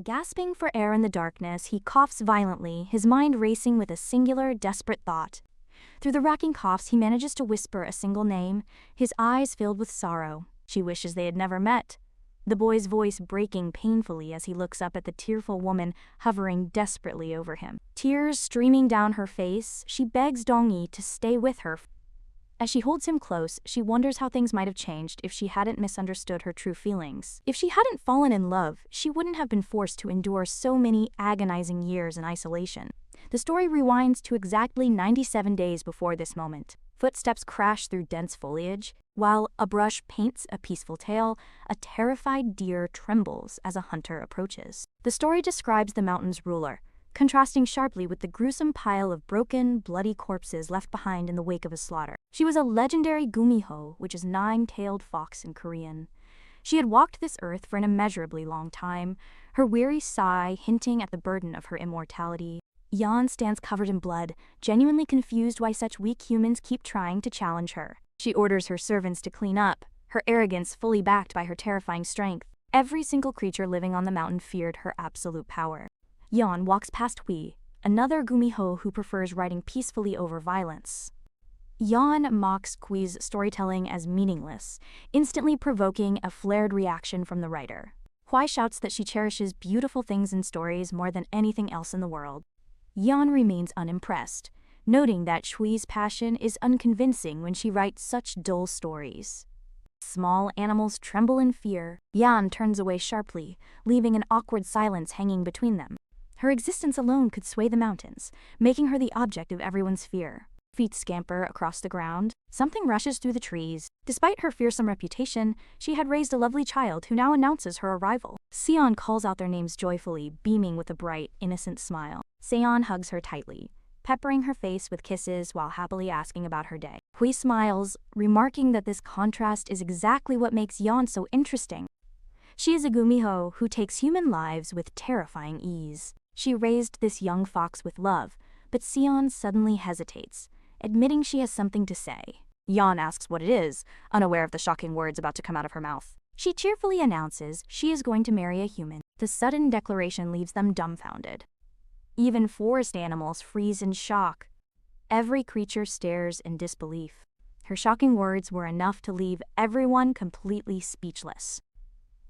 Gasping for air in the darkness, he coughs violently, his mind racing with a singular, desperate thought. Through the racking coughs, he manages to whisper a single name, his eyes filled with sorrow. She wishes they had never met. The boy's voice breaking painfully as he looks up at the tearful woman hovering desperately over him. Tears streaming down her face, she begs Dong-yi to stay with her. As she holds him close, she wonders how things might have changed if she hadn't misunderstood her true feelings. If she hadn't fallen in love, she wouldn't have been forced to endure so many agonizing years in isolation. The story rewinds to exactly 97 days before this moment. Footsteps crash through dense foliage. While a brush paints a peaceful tale, a terrified deer trembles as a hunter approaches. The story describes the mountain's ruler, contrasting sharply with the gruesome pile of broken, bloody corpses left behind in the wake of a slaughter. She was a legendary Gumiho, which is nine-tailed fox in Korean. She had walked this earth for an immeasurably long time, her weary sigh hinting at the burden of her immortality. Yeon stands covered in blood, genuinely confused why such weak humans keep trying to challenge her. She orders her servants to clean up, her arrogance fully backed by her terrifying strength. Every single creature living on the mountain feared her absolute power. Yeon walks past Hui, another Gumiho who prefers riding peacefully over violence. Yeon mocks Hui's storytelling as meaningless, instantly provoking a flared reaction from the writer. Hui shouts that she cherishes beautiful things in stories more than anything else in the world. Yeon remains unimpressed, noting that Hui's passion is unconvincing when she writes such dull stories. Small animals tremble in fear. Yeon turns away sharply, leaving an awkward silence hanging between them. Her existence alone could sway the mountains, making her the object of everyone's fear. Feet scamper across the ground. Something rushes through the trees. Despite her fearsome reputation, she had raised a lovely child who now announces her arrival. Seon calls out their names joyfully, beaming with a bright, innocent smile. Seon hugs her tightly, peppering her face with kisses while happily asking about her day. Hui smiles, remarking that this contrast is exactly what makes Yeon so interesting. She is a Gumiho who takes human lives with terrifying ease. She raised this young fox with love, but Seon suddenly hesitates, admitting she has something to say. Yeon asks what it is, unaware of the shocking words about to come out of her mouth. She cheerfully announces she is going to marry a human. The sudden declaration leaves them dumbfounded. Even forest animals freeze in shock. Every creature stares in disbelief. Her shocking words were enough to leave everyone completely speechless.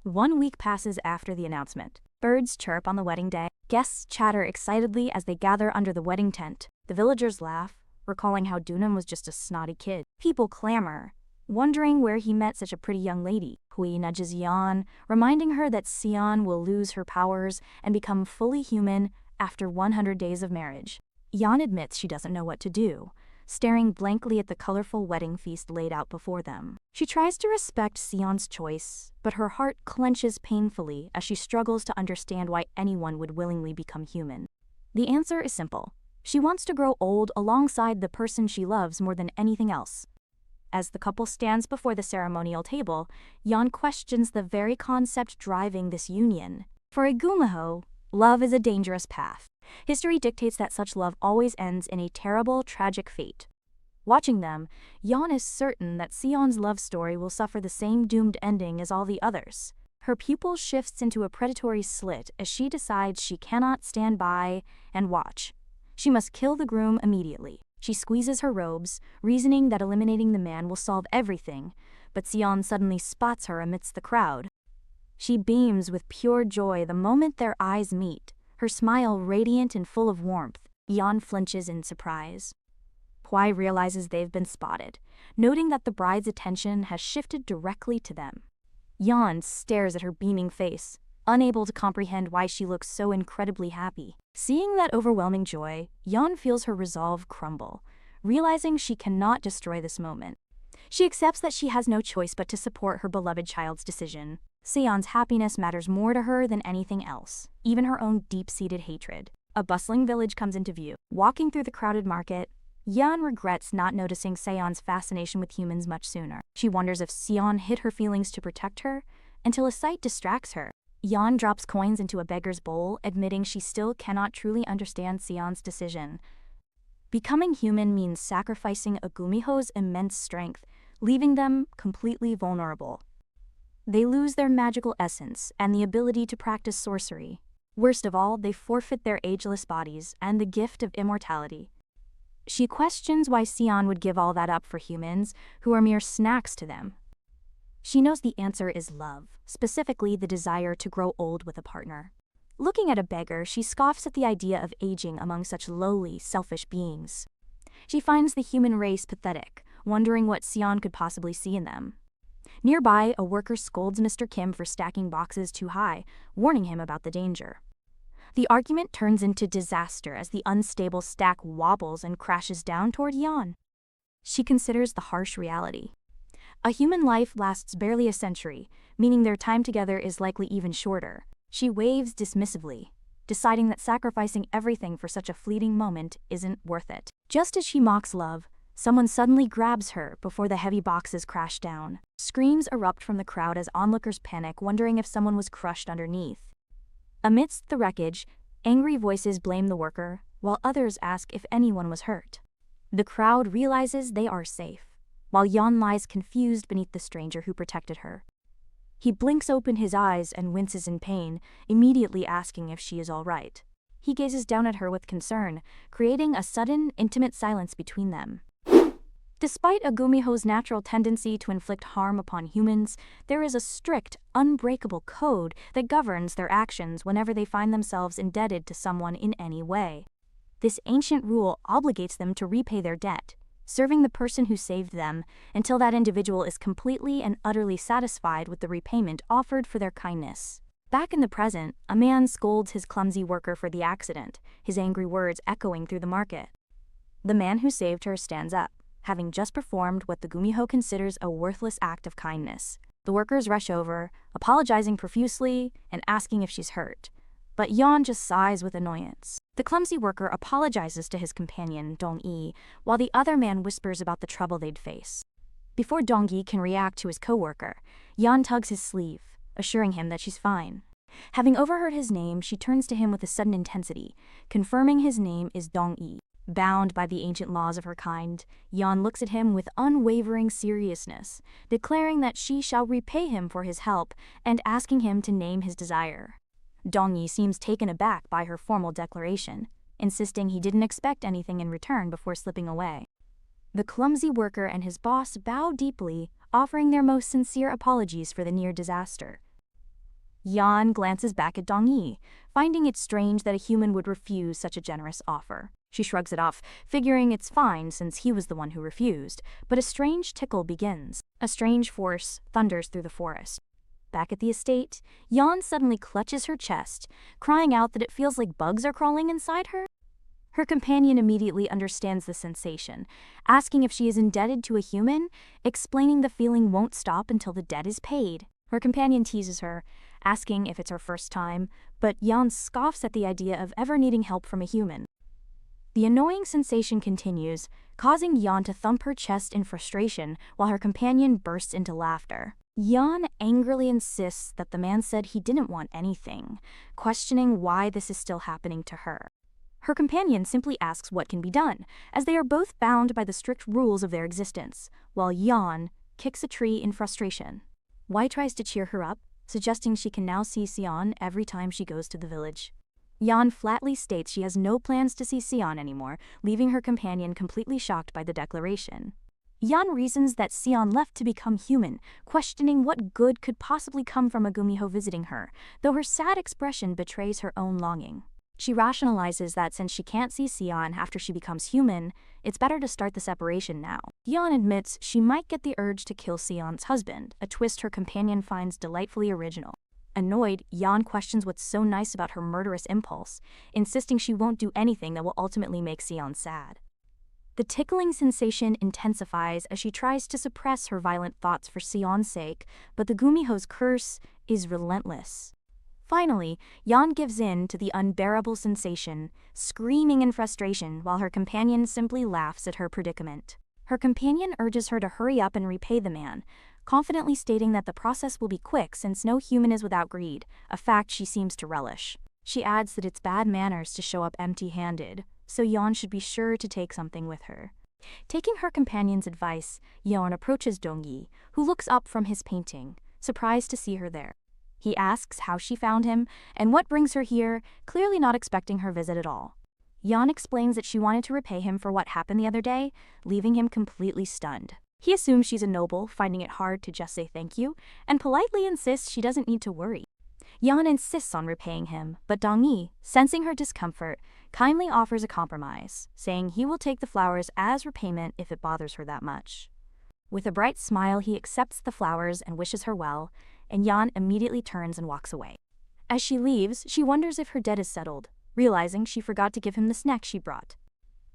1 week passes after the announcement. Birds chirp on the wedding day. Guests chatter excitedly as they gather under the wedding tent. The villagers laugh, recalling how Dunam was just a snotty kid. People clamor, wondering where he met such a pretty young lady. Hui nudges Yeon, reminding her that Seon will lose her powers and become fully human after 100 days of marriage. Yeon admits she doesn't know what to do, staring blankly at the colorful wedding feast laid out before them. She tries to respect Seon's choice, but her heart clenches painfully as she struggles to understand why anyone would willingly become human. The answer is simple. She wants to grow old alongside the person she loves more than anything else. As the couple stands before the ceremonial table, Yeon questions the very concept driving this union. For a Gumiho, love is a dangerous path. History dictates that such love always ends in a terrible, tragic fate. Watching them, Yeon is certain that Seon's love story will suffer the same doomed ending as all the others. Her pupil shifts into a predatory slit as she decides she cannot stand by and watch. She must kill the groom immediately. She squeezes her robes, reasoning that eliminating the man will solve everything, but Seon suddenly spots her amidst the crowd. She beams with pure joy the moment their eyes meet, her smile radiant and full of warmth. Yeon flinches in surprise. Hui realizes they've been spotted, noting that the bride's attention has shifted directly to them. Yeon stares at her beaming face, unable to comprehend why she looks so incredibly happy. Seeing that overwhelming joy, Yeon feels her resolve crumble, realizing she cannot destroy this moment. She accepts that she has no choice but to support her beloved child's decision. Seon's happiness matters more to her than anything else, even her own deep-seated hatred. A bustling village comes into view. Walking through the crowded market, Yeon regrets not noticing Seon's fascination with humans much sooner. She wonders if Seon hid her feelings to protect her, until a sight distracts her. Yeon drops coins into a beggar's bowl, admitting she still cannot truly understand Seon's decision. Becoming human means sacrificing a Gumiho's immense strength, leaving them completely vulnerable. They lose their magical essence and the ability to practice sorcery. Worst of all, they forfeit their ageless bodies and the gift of immortality. She questions why Yeon would give all that up for humans, who are mere snacks to them. She knows the answer is love, specifically the desire to grow old with a partner. Looking at a beggar, she scoffs at the idea of aging among such lowly, selfish beings. She finds the human race pathetic, wondering what Yeon could possibly see in them. Nearby, a worker scolds Mr. Kim for stacking boxes too high, warning him about the danger. The argument turns into disaster as the unstable stack wobbles and crashes down toward Yeon. She considers the harsh reality. A human life lasts barely a century, meaning their time together is likely even shorter. She waves dismissively, deciding that sacrificing everything for such a fleeting moment isn't worth it. Just as she mocks love, someone suddenly grabs her before the heavy boxes crash down. Screams erupt from the crowd as onlookers panic, wondering if someone was crushed underneath. Amidst the wreckage, angry voices blame the worker, while others ask if anyone was hurt. The crowd realizes they are safe, while Yeon lies confused beneath the stranger who protected her. He blinks open his eyes and winces in pain, immediately asking if she is all right. He gazes down at her with concern, creating a sudden, intimate silence between them. Despite a Gumiho's natural tendency to inflict harm upon humans, there is a strict, unbreakable code that governs their actions whenever they find themselves indebted to someone in any way. This ancient rule obligates them to repay their debt, serving the person who saved them until that individual is completely and utterly satisfied with the repayment offered for their kindness. Back in the present, a man scolds his clumsy worker for the accident, his angry words echoing through the market. The man who saved her stands up, having just performed what the Gumiho considers a worthless act of kindness. The workers rush over, apologizing profusely and asking if she's hurt. But Yeon just sighs with annoyance. The clumsy worker apologizes to his companion, Dong-i, while the other man whispers about the trouble they'd face. Before Dong-i can react to his co-worker, Yeon tugs his sleeve, assuring him that she's fine. Having overheard his name, she turns to him with a sudden intensity, confirming his name is Dong-i. Bound by the ancient laws of her kind, Yeon looks at him with unwavering seriousness, declaring that she shall repay him for his help and asking him to name his desire. Dong-i seems taken aback by her formal declaration, insisting he didn't expect anything in return before slipping away. The clumsy worker and his boss bow deeply, offering their most sincere apologies for the near disaster. Yeon glances back at Dong-i, finding it strange that a human would refuse such a generous offer. She shrugs it off, figuring it's fine since he was the one who refused, but a strange tickle begins. A strange force thunders through the forest. Back at the estate, Yeon suddenly clutches her chest, crying out that it feels like bugs are crawling inside her. Her companion immediately understands the sensation, asking if she is indebted to a human, explaining the feeling won't stop until the debt is paid. Her companion teases her, asking if it's her first time, but Yeon scoffs at the idea of ever needing help from a human. The annoying sensation continues, causing Yeon to thump her chest in frustration while her companion bursts into laughter. Yeon angrily insists that the man said he didn't want anything, questioning why this is still happening to her. Her companion simply asks what can be done, as they are both bound by the strict rules of their existence, while Yeon kicks a tree in frustration. Wai tries to cheer her up, suggesting she can now see Yeon every time she goes to the village. Yeon flatly states she has no plans to see Yeon anymore, leaving her companion completely shocked by the declaration. Yeon reasons that Yeon left to become human, questioning what good could possibly come from a Gumiho visiting her, though her sad expression betrays her own longing. She rationalizes that since she can't see Yeon after she becomes human, it's better to start the separation now. Yeon admits she might get the urge to kill Yeon's husband, a twist her companion finds delightfully original. Annoyed, Yeon questions what's so nice about her murderous impulse, insisting she won't do anything that will ultimately make Yeon sad. The tickling sensation intensifies as she tries to suppress her violent thoughts for Yeon's sake, but the Gumiho's curse is relentless. Finally, Yeon gives in to the unbearable sensation, screaming in frustration while her companion simply laughs at her predicament. Her companion urges her to hurry up and repay the man, confidently stating that the process will be quick since no human is without greed, a fact she seems to relish. She adds that it's bad manners to show up empty-handed, so Yeon should be sure to take something with her. Taking her companion's advice, Yeon approaches Dong-i, who looks up from his painting, surprised to see her there. He asks how she found him and what brings her here, clearly not expecting her visit at all. Yeon explains that she wanted to repay him for what happened the other day, leaving him completely stunned. He assumes she's a noble, finding it hard to just say thank you, and politely insists she doesn't need to worry. Yeon insists on repaying him, but Dong-yi, sensing her discomfort, kindly offers a compromise, saying he will take the flowers as repayment if it bothers her that much. With a bright smile, he accepts the flowers and wishes her well, and Yeon immediately turns and walks away. As she leaves, she wonders if her debt is settled, realizing she forgot to give him the snack she brought.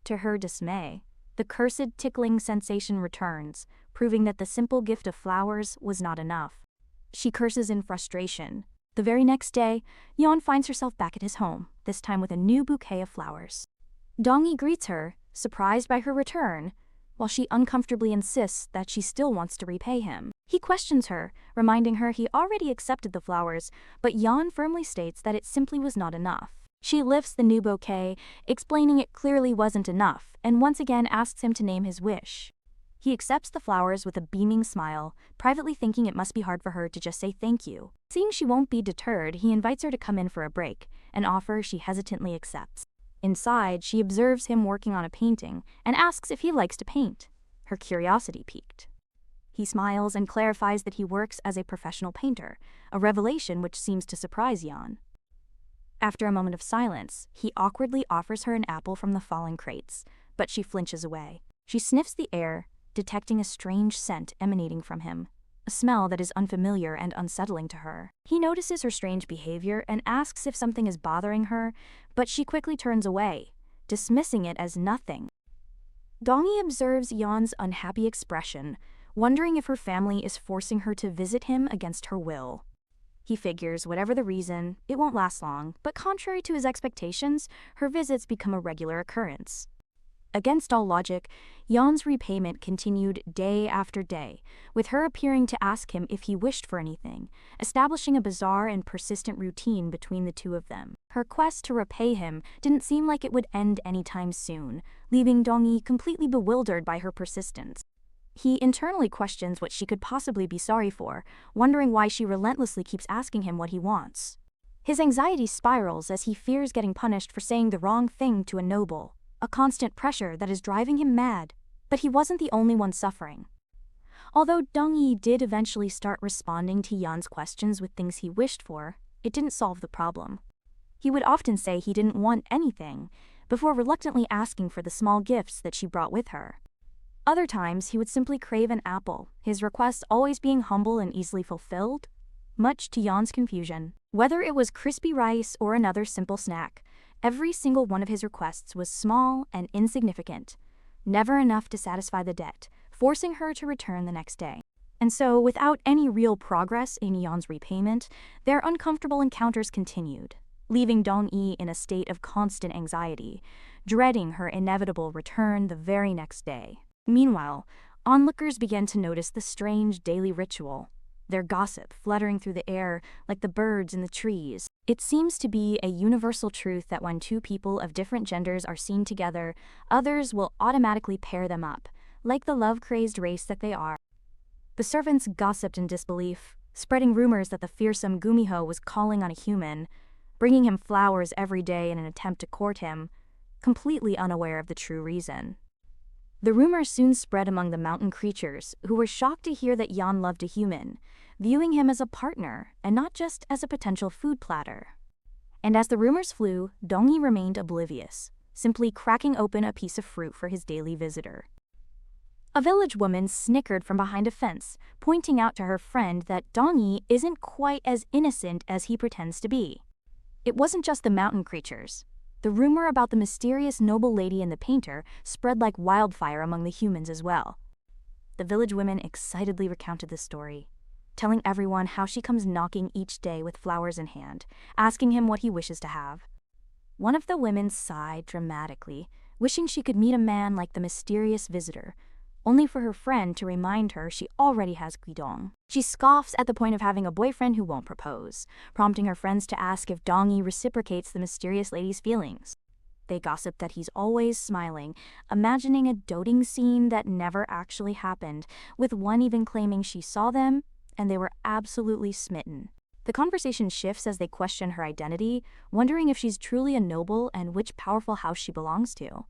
To her dismay, the cursed tickling sensation returns, proving that the simple gift of flowers was not enough. She curses in frustration. The very next day, Yeon finds herself back at his home, this time with a new bouquet of flowers. Dong-yi greets her, surprised by her return, while she uncomfortably insists that she still wants to repay him. He questions her, reminding her he already accepted the flowers, but Yeon firmly states that it simply was not enough. She lifts the new bouquet, explaining it clearly wasn't enough, and once again asks him to name his wish. He accepts the flowers with a beaming smile, privately thinking it must be hard for her to just say thank you. Seeing she won't be deterred, he invites her to come in for a break, an offer she hesitantly accepts. Inside, she observes him working on a painting and asks if he likes to paint. Her curiosity piqued. He smiles and clarifies that he works as a professional painter, a revelation which seems to surprise Yeon. After a moment of silence, he awkwardly offers her an apple from the fallen crates, but she flinches away. She sniffs the air, detecting a strange scent emanating from him, a smell that is unfamiliar and unsettling to her. He notices her strange behavior and asks if something is bothering her, but she quickly turns away, dismissing it as nothing. Dong-yi observes Yeon's unhappy expression, wondering if her family is forcing her to visit him against her will. He figures, whatever the reason, it won't last long, but contrary to his expectations, her visits become a regular occurrence. Against all logic, Yeon's repayment continued day after day, with her appearing to ask him if he wished for anything, establishing a bizarre and persistent routine between the two of them. Her quest to repay him didn't seem like it would end anytime soon, leaving Dong-yi completely bewildered by her persistence. He internally questions what she could possibly be sorry for, wondering why she relentlessly keeps asking him what he wants. His anxiety spirals as he fears getting punished for saying the wrong thing to a noble, a constant pressure that is driving him mad. But he wasn't the only one suffering. Although Dong-yi did eventually start responding to Yeon's questions with things he wished for, it didn't solve the problem. He would often say he didn't want anything, before reluctantly asking for the small gifts that she brought with her. Other times, he would simply crave an apple, his requests always being humble and easily fulfilled, much to Yeon's confusion. Whether it was crispy rice or another simple snack, every single one of his requests was small and insignificant, never enough to satisfy the debt, forcing her to return the next day. And so, without any real progress in Yeon's repayment, their uncomfortable encounters continued, leaving Dong-yi in a state of constant anxiety, dreading her inevitable return the very next day. Meanwhile, onlookers began to notice the strange daily ritual, their gossip fluttering through the air like the birds in the trees. It seems to be a universal truth that when two people of different genders are seen together, others will automatically pair them up, like the love-crazed race that they are. The servants gossiped in disbelief, spreading rumors that the fearsome Gumiho was calling on a human, bringing him flowers every day in an attempt to court him, completely unaware of the true reason. The rumor soon spread among the mountain creatures, who were shocked to hear that Yeon loved a human, viewing him as a partner and not just as a potential food platter. And as the rumors flew, Dong-yi remained oblivious, simply cracking open a piece of fruit for his daily visitor. A village woman snickered from behind a fence, pointing out to her friend that Dong-yi isn't quite as innocent as he pretends to be. It wasn't just the mountain creatures. The rumor about the mysterious noble lady and the painter spread like wildfire among the humans as well. The village women excitedly recounted the story, telling everyone how she comes knocking each day with flowers in hand, asking him what he wishes to have. One of the women sighed dramatically, wishing she could meet a man like the mysterious visitor, only for her friend to remind her she already has Guidong. She scoffs at the point of having a boyfriend who won't propose, prompting her friends to ask if Dong-yi reciprocates the mysterious lady's feelings. They gossip that he's always smiling, imagining a doting scene that never actually happened, with one even claiming she saw them and they were absolutely smitten. The conversation shifts as they question her identity, wondering if she's truly a noble and which powerful house she belongs to.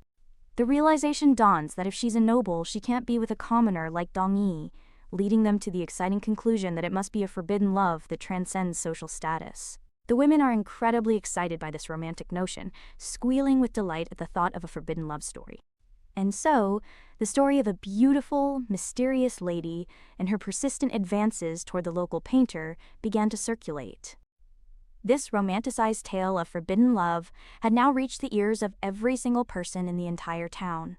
The realization dawns that if she's a noble, she can't be with a commoner like Dong-yi, leading them to the exciting conclusion that it must be a forbidden love that transcends social status. The women are incredibly excited by this romantic notion, squealing with delight at the thought of a forbidden love story. And so, the story of a beautiful, mysterious lady and her persistent advances toward the local painter began to circulate. This romanticized tale of forbidden love had now reached the ears of every single person in the entire town.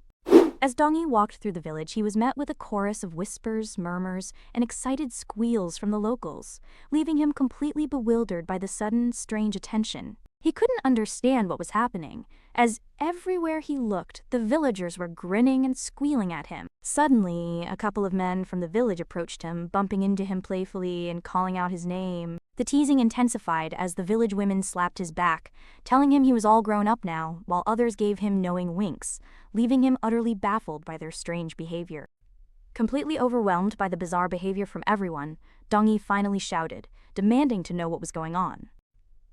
As Dong-yi walked through the village, he was met with a chorus of whispers, murmurs, and excited squeals from the locals, leaving him completely bewildered by the sudden, strange attention. He couldn't understand what was happening, as everywhere he looked, the villagers were grinning and squealing at him. Suddenly, a couple of men from the village approached him, bumping into him playfully and calling out his name. The teasing intensified as the village women slapped his back, telling him he was all grown up now, while others gave him knowing winks, leaving him utterly baffled by their strange behavior. Completely overwhelmed by the bizarre behavior from everyone, Dong-yi finally shouted, demanding to know what was going on.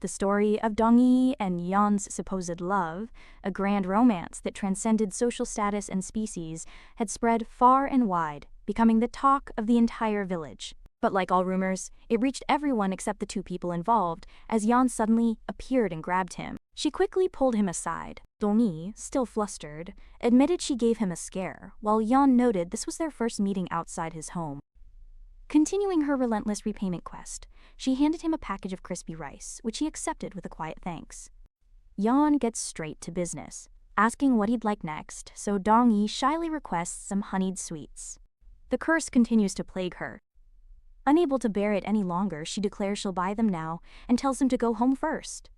The story of Dong-yi and Yeon's supposed love, a grand romance that transcended social status and species, had spread far and wide, becoming the talk of the entire village. But like all rumors, it reached everyone except the two people involved, as Yeon suddenly appeared and grabbed him. She quickly pulled him aside. Dong-yi, still flustered, admitted she gave him a scare, while Yeon noted this was their first meeting outside his home. Continuing her relentless repayment quest, she handed him a package of crispy rice, which he accepted with a quiet thanks. Yeon gets straight to business, asking what he'd like next, so Dong-yi shyly requests some honeyed sweets. The curse continues to plague her. Unable to bear it any longer, she declares she'll buy them now and tells him to go home first.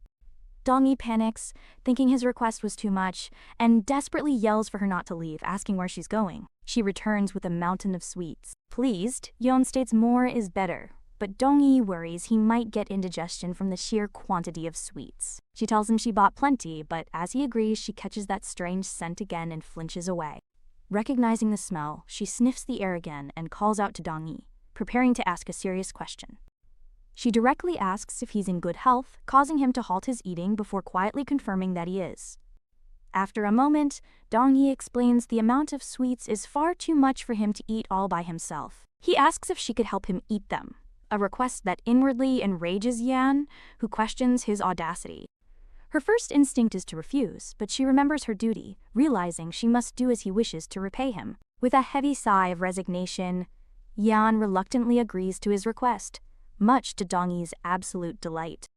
Dong-yi panics, thinking his request was too much, and desperately yells for her not to leave, asking where she's going. She returns with a mountain of sweets. Pleased, Yeon states more is better, but Dong-yi worries he might get indigestion from the sheer quantity of sweets. She tells him she bought plenty, but as he agrees, she catches that strange scent again and flinches away. Recognizing the smell, she sniffs the air again and calls out to Dong-yi, preparing to ask a serious question. She directly asks if he's in good health, causing him to halt his eating before quietly confirming that he is. After a moment, Dong-yi explains the amount of sweets is far too much for him to eat all by himself. He asks if she could help him eat them, a request that inwardly enrages Yeon, who questions his audacity. Her first instinct is to refuse, but she remembers her duty, realizing she must do as he wishes to repay him. With a heavy sigh of resignation, Yeon reluctantly agrees to his request, much to Dong-yi's absolute delight.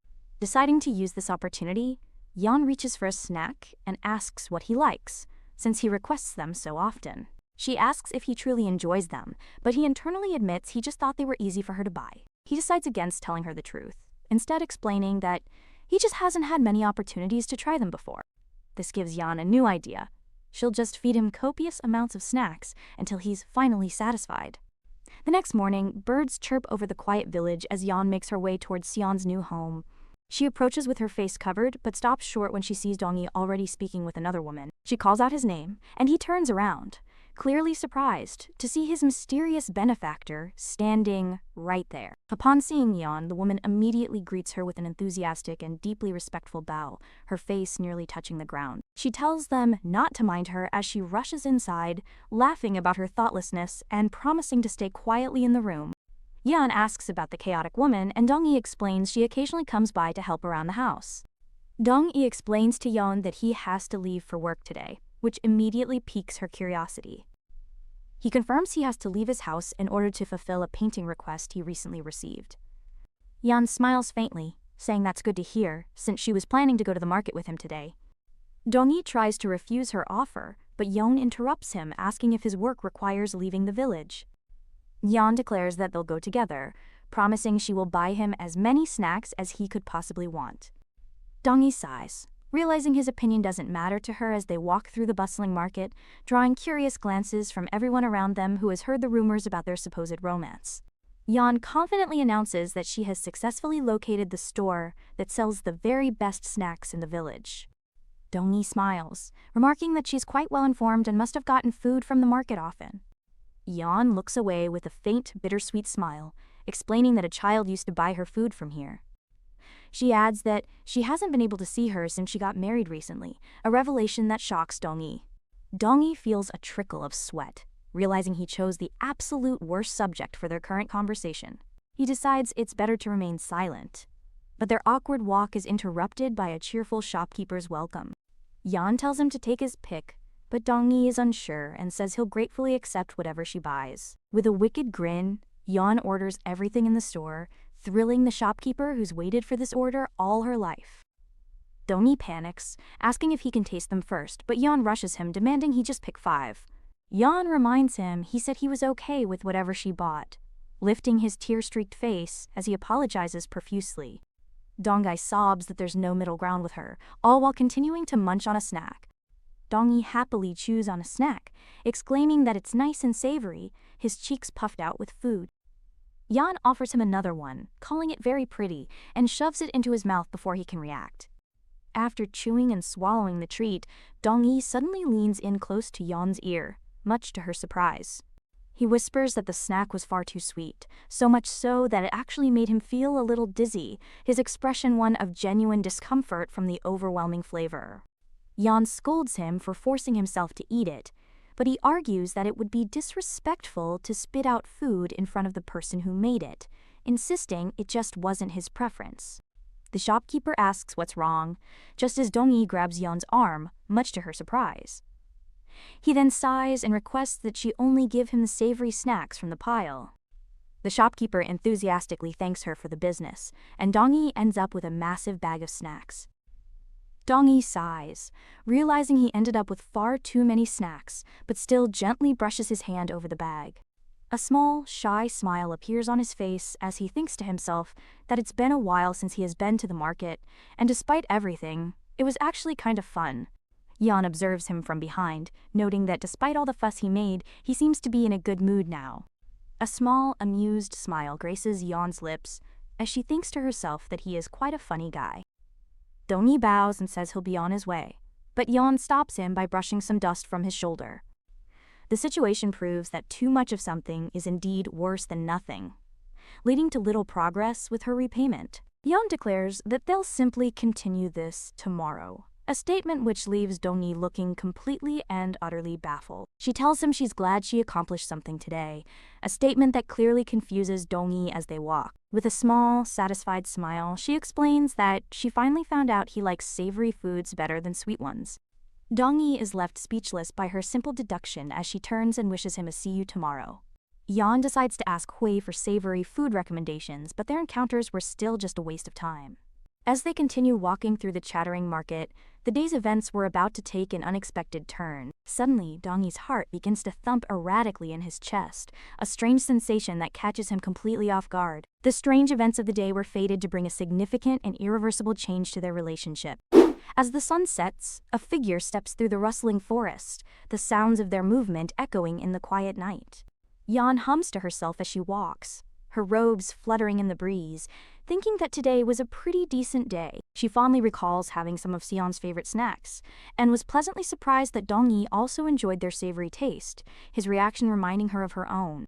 Deciding to use this opportunity, Yeon reaches for a snack and asks what he likes, since he requests them so often. She asks if he truly enjoys them, but he internally admits he just thought they were easy for her to buy. He decides against telling her the truth, instead explaining that he just hasn't had many opportunities to try them before. This gives Yeon a new idea. She'll just feed him copious amounts of snacks until he's finally satisfied. The next morning, birds chirp over the quiet village as Yeon makes her way towards Sion's new home. She approaches with her face covered, but stops short when she sees Dong-yi already speaking with another woman. She calls out his name, and he turns around, clearly surprised to see his mysterious benefactor standing right there. Upon seeing Yeon, the woman immediately greets her with an enthusiastic and deeply respectful bow, her face nearly touching the ground. She tells them not to mind her as she rushes inside, laughing about her thoughtlessness and promising to stay quietly in the room. Yeon asks about the chaotic woman, and Dong-yi explains she occasionally comes by to help around the house. Dong-yi explains to Yeon that he has to leave for work today, which immediately piques her curiosity. He confirms he has to leave his house in order to fulfill a painting request he recently received. Yeon smiles faintly, saying that's good to hear, since she was planning to go to the market with him today. Dong-yi tries to refuse her offer, but Yeon interrupts him, asking if his work requires leaving the village. Yeon declares that they'll go together, promising she will buy him as many snacks as he could possibly want. Dong-yi sighs, realizing his opinion doesn't matter to her as they walk through the bustling market, drawing curious glances from everyone around them who has heard the rumors about their supposed romance. Yeon confidently announces that she has successfully located the store that sells the very best snacks in the village. Dong-yi smiles, remarking that she's quite well informed and must have gotten food from the market often. Yeon looks away with a faint, bittersweet smile, explaining that a child used to buy her food from here. She adds that she hasn't been able to see her since she got married recently, a revelation that shocks Dong-yi. Dong-yi feels a trickle of sweat, realizing he chose the absolute worst subject for their current conversation. He decides it's better to remain silent. But their awkward walk is interrupted by a cheerful shopkeeper's welcome. Yeon tells him to take his pick, but Dong-yi is unsure and says he'll gratefully accept whatever she buys. With a wicked grin, Yeon orders everything in the store, thrilling the shopkeeper who's waited for this order all her life. Dong-yi panics, asking if he can taste them first, but Yeon rushes him, demanding he just pick 5. Yeon reminds him he said he was okay with whatever she bought, lifting his tear-streaked face as he apologizes profusely. Dong-yi sobs that there's no middle ground with her, all while continuing to munch on a snack. Dong-yi happily chews on a snack, exclaiming that it's nice and savory, his cheeks puffed out with food. Yeon offers him another one, calling it very pretty, and shoves it into his mouth before he can react. After chewing and swallowing the treat, Dong-yi suddenly leans in close to Yeon's ear, much to her surprise. He whispers that the snack was far too sweet, so much so that it actually made him feel a little dizzy, his expression one of genuine discomfort from the overwhelming flavor. Yeon scolds him for forcing himself to eat it, but he argues that it would be disrespectful to spit out food in front of the person who made it, insisting it just wasn't his preference. The shopkeeper asks what's wrong, just as Dong-yi grabs Yeon's arm, much to her surprise. He then sighs and requests that she only give him the savory snacks from the pile. The shopkeeper enthusiastically thanks her for the business, and Dong-yi ends up with a massive bag of snacks. Dong-yi sighs, realizing he ended up with far too many snacks, but still gently brushes his hand over the bag. A small, shy smile appears on his face as he thinks to himself that it's been a while since he has been to the market, and despite everything, it was actually kind of fun. Yeon observes him from behind, noting that despite all the fuss he made, he seems to be in a good mood now. A small, amused smile graces Yeon's lips as she thinks to herself that he is quite a funny guy. Dong-yi bows and says he'll be on his way, but Yeon stops him by brushing some dust from his shoulder. The situation proves that too much of something is indeed worse than nothing, leading to little progress with her repayment. Yeon declares that they'll simply continue this tomorrow, a statement which leaves Dong-yi looking completely and utterly baffled. She tells him she's glad she accomplished something today, a statement that clearly confuses Dong-yi as they walk. With a small, satisfied smile, she explains that she finally found out he likes savory foods better than sweet ones. Dong-yi is left speechless by her simple deduction as she turns and wishes him a see you tomorrow. Yeon decides to ask Hui for savory food recommendations, but their encounters were still just a waste of time. As they continue walking through the chattering market, the day's events were about to take an unexpected turn. Suddenly, Dong-yi's heart begins to thump erratically in his chest, a strange sensation that catches him completely off guard. The strange events of the day were fated to bring a significant and irreversible change to their relationship. As the sun sets, a figure steps through the rustling forest, the sounds of their movement echoing in the quiet night. Yeon hums to herself as she walks, her robes fluttering in the breeze, thinking that today was a pretty decent day. She fondly recalls having some of Seon's favorite snacks, and was pleasantly surprised that Dong-yi also enjoyed their savory taste, his reaction reminding her of her own.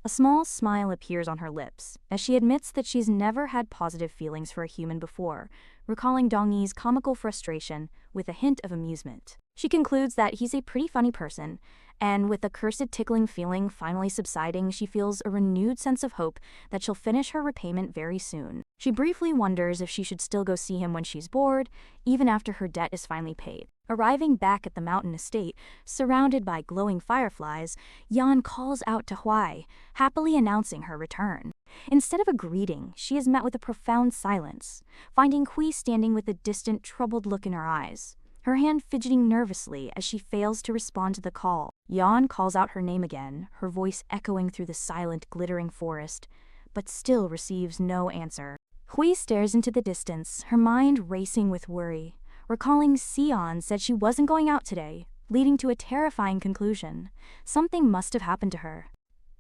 A small smile appears on her lips, as she admits that she's never had positive feelings for a human before, recalling Dong-yi's comical frustration with a hint of amusement. She concludes that he's a pretty funny person, and with the cursed tickling feeling finally subsiding, she feels a renewed sense of hope that she'll finish her repayment very soon. She briefly wonders if she should still go see him when she's bored, even after her debt is finally paid. Arriving back at the mountain estate, surrounded by glowing fireflies, Yeon calls out to Hui, happily announcing her return. Instead of a greeting, she is met with a profound silence, finding Hui standing with a distant, troubled look in her eyes, her hand fidgeting nervously as she fails to respond to the call. Yeon calls out her name again, her voice echoing through the silent, glittering forest, but still receives no answer. Hui stares into the distance, her mind racing with worry, recalling Seon said she wasn't going out today, leading to a terrifying conclusion. Something must have happened to her.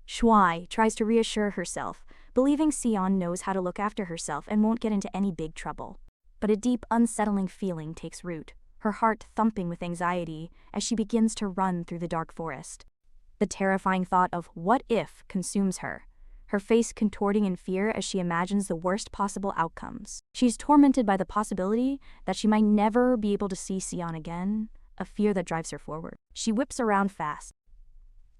Shui tries to reassure herself, believing Seon knows how to look after herself and won't get into any big trouble. But a deep, unsettling feeling takes root, her heart thumping with anxiety as she begins to run through the dark forest. The terrifying thought of what if consumes her, her face contorting in fear as she imagines the worst possible outcomes. She's tormented by the possibility that she might never be able to see Yeon again, a fear that drives her forward. She whips around fast.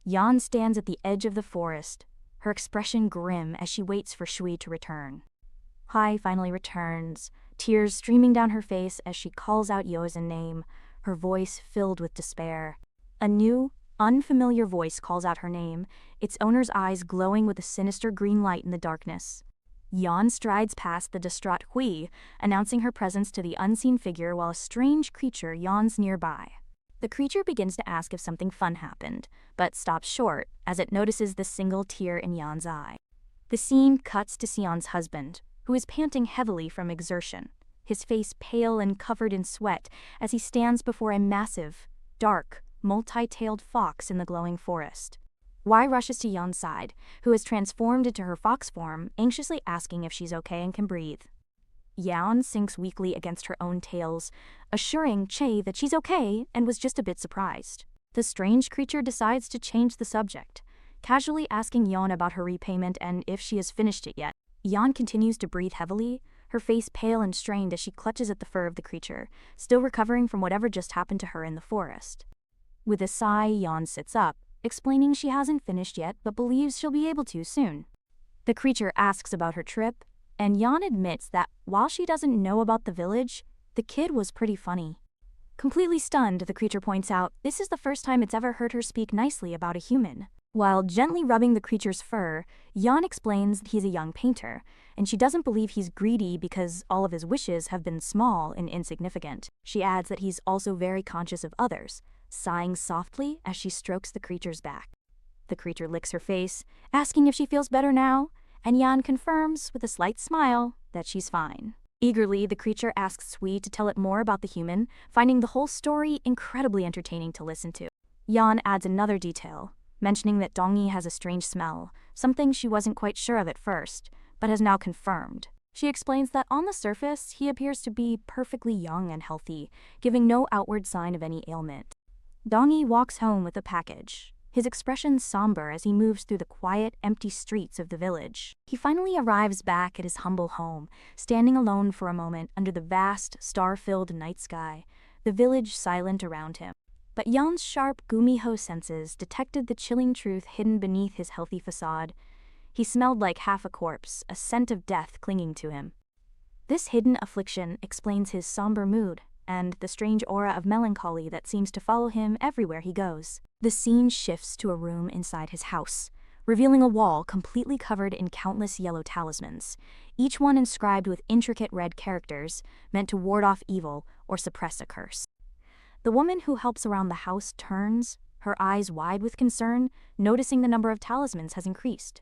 Yeon stands at the edge of the forest, her expression grim as she waits for Shui to return. Hai finally returns, tears streaming down her face as she calls out Yeon's name, her voice filled with despair. A new, unfamiliar voice calls out her name, its owner's eyes glowing with a sinister green light in the darkness. Yeon strides past the distraught Hui, announcing her presence to the unseen figure while a strange creature yawns nearby. The creature begins to ask if something fun happened, but stops short as it notices the single tear in Yeon's eye. The scene cuts to Yeon's husband, who is panting heavily from exertion, his face pale and covered in sweat as he stands before a massive, dark, multi-tailed fox in the glowing forest. Wai rushes to Yeon's side, who has transformed into her fox form, anxiously asking if she's okay and can breathe. Yeon sinks weakly against her own tails, assuring Che that she's okay and was just a bit surprised. The strange creature decides to change the subject, casually asking Yeon about her repayment and if she has finished it yet. Yeon continues to breathe heavily, her face pale and strained as she clutches at the fur of the creature, still recovering from whatever just happened to her in the forest. With a sigh, Yeon sits up, explaining she hasn't finished yet but believes she'll be able to soon. The creature asks about her trip, and Yeon admits that while she doesn't know about the village, the kid was pretty funny. Completely stunned, the creature points out this is the first time it's ever heard her speak nicely about a human. While gently rubbing the creature's fur, Yeon explains that he's a young painter, and she doesn't believe he's greedy because all of his wishes have been small and insignificant. She adds that he's also very conscious of others, sighing softly as she strokes the creature's back. The creature licks her face, asking if she feels better now, and Yeon confirms with a slight smile that she's fine. Eagerly, the creature asks Sui to tell it more about the human, finding the whole story incredibly entertaining to listen to. Yeon adds another detail, mentioning that Dongyi has a strange smell, something she wasn't quite sure of at first, but has now confirmed. She explains that on the surface, he appears to be perfectly young and healthy, giving no outward sign of any ailment. Dongyi walks home with a package, his expression somber as he moves through the quiet, empty streets of the village. He finally arrives back at his humble home, standing alone for a moment under the vast, star-filled night sky, the village silent around him. But Yeon's sharp Gumiho senses detected the chilling truth hidden beneath his healthy facade. He smelled like half a corpse, a scent of death clinging to him. This hidden affliction explains his somber mood and the strange aura of melancholy that seems to follow him everywhere he goes. The scene shifts to a room inside his house, revealing a wall completely covered in countless yellow talismans, each one inscribed with intricate red characters meant to ward off evil or suppress a curse. The woman who helps around the house turns, her eyes wide with concern, noticing the number of talismans has increased.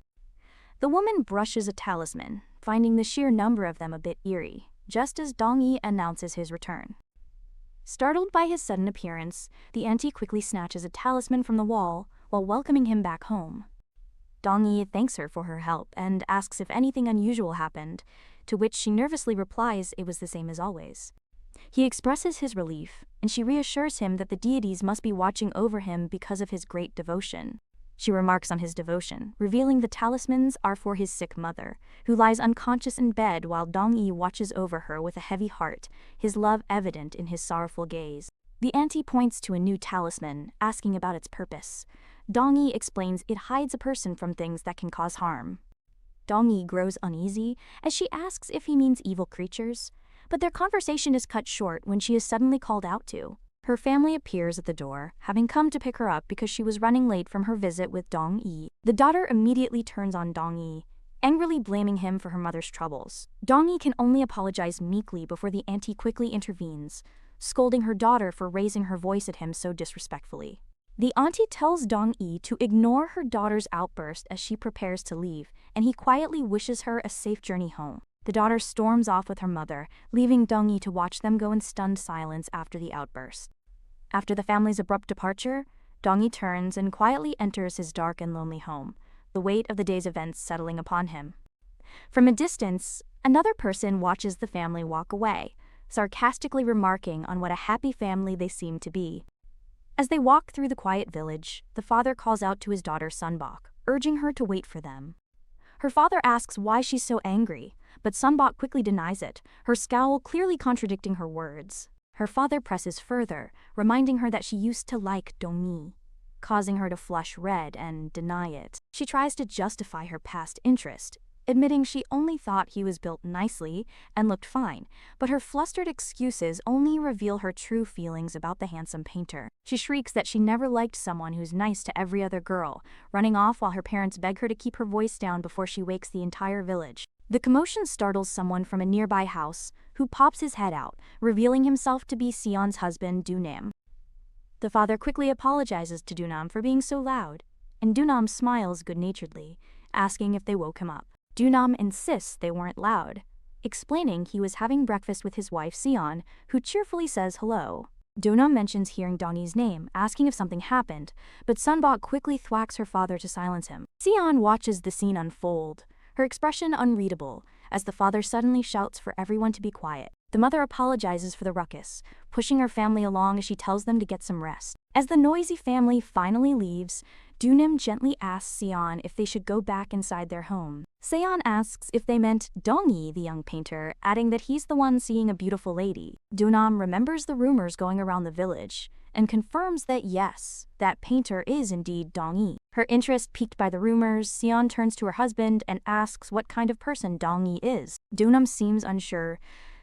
The woman brushes a talisman, finding the sheer number of them a bit eerie, just as Dongyi announces his return. Startled by his sudden appearance, the auntie quickly snatches a talisman from the wall while welcoming him back home. Dongyi thanks her for her help and asks if anything unusual happened, to which she nervously replies it was the same as always. He expresses his relief, and she reassures him that the deities must be watching over him because of his great devotion. She remarks on his devotion, revealing the talismans are for his sick mother, who lies unconscious in bed while Dongyi watches over her with a heavy heart, his love evident in his sorrowful gaze. The auntie points to a new talisman, asking about its purpose. Dongyi explains it hides a person from things that can cause harm. Dongyi grows uneasy as she asks if he means evil creatures, but their conversation is cut short when she is suddenly called out to. Her family appears at the door, having come to pick her up because she was running late from her visit with Dongyi. The daughter immediately turns on Dongyi, angrily blaming him for her mother's troubles. Dongyi can only apologize meekly before the auntie quickly intervenes, scolding her daughter for raising her voice at him so disrespectfully. The auntie tells Dongyi to ignore her daughter's outburst as she prepares to leave, and he quietly wishes her a safe journey home. The daughter storms off with her mother, leaving Dongyi to watch them go in stunned silence after the outburst. After the family's abrupt departure, Dongyi turns and quietly enters his dark and lonely home, the weight of the day's events settling upon him. From a distance, another person watches the family walk away, sarcastically remarking on what a happy family they seem to be. As they walk through the quiet village, the father calls out to his daughter Sunbok, urging her to wait for them. Her father asks why she's so angry, but Sunbok quickly denies it, her scowl clearly contradicting her words. Her father presses further, reminding her that she used to like Dongyi, causing her to flush red and deny it. She tries to justify her past interest, admitting she only thought he was built nicely and looked fine, but her flustered excuses only reveal her true feelings about the handsome painter. She shrieks that she never liked someone who's nice to every other girl, running off while her parents beg her to keep her voice down before she wakes the entire village. The commotion startles someone from a nearby house, who pops his head out, revealing himself to be Seon's husband, Dunam. The father quickly apologizes to Dunam for being so loud, and Dunam smiles good-naturedly, asking if they woke him up. Dunam insists they weren't loud, explaining he was having breakfast with his wife Seon, who cheerfully says hello. Dunam mentions hearing Dongyi's name, asking if something happened, but Sunbok quickly thwacks her father to silence him. Seon watches the scene unfold, her expression unreadable, as the father suddenly shouts for everyone to be quiet. The mother apologizes for the ruckus, pushing her family along as she tells them to get some rest. As the noisy family finally leaves, Dunam gently asks Seon if they should go back inside their home. Seon asks if they meant Dongyi, the young painter, adding that he's the one seeing a beautiful lady. Dunam remembers the rumors going around the village, and confirms that yes, that painter is indeed Dongyi. Her interest piqued by the rumors, Seon turns to her husband and asks what kind of person Dongyi is. Dunam seems unsure,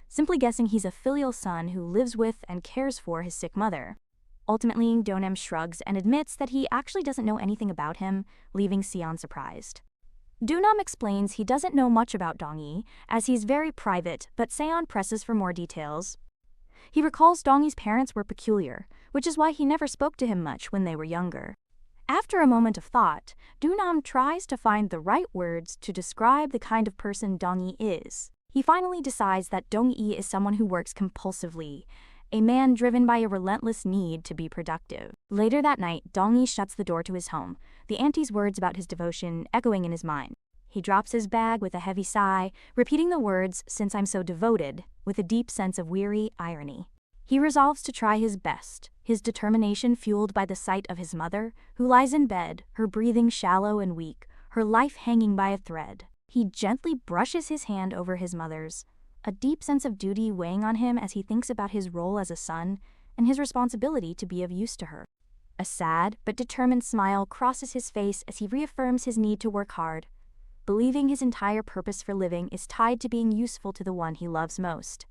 simply guessing he's a filial son who lives with and cares for his sick mother. Ultimately, Dunam shrugs and admits that he actually doesn't know anything about him, leaving Seon surprised. Dunam explains he doesn't know much about Dongyi, as he's very private, but Seon presses for more details. He recalls Dongyi's parents were peculiar, which is why he never spoke to him much when they were younger. After a moment of thought, Dunam tries to find the right words to describe the kind of person Dongyi is. He finally decides that Dongyi is someone who works compulsively, a man driven by a relentless need to be productive. Later that night, Dongyi shuts the door to his home, the auntie's words about his devotion echoing in his mind. He drops his bag with a heavy sigh, repeating the words, "Since I'm so devoted," with a deep sense of weary irony. He resolves to try his best, his determination fueled by the sight of his mother, who lies in bed, her breathing shallow and weak, her life hanging by a thread. He gently brushes his hand over his mother's, a deep sense of duty weighing on him as he thinks about his role as a son and his responsibility to be of use to her. A sad but determined smile crosses his face as he reaffirms his need to work hard, believing his entire purpose for living is tied to being useful to the one he loves most.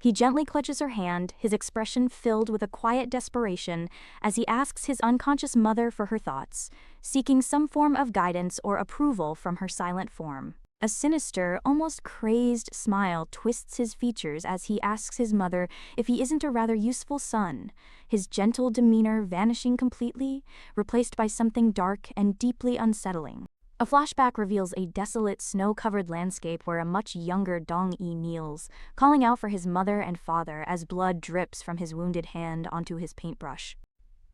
He gently clutches her hand, his expression filled with a quiet desperation as he asks his unconscious mother for her thoughts, seeking some form of guidance or approval from her silent form. A sinister, almost crazed smile twists his features as he asks his mother if he isn't a rather useful son, his gentle demeanor vanishing completely, replaced by something dark and deeply unsettling. A flashback reveals a desolate, snow-covered landscape where a much younger Dongyi kneels, calling out for his mother and father as blood drips from his wounded hand onto his paintbrush.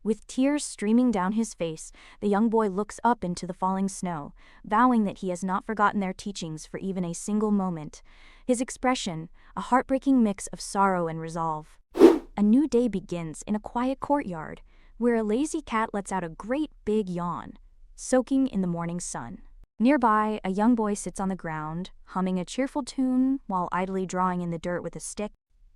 With tears streaming down his face, the young boy looks up into the falling snow, vowing that he has not forgotten their teachings for even a single moment. His expression, a heartbreaking mix of sorrow and resolve. A new day begins in a quiet courtyard, where a lazy cat lets out a great big yawn, soaking in the morning sun. Nearby, a young boy sits on the ground, humming a cheerful tune while idly drawing in the dirt with a stick.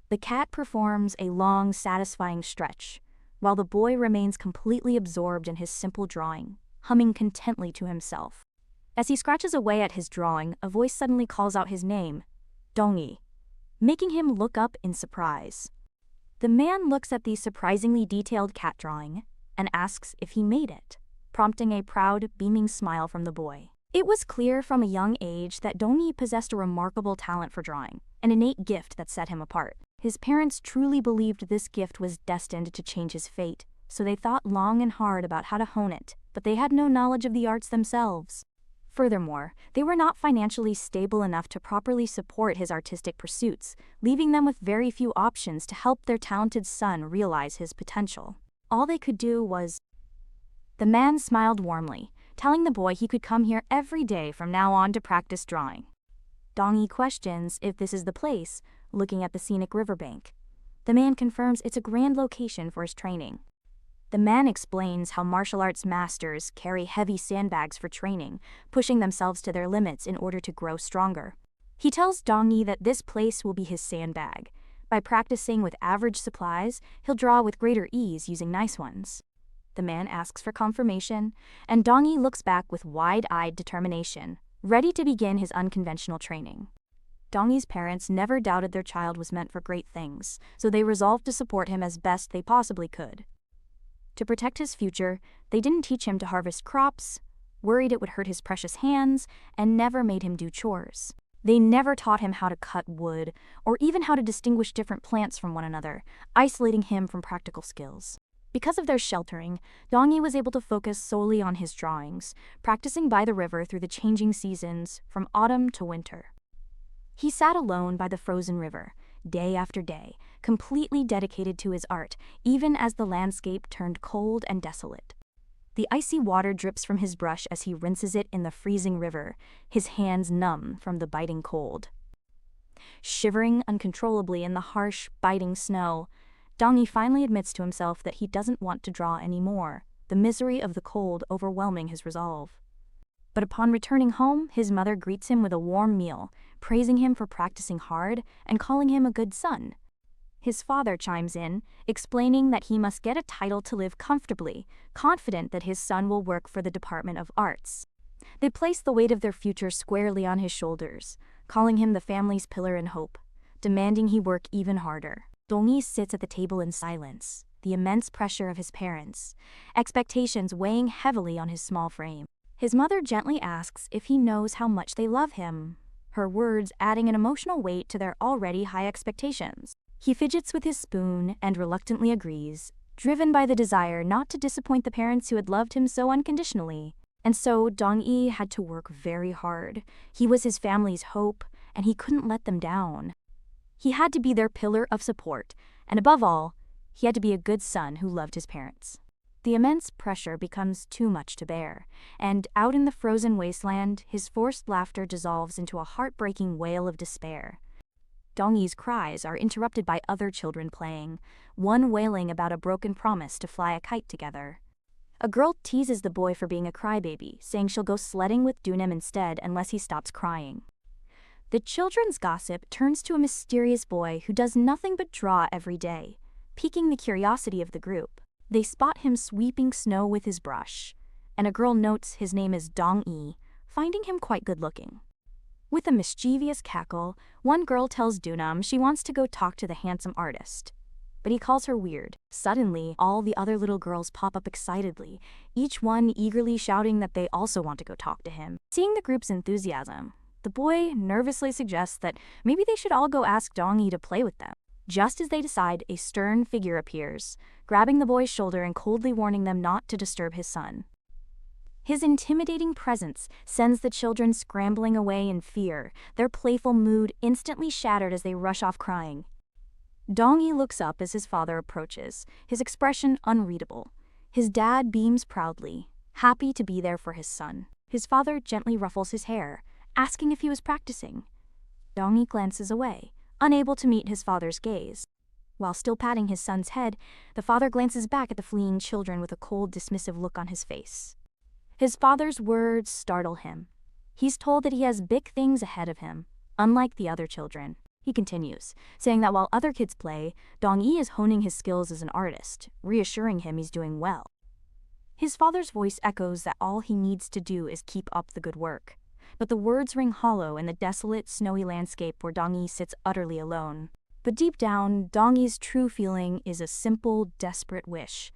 The cat performs a long, satisfying stretch, while the boy remains completely absorbed in his simple drawing, humming contentedly to himself. As he scratches away at his drawing, a voice suddenly calls out his name, Dongyi, making him look up in surprise. The man looks at the surprisingly detailed cat drawing and asks if he made it, prompting a proud, beaming smile from the boy. It was clear from a young age that Dongyi possessed a remarkable talent for drawing, an innate gift that set him apart. His parents truly believed this gift was destined to change his fate, so they thought long and hard about how to hone it, but they had no knowledge of the arts themselves. Furthermore, they were not financially stable enough to properly support his artistic pursuits, leaving them with very few options to help their talented son realize his potential. All they could do was... The man smiled warmly, telling the boy he could come here every day from now on to practice drawing. Dongyi questions if this is the place, looking at the scenic riverbank. The man confirms it's a grand location for his training. The man explains how martial arts masters carry heavy sandbags for training, pushing themselves to their limits in order to grow stronger. He tells Dong-yi that this place will be his sandbag. By practicing with average supplies, he'll draw with greater ease using nice ones. The man asks for confirmation, and Dong-yi looks back with wide-eyed determination, ready to begin his unconventional training. Dong-yi's parents never doubted their child was meant for great things, so they resolved to support him as best they possibly could. To protect his future, they didn't teach him to harvest crops, worried it would hurt his precious hands, and never made him do chores. They never taught him how to cut wood, or even how to distinguish different plants from one another, isolating him from practical skills. Because of their sheltering, Dong-yi was able to focus solely on his drawings, practicing by the river through the changing seasons, from autumn to winter. He sat alone by the frozen river, day after day, completely dedicated to his art, even as the landscape turned cold and desolate. The icy water drips from his brush as he rinses it in the freezing river, his hands numb from the biting cold. Shivering uncontrollably in the harsh, biting snow, Dong-yi finally admits to himself that he doesn't want to draw anymore, the misery of the cold overwhelming his resolve. But upon returning home, his mother greets him with a warm meal, praising him for practicing hard and calling him a good son. His father chimes in, explaining that he must get a title to live comfortably, confident that his son will work for the Department of Arts. They place the weight of their future squarely on his shoulders, calling him the family's pillar and hope, demanding he work even harder. Dong-yi sits at the table in silence, the immense pressure of his parents, expectations weighing heavily on his small frame. His mother gently asks if he knows how much they love him, her words adding an emotional weight to their already high expectations. He fidgets with his spoon and reluctantly agrees, driven by the desire not to disappoint the parents who had loved him so unconditionally. And so Dong-yi had to work very hard. He was his family's hope, and he couldn't let them down. He had to be their pillar of support, and above all, he had to be a good son who loved his parents. The immense pressure becomes too much to bear, and out in the frozen wasteland, his forced laughter dissolves into a heartbreaking wail of despair. Dong-yi's cries are interrupted by other children playing, one wailing about a broken promise to fly a kite together. A girl teases the boy for being a crybaby, saying she'll go sledding with Doonim instead unless he stops crying. The children's gossip turns to a mysterious boy who does nothing but draw every day, piquing the curiosity of the group. They spot him sweeping snow with his brush, and a girl notes his name is Dong-yi, finding him quite good-looking. With a mischievous cackle, one girl tells Doonam she wants to go talk to the handsome artist, but he calls her weird. Suddenly, all the other little girls pop up excitedly, each one eagerly shouting that they also want to go talk to him. Seeing the group's enthusiasm, the boy nervously suggests that maybe they should all go ask Dong-yi to play with them. Just as they decide, a stern figure appears, grabbing the boy's shoulder and coldly warning them not to disturb his son. His intimidating presence sends the children scrambling away in fear, their playful mood instantly shattered as they rush off crying. Dong-yi looks up as his father approaches, his expression unreadable. His dad beams proudly, happy to be there for his son. His father gently ruffles his hair, asking if he was practicing. Dong-yi glances away, unable to meet his father's gaze. While still patting his son's head, the father glances back at the fleeing children with a cold, dismissive look on his face. His father's words startle him. He's told that he has big things ahead of him, unlike the other children. He continues, saying that while other kids play, Dong-yi is honing his skills as an artist, reassuring him he's doing well. His father's voice echoes that all he needs to do is keep up the good work. But the words ring hollow in the desolate, snowy landscape where Dong-yi sits utterly alone. But deep down, Dong-yi's true feeling is a simple, desperate wish.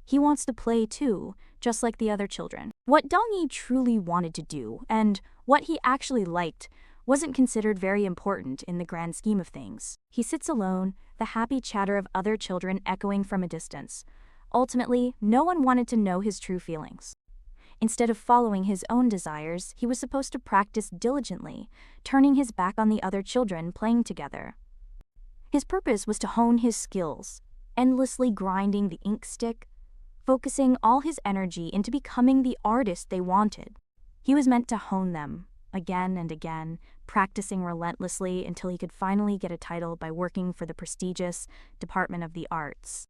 He wants to play too, just like the other children. What Dong-yi truly wanted to do, and what he actually liked, wasn't considered very important in the grand scheme of things. He sits alone, the happy chatter of other children echoing from a distance. Ultimately, no one wanted to know his true feelings. Instead of following his own desires, he was supposed to practice diligently, turning his back on the other children playing together. His purpose was to hone his skills, endlessly grinding the ink stick, focusing all his energy into becoming the artist they wanted. He was meant to hone them, again and again, practicing relentlessly until he could finally get a title by working for the prestigious Department of the Arts.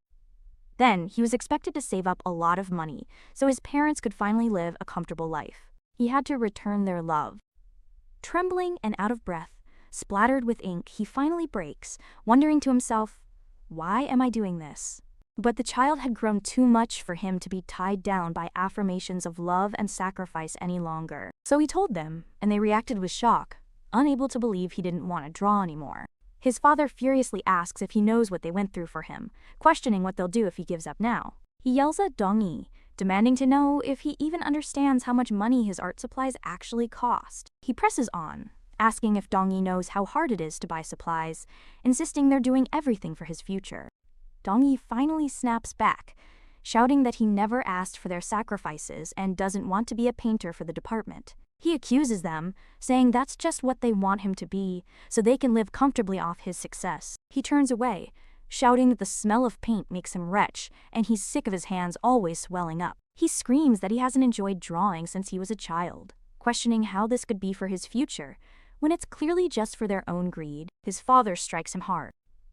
Then, he was expected to save up a lot of money, so his parents could finally live a comfortable life. He had to return their love. Trembling and out of breath, splattered with ink, he finally breaks, wondering to himself, "Why am I doing this?" But the child had grown too much for him to be tied down by affirmations of love and sacrifice any longer. So he told them, and they reacted with shock, unable to believe he didn't want to draw anymore. His father furiously asks if he knows what they went through for him, questioning what they'll do if he gives up now. He yells at Dong-yi, demanding to know if he even understands how much money his art supplies actually cost. He presses on, asking if Dong-yi knows how hard it is to buy supplies, insisting they're doing everything for his future. Dong-yi finally snaps back, shouting that he never asked for their sacrifices and doesn't want to be a painter for the department. He accuses them, saying that's just what they want him to be, so they can live comfortably off his success. He turns away, shouting that the smell of paint makes him retch, and he's sick of his hands always swelling up. He screams that he hasn't enjoyed drawing since he was a child, questioning how this could be for his future, when it's clearly just for their own greed. His father strikes him hard.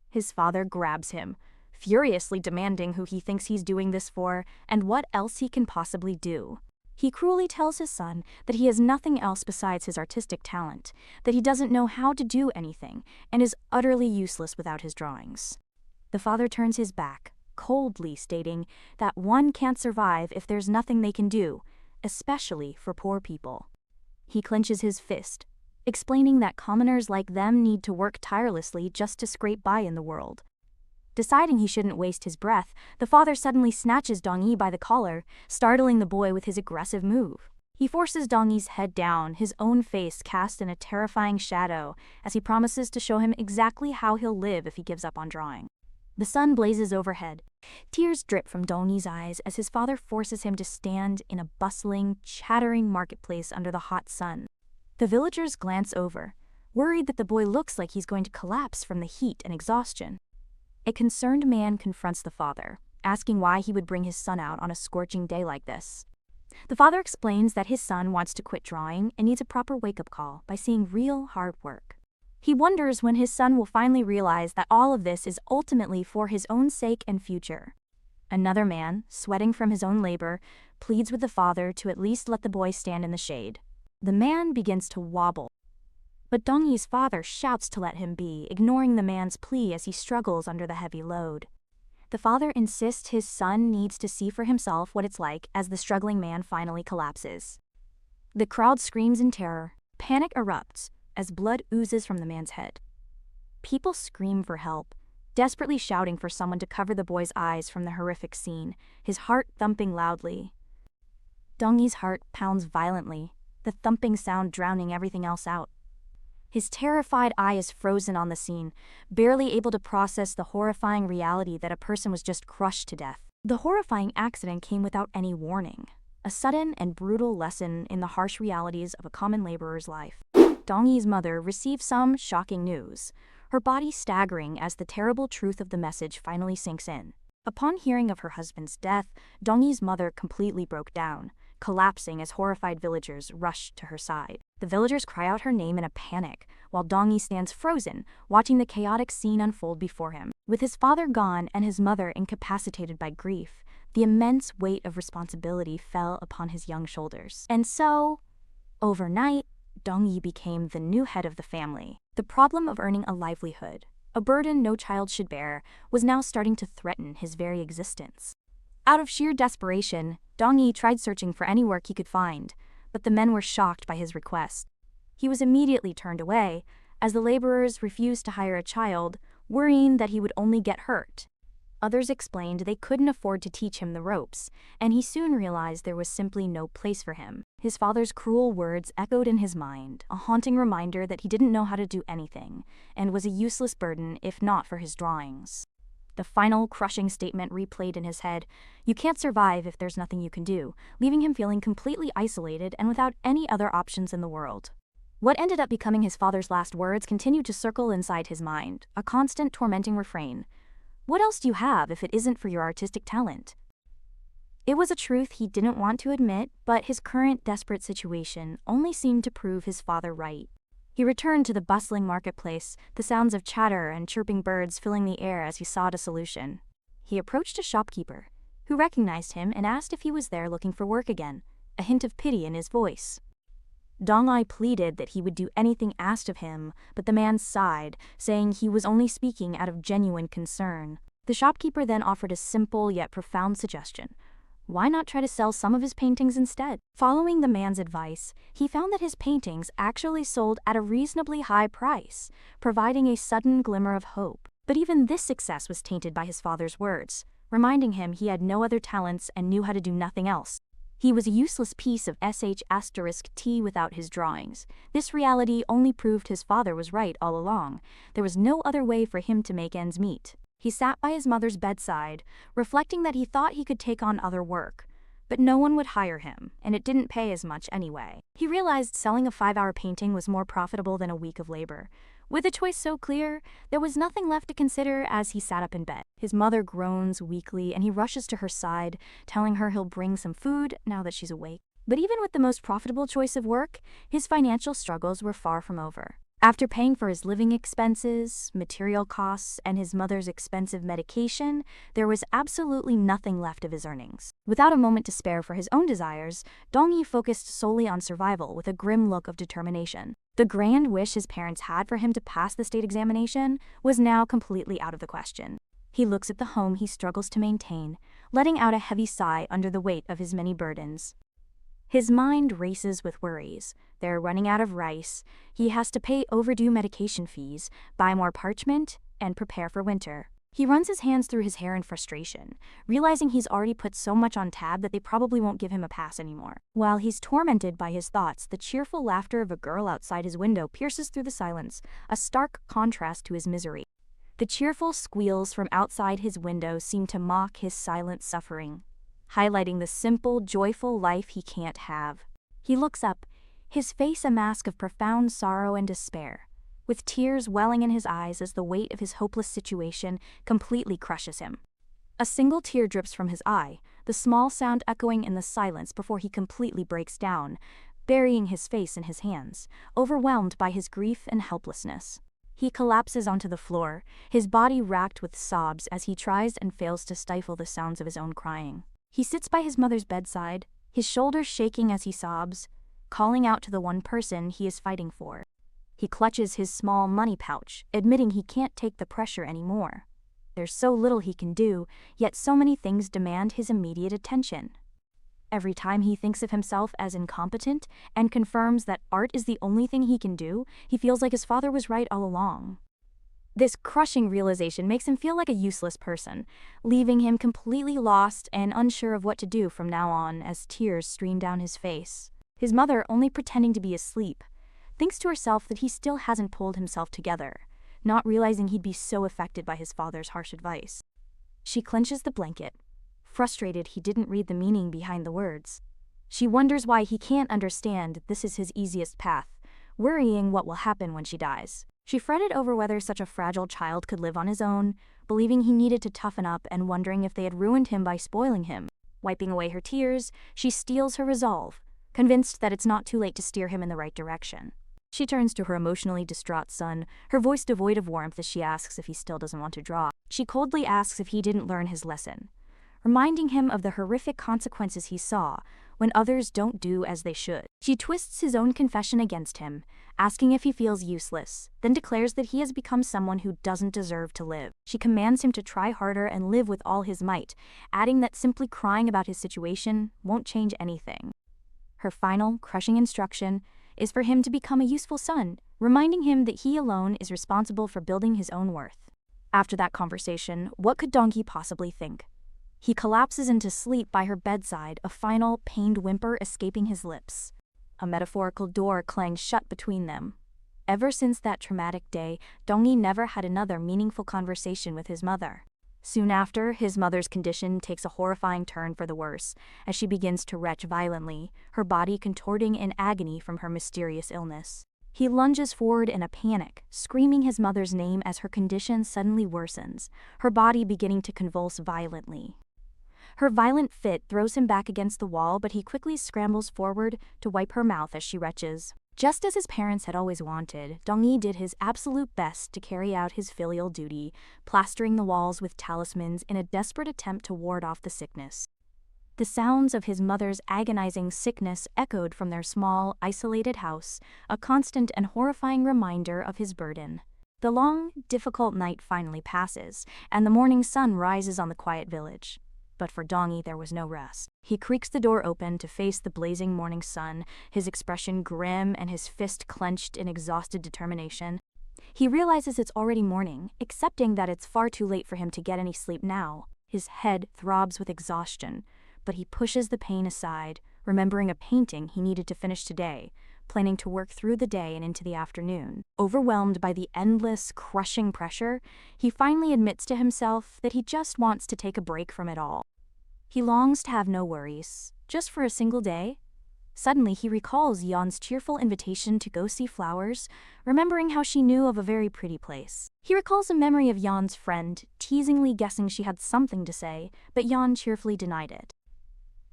His father grabs him, furiously demanding who he thinks he's doing this for and what else he can possibly do. He cruelly tells his son that he has nothing else besides his artistic talent, that he doesn't know how to do anything, and is utterly useless without his drawings. The father turns his back, coldly stating that one can't survive if there's nothing they can do, especially for poor people. He clenches his fist, explaining that commoners like them need to work tirelessly just to scrape by in the world. Deciding he shouldn't waste his breath, the father suddenly snatches Dong-yi by the collar, startling the boy with his aggressive move. He forces Dong-yi's head down, his own face cast in a terrifying shadow, as he promises to show him exactly how he'll live if he gives up on drawing. The sun blazes overhead. Tears drip from Dong-yi's eyes as his father forces him to stand in a bustling, chattering marketplace under the hot sun. The villagers glance over, worried that the boy looks like he's going to collapse from the heat and exhaustion. A concerned man confronts the father, asking why he would bring his son out on a scorching day like this. The father explains that his son wants to quit drawing and needs a proper wake-up call by seeing real hard work. He wonders when his son will finally realize that all of this is ultimately for his own sake and future. Another man, sweating from his own labor, pleads with the father to at least let the boy stand in the shade. The man begins to wobble, but Dong-yi's father shouts to let him be, ignoring the man's plea as he struggles under the heavy load. The father insists his son needs to see for himself what it's like as the struggling man finally collapses. The crowd screams in terror. Panic erupts as blood oozes from the man's head. People scream for help, desperately shouting for someone to cover the boy's eyes from the horrific scene, his heart thumping loudly. Dong-yi's heart pounds violently, the thumping sound drowning everything else out. His terrified eye is frozen on the scene, barely able to process the horrifying reality that a person was just crushed to death. The horrifying accident came without any warning, a sudden and brutal lesson in the harsh realities of a common laborer's life. Dong-yi's mother received some shocking news, her body staggering as the terrible truth of the message finally sinks in. Upon hearing of her husband's death, Dong-yi's mother completely broke down, collapsing as horrified villagers rushed to her side. The villagers cry out her name in a panic, while Dong-yi stands frozen, watching the chaotic scene unfold before him. With his father gone and his mother incapacitated by grief, the immense weight of responsibility fell upon his young shoulders. And so, overnight, Dong-yi became the new head of the family. The problem of earning a livelihood, a burden no child should bear, was now starting to threaten his very existence. Out of sheer desperation, Dong-yi tried searching for any work he could find, but the men were shocked by his request. He was immediately turned away, as the laborers refused to hire a child, worrying that he would only get hurt. Others explained they couldn't afford to teach him the ropes, and he soon realized there was simply no place for him. His father's cruel words echoed in his mind, a haunting reminder that he didn't know how to do anything, and was a useless burden if not for his drawings. The final, crushing statement replayed in his head, "You can't survive if there's nothing you can do," leaving him feeling completely isolated and without any other options in the world. What ended up becoming his father's last words continued to circle inside his mind, a constant tormenting refrain. What else do you have if it isn't for your artistic talent? It was a truth he didn't want to admit, but his current desperate situation only seemed to prove his father right. He returned to the bustling marketplace, the sounds of chatter and chirping birds filling the air as he sought a solution. he approached a shopkeeper, who recognized him and asked if he was there looking for work again, a hint of pity in his voice. Dong-ai pleaded that he would do anything asked of him, but the man sighed, saying he was only speaking out of genuine concern. The shopkeeper then offered a simple yet profound suggestion. Why not try to sell some of his paintings instead? Following the man's advice, he found that his paintings actually sold at a reasonably high price, providing a sudden glimmer of hope. But even this success was tainted by his father's words, reminding him he had no other talents and knew how to do nothing else. He was a useless piece of sh*t without his drawings. This reality only proved his father was right all along. There was no other way for him to make ends meet. He sat by his mother's bedside, reflecting that he thought he could take on other work, but no one would hire him, and it didn't pay as much anyway. He realized selling a 5-hour painting was more profitable than a week of labor. With the choice so clear, there was nothing left to consider as he sat up in bed. His mother groans weakly, and he rushes to her side, telling her he'll bring some food now that she's awake. But even with the most profitable choice of work, his financial struggles were far from over. After paying for his living expenses, material costs, and his mother's expensive medication, there was absolutely nothing left of his earnings. Without a moment to spare for his own desires, Dong-yi focused solely on survival with a grim look of determination. The grand wish his parents had for him to pass the state examination was now completely out of the question. He looks at the home he struggles to maintain, letting out a heavy sigh under the weight of his many burdens. His mind races with worries. They're running out of rice, he has to pay overdue medication fees, buy more parchment, and prepare for winter. He runs his hands through his hair in frustration, realizing he's already put so much on tab that they probably won't give him a pass anymore. While he's tormented by his thoughts, the cheerful laughter of a girl outside his window pierces through the silence, a stark contrast to his misery. The cheerful squeals from outside his window seem to mock his silent suffering, highlighting the simple, joyful life he can't have. He looks up, his face a mask of profound sorrow and despair, with tears welling in his eyes as the weight of his hopeless situation completely crushes him. A single tear drips from his eye, the small sound echoing in the silence before he completely breaks down, burying his face in his hands, overwhelmed by his grief and helplessness. He collapses onto the floor, his body racked with sobs as he tries and fails to stifle the sounds of his own crying. He sits by his mother's bedside, his shoulders shaking as he sobs, calling out to the one person he is fighting for. He clutches his small money pouch, admitting he can't take the pressure anymore. There's so little he can do, yet so many things demand his immediate attention. Every time he thinks of himself as incompetent and confirms that art is the only thing he can do, he feels like his father was right all along. This crushing realization makes him feel like a useless person, leaving him completely lost and unsure of what to do from now on as tears stream down his face. His mother, only pretending to be asleep, thinks to herself that he still hasn't pulled himself together, not realizing he'd be so affected by his father's harsh advice. She clenches the blanket, frustrated he didn't read the meaning behind the words. She wonders why he can't understand this is his easiest path, worrying what will happen when she dies. She fretted over whether such a fragile child could live on his own, believing he needed to toughen up and wondering if they had ruined him by spoiling him. Wiping away her tears, she steels her resolve, convinced that it's not too late to steer him in the right direction. She turns to her emotionally distraught son, her voice devoid of warmth as she asks if he still doesn't want to draw. She coldly asks if he didn't learn his lesson, reminding him of the horrific consequences he saw when others don't do as they should. She twists his own confession against him, asking if he feels useless, then declares that he has become someone who doesn't deserve to live. She commands him to try harder and live with all his might, adding that simply crying about his situation won't change anything. Her final, crushing instruction is for him to become a useful son, reminding him that he alone is responsible for building his own worth. After that conversation, what could Dong-gi possibly think? He collapses into sleep by her bedside, a final, pained whimper escaping his lips. A metaphorical door clangs shut between them. Ever since that traumatic day, Dong-gi never had another meaningful conversation with his mother. Soon after, his mother's condition takes a horrifying turn for the worse, as she begins to retch violently, her body contorting in agony from her mysterious illness. He lunges forward in a panic, screaming his mother's name as her condition suddenly worsens, her body beginning to convulse violently. Her violent fit throws him back against the wall, but he quickly scrambles forward to wipe her mouth as she retches. Just as his parents had always wanted, Dong-yi did his absolute best to carry out his filial duty, plastering the walls with talismans in a desperate attempt to ward off the sickness. The sounds of his mother's agonizing sickness echoed from their small, isolated house, a constant and horrifying reminder of his burden. The long, difficult night finally passes, and the morning sun rises on the quiet village. But for Dong-yi there was no rest. He creaks the door open to face the blazing morning sun, his expression grim and his fist clenched in exhausted determination. He realizes it's already morning, accepting that it's far too late for him to get any sleep now. His head throbs with exhaustion, but he pushes the pain aside, remembering a painting he needed to finish today, planning to work through the day and into the afternoon. Overwhelmed by the endless, crushing pressure, he finally admits to himself that he just wants to take a break from it all. He longs to have no worries, just for a single day. Suddenly, he recalls Yeon's cheerful invitation to go see flowers, remembering how she knew of a very pretty place. He recalls a memory of Yeon's friend, teasingly guessing she had something to say, but Yeon cheerfully denied it.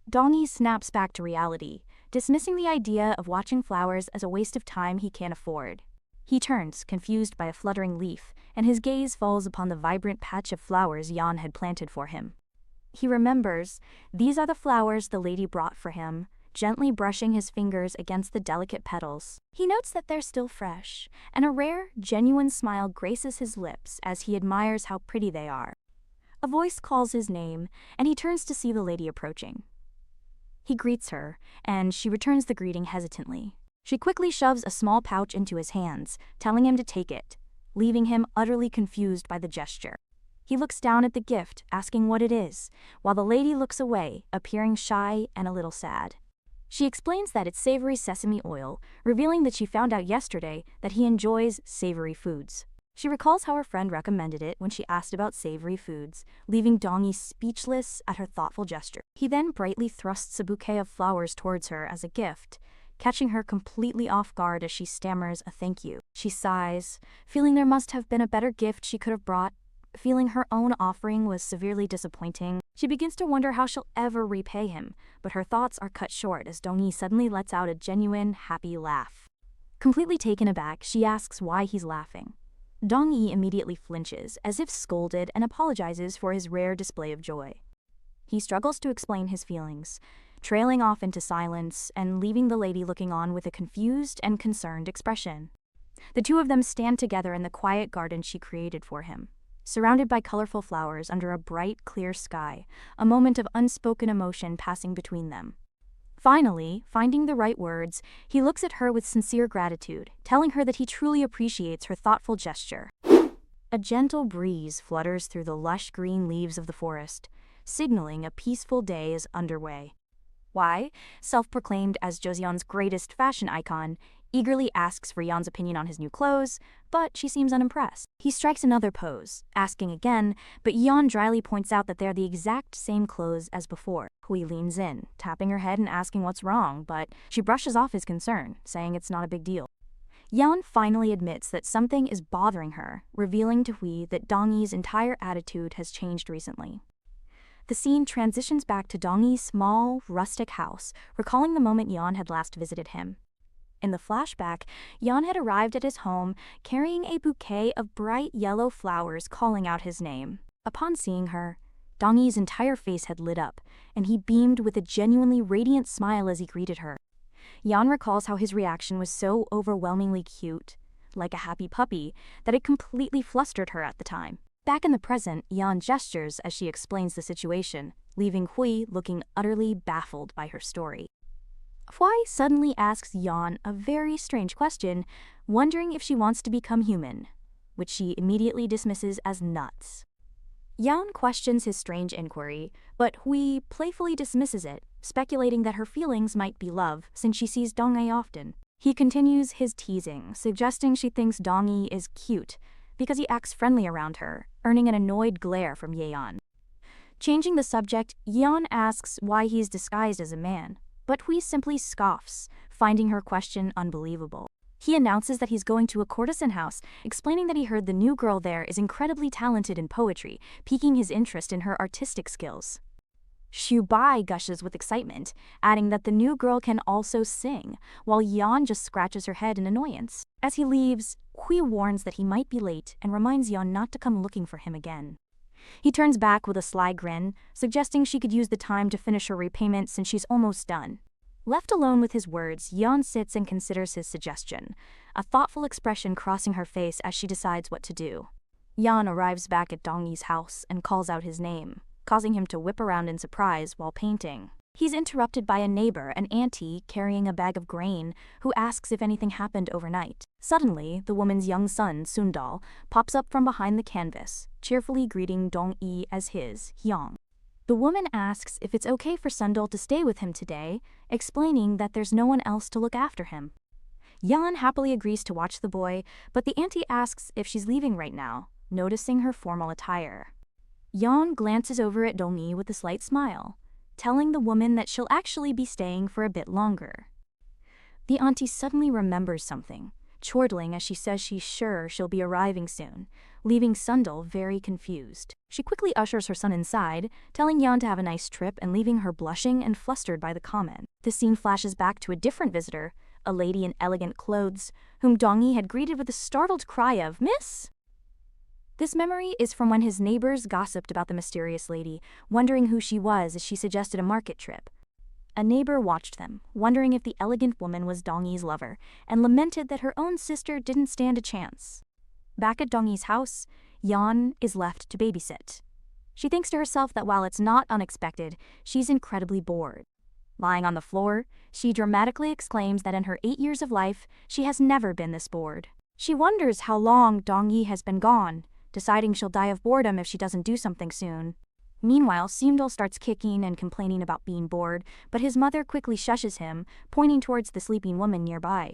Dong-yi snaps back to reality, dismissing the idea of watching flowers as a waste of time he can't afford. He turns, confused by a fluttering leaf, and his gaze falls upon the vibrant patch of flowers Yeon had planted for him. He remembers, these are the flowers the lady brought for him, gently brushing his fingers against the delicate petals. He notes that they're still fresh, and a rare, genuine smile graces his lips as he admires how pretty they are. A voice calls his name, and he turns to see the lady approaching. He greets her, and she returns the greeting hesitantly. She quickly shoves a small pouch into his hands, telling him to take it, leaving him utterly confused by the gesture. He looks down at the gift, asking what it is, while the lady looks away, appearing shy and a little sad. She explains that it's savory sesame oil, revealing that she found out yesterday that he enjoys savory foods. She recalls how her friend recommended it when she asked about savory foods, leaving Dong-yi speechless at her thoughtful gesture. He then brightly thrusts a bouquet of flowers towards her as a gift, catching her completely off guard as she stammers a thank you. She sighs, feeling there must have been a better gift she could have brought, feeling her own offering was severely disappointing. She begins to wonder how she'll ever repay him, but her thoughts are cut short as Dong-yi suddenly lets out a genuine, happy laugh. Completely taken aback, she asks why he's laughing. Dong-yi immediately flinches, as if scolded, and apologizes for his rare display of joy. He struggles to explain his feelings, trailing off into silence and leaving the lady looking on with a confused and concerned expression. The two of them stand together in the quiet garden she created for him, surrounded by colorful flowers under a bright, clear sky, a moment of unspoken emotion passing between them. Finally, finding the right words, he looks at her with sincere gratitude, telling her that he truly appreciates her thoughtful gesture. A gentle breeze flutters through the lush green leaves of the forest, signaling a peaceful day is underway. Why, self-proclaimed as Joseon's greatest fashion icon, eagerly asks for Yeon's opinion on his new clothes, but she seems unimpressed. He strikes another pose, asking again, but Yeon dryly points out that they're the exact same clothes as before. Hui leans in, tapping her head and asking what's wrong, but she brushes off his concern, saying it's not a big deal. Yeon finally admits that something is bothering her, revealing to Hui that Dong-yi's entire attitude has changed recently. The scene transitions back to Dong-yi's small, rustic house, recalling the moment Yeon had last visited him. In the flashback, Yeon had arrived at his home carrying a bouquet of bright yellow flowers calling out his name. Upon seeing her, Dong-yi's entire face had lit up, and he beamed with a genuinely radiant smile as he greeted her. Yeon recalls how his reaction was so overwhelmingly cute, like a happy puppy, that it completely flustered her at the time. Back in the present, Yeon gestures as she explains the situation, leaving Hui looking utterly baffled by her story. Hui suddenly asks Yeon a very strange question, wondering if she wants to become human, which she immediately dismisses as nuts. Yeon questions his strange inquiry, but Hui playfully dismisses it, speculating that her feelings might be love since she sees Dong-yi often. He continues his teasing, suggesting she thinks Dong-yi is cute because he acts friendly around her, earning an annoyed glare from Yeon. Changing the subject, Yeon asks why he's disguised as a man, but Hui simply scoffs, finding her question unbelievable. He announces that he's going to a courtesan house, explaining that he heard the new girl there is incredibly talented in poetry, piquing his interest in her artistic skills. Bai gushes with excitement, adding that the new girl can also sing, while Yeon just scratches her head in annoyance. As he leaves, Hui warns that he might be late and reminds Yeon not to come looking for him again. He turns back with a sly grin, suggesting she could use the time to finish her repayment since she's almost done. Left alone with his words, Yeon sits and considers his suggestion, a thoughtful expression crossing her face as she decides what to do. Yeon arrives back at Dongyi's house and calls out his name, causing him to whip around in surprise while painting. He's interrupted by a neighbor, an auntie carrying a bag of grain, who asks if anything happened overnight. Suddenly, the woman's young son, Sundal, pops up from behind the canvas, cheerfully greeting Dongyi as his, Hyung. The woman asks if it's okay for Sundal to stay with him today, explaining that there's no one else to look after him. Yeon happily agrees to watch the boy, but the auntie asks if she's leaving right now, noticing her formal attire. Yeon glances over at Dongyi with a slight smile, telling the woman that she'll actually be staying for a bit longer. The auntie suddenly remembers something, chortling as she says she's sure she'll be arriving soon, leaving Sundal very confused. She quickly ushers her son inside, telling Yeon to have a nice trip and leaving her blushing and flustered by the comment. The scene flashes back to a different visitor, a lady in elegant clothes, whom Dongyi had greeted with a startled cry of, "Miss?" This memory is from when his neighbors gossiped about the mysterious lady, wondering who she was as she suggested a market trip. A neighbor watched them, wondering if the elegant woman was Dongyi's lover, and lamented that her own sister didn't stand a chance. Back at Dongyi's house, Yeon is left to babysit. She thinks to herself that while it's not unexpected, she's incredibly bored. Lying on the floor, she dramatically exclaims that in her 8 years of life, she has never been this bored. She wonders how long Dongyi has been gone, deciding she'll die of boredom if she doesn't do something soon. Meanwhile, Sundal starts kicking and complaining about being bored, but his mother quickly shushes him, pointing towards the sleeping woman nearby.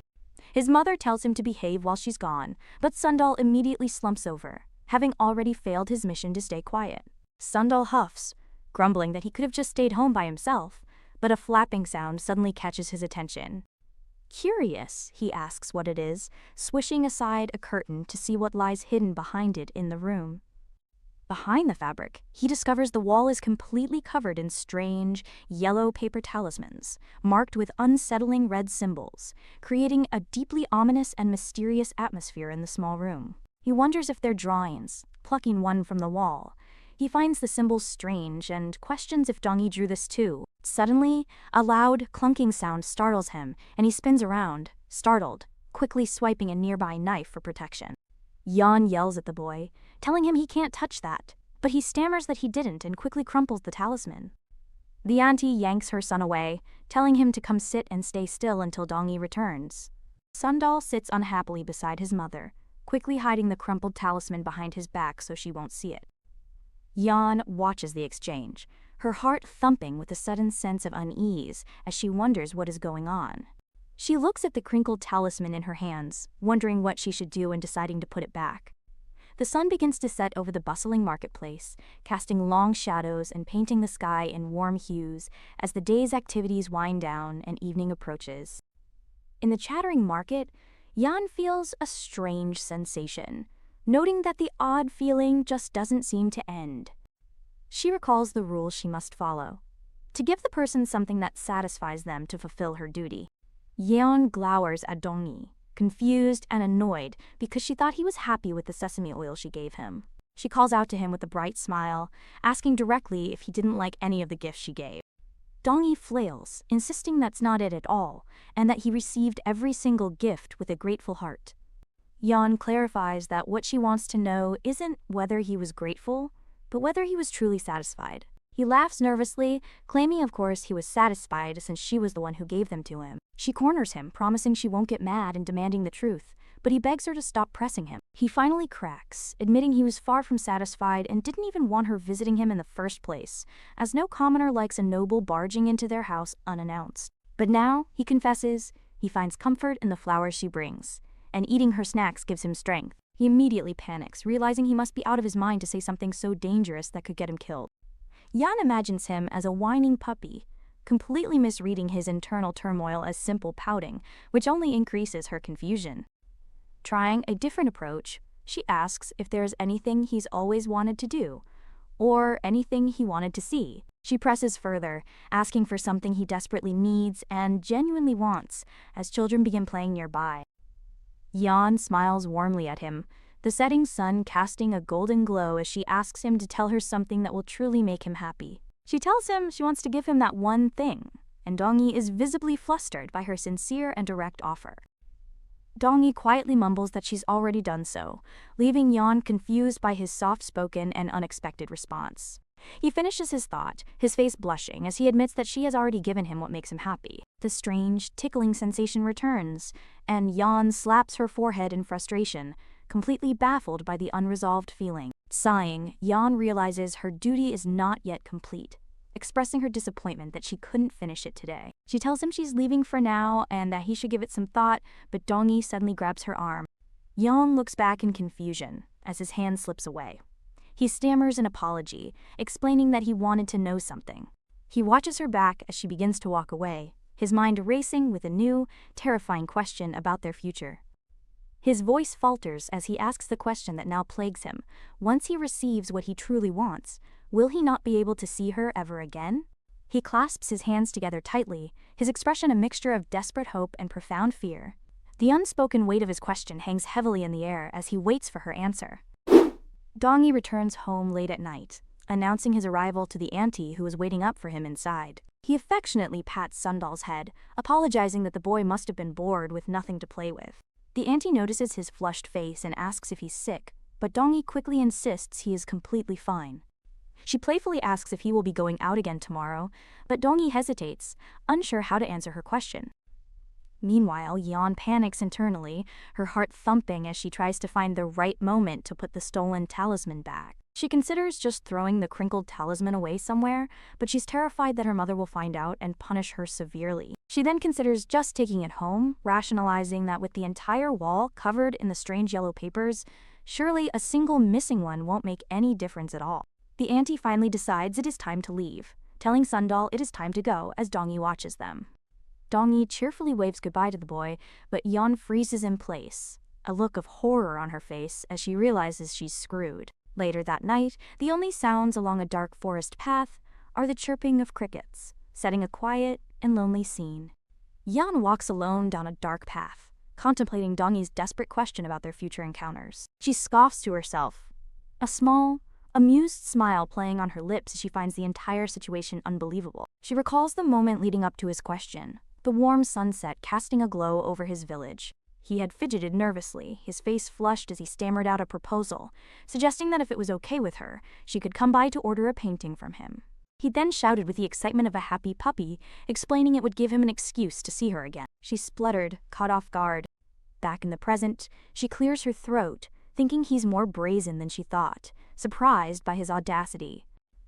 His mother tells him to behave while she's gone, but Sundal immediately slumps over, having already failed his mission to stay quiet. Sundal huffs, grumbling that he could have just stayed home by himself, but a flapping sound suddenly catches his attention. Curious, he asks what it is, swishing aside a curtain to see what lies hidden behind it in the room. Behind the fabric, he discovers the wall is completely covered in strange, yellow paper talismans, marked with unsettling red symbols, creating a deeply ominous and mysterious atmosphere in the small room. He wonders if they're drawings, plucking one from the wall. He finds the symbols strange and questions if Dongyi drew this too. Suddenly, a loud, clunking sound startles him, and he spins around, startled, quickly swiping a nearby knife for protection. Yeon yells at the boy, telling him he can't touch that, but he stammers that he didn't and quickly crumples the talisman. The auntie yanks her son away, telling him to come sit and stay still until Dongyi returns. Sundal sits unhappily beside his mother, quickly hiding the crumpled talisman behind his back so she won't see it. Yeon watches the exchange, her heart thumping with a sudden sense of unease as she wonders what is going on. She looks at the crinkled talisman in her hands, wondering what she should do and deciding to put it back. The sun begins to set over the bustling marketplace, casting long shadows and painting the sky in warm hues as the day's activities wind down and evening approaches. In the chattering market, Yeon feels a strange sensation, noting that the odd feeling just doesn't seem to end. She recalls the rules she must follow, to give the person something that satisfies them to fulfill her duty. Yeon glowers at Dongyi, confused and annoyed because she thought he was happy with the sesame oil she gave him. She calls out to him with a bright smile, asking directly if he didn't like any of the gifts she gave. Dongyi flails, insisting that's not it at all, and that he received every single gift with a grateful heart. Yeon clarifies that what she wants to know isn't whether he was grateful, but whether he was truly satisfied. He laughs nervously, claiming of course he was satisfied since she was the one who gave them to him. She corners him, promising she won't get mad and demanding the truth, but he begs her to stop pressing him. He finally cracks, admitting he was far from satisfied and didn't even want her visiting him in the first place, as no commoner likes a noble barging into their house unannounced. But now, he confesses, he finds comfort in the flowers she brings, and eating her snacks gives him strength. He immediately panics, realizing he must be out of his mind to say something so dangerous that could get him killed. Yeon imagines him as a whining puppy, completely misreading his internal turmoil as simple pouting, which only increases her confusion. Trying a different approach, she asks if there's anything he's always wanted to do, or anything he wanted to see. She presses further, asking for something he desperately needs and genuinely wants, as children begin playing nearby. Yeon smiles warmly at him, the setting sun casting a golden glow as she asks him to tell her something that will truly make him happy. She tells him she wants to give him that one thing, and Dong-yi is visibly flustered by her sincere and direct offer. Dong-yi quietly mumbles that she's already done so, leaving Yeon confused by his soft-spoken and unexpected response. He finishes his thought, his face blushing as he admits that she has already given him what makes him happy. The strange, tickling sensation returns, and Yeon slaps her forehead in frustration, completely baffled by the unresolved feeling. Sighing, Yeon realizes her duty is not yet complete, expressing her disappointment that she couldn't finish it today. She tells him she's leaving for now and that he should give it some thought, but Dong-yi suddenly grabs her arm. Yeon looks back in confusion as his hand slips away. He stammers an apology, explaining that he wanted to know something. He watches her back as she begins to walk away, his mind racing with a new, terrifying question about their future. His voice falters as he asks the question that now plagues him. Once he receives what he truly wants, will he not be able to see her ever again? He clasps his hands together tightly, his expression a mixture of desperate hope and profound fear. The unspoken weight of his question hangs heavily in the air as he waits for her answer. Dong-yi returns home late at night, announcing his arrival to the auntie who was waiting up for him inside. He affectionately pats Sundal's head, apologizing that the boy must have been bored with nothing to play with. The auntie notices his flushed face and asks if he's sick, but Dong-yi quickly insists he is completely fine. She playfully asks if he will be going out again tomorrow, but Dong-yi hesitates, unsure how to answer her question. Meanwhile, Yeon panics internally, her heart thumping as she tries to find the right moment to put the stolen talisman back. She considers just throwing the crinkled talisman away somewhere, but she's terrified that her mother will find out and punish her severely. She then considers just taking it home, rationalizing that with the entire wall covered in the strange yellow papers, surely a single missing one won't make any difference at all. The auntie finally decides it is time to leave, telling Sundal it is time to go as Dong-yi watches them. Dong-yi cheerfully waves goodbye to the boy, but Yeon freezes in place, a look of horror on her face as she realizes she's screwed. Later that night, the only sounds along a dark forest path are the chirping of crickets, setting a quiet and lonely scene. Yeon walks alone down a dark path, contemplating Dong-yi's desperate question about their future encounters. She scoffs to herself, a small, amused smile playing on her lips as she finds the entire situation unbelievable. She recalls the moment leading up to his question, the warm sunset casting a glow over his village. He had fidgeted nervously, his face flushed as he stammered out a proposal, suggesting that if it was okay with her, she could come by to order a painting from him. He then shouted with the excitement of a happy puppy, explaining it would give him an excuse to see her again. She spluttered, caught off guard. Back in the present, she clears her throat, thinking he's more brazen than she thought, surprised by his audacity.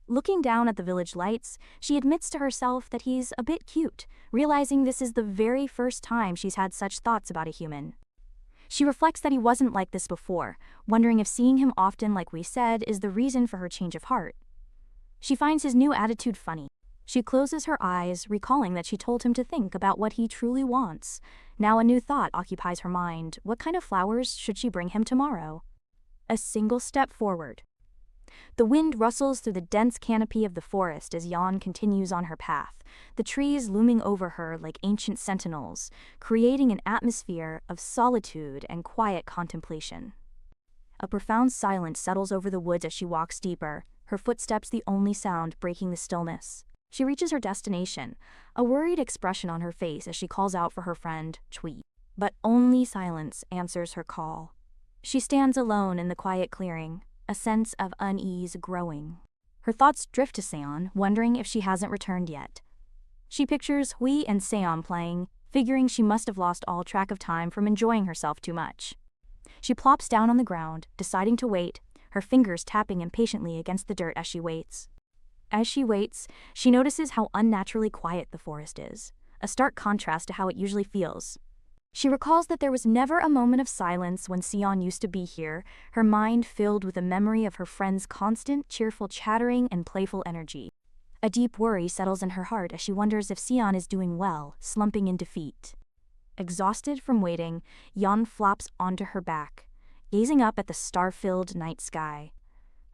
Looking down at the village lights, she admits to herself that he's a bit cute, realizing this is the very first time she's had such thoughts about a human. She reflects that he wasn't like this before, wondering if seeing him often, like we said, is the reason for her change of heart. She finds his new attitude funny. She closes her eyes, recalling that she told him to think about what he truly wants. Now a new thought occupies her mind. What kind of flowers should she bring him tomorrow? A single step forward. The wind rustles through the dense canopy of the forest as Yeon continues on her path, the trees looming over her like ancient sentinels, creating an atmosphere of solitude and quiet contemplation. A profound silence settles over the woods as she walks deeper, her footsteps the only sound breaking the stillness. She reaches her destination, a worried expression on her face as she calls out for her friend, Chui. But only silence answers her call. She stands alone in the quiet clearing, a sense of unease growing. Her thoughts drift to Seon, wondering if she hasn't returned yet. She pictures Hui and Seon playing, figuring she must have lost all track of time from enjoying herself too much. She plops down on the ground, deciding to wait, her fingers tapping impatiently against the dirt as she waits. As she waits, she notices how unnaturally quiet the forest is, a stark contrast to how it usually feels. She recalls that there was never a moment of silence when Seon used to be here, her mind filled with a memory of her friend's constant, cheerful chattering and playful energy. A deep worry settles in her heart as she wonders if Seon is doing well, slumping in defeat. Exhausted from waiting, Yeon flops onto her back, gazing up at the star-filled night sky.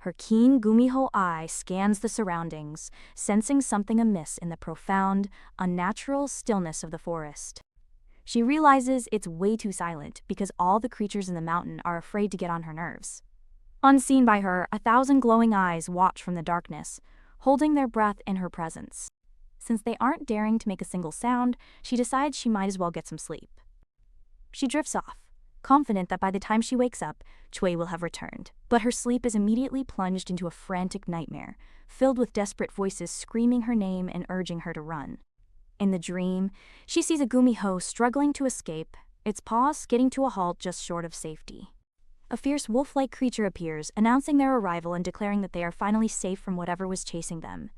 Her keen Gumiho eye scans the surroundings, sensing something amiss in the profound, unnatural stillness of the forest. She realizes it's way too silent because all the creatures in the mountain are afraid to get on her nerves. Unseen by her, 1,000 glowing eyes watch from the darkness, holding their breath in her presence. Since they aren't daring to make a single sound, she decides she might as well get some sleep. She drifts off, confident that by the time she wakes up, Chui will have returned. But her sleep is immediately plunged into a frantic nightmare, filled with desperate voices screaming her name and urging her to run. In the dream, she sees a Gumiho struggling to escape, its paws skidding to a halt just short of safety. A fierce wolf-like creature appears, announcing their arrival and declaring that they are finally safe from whatever was chasing them.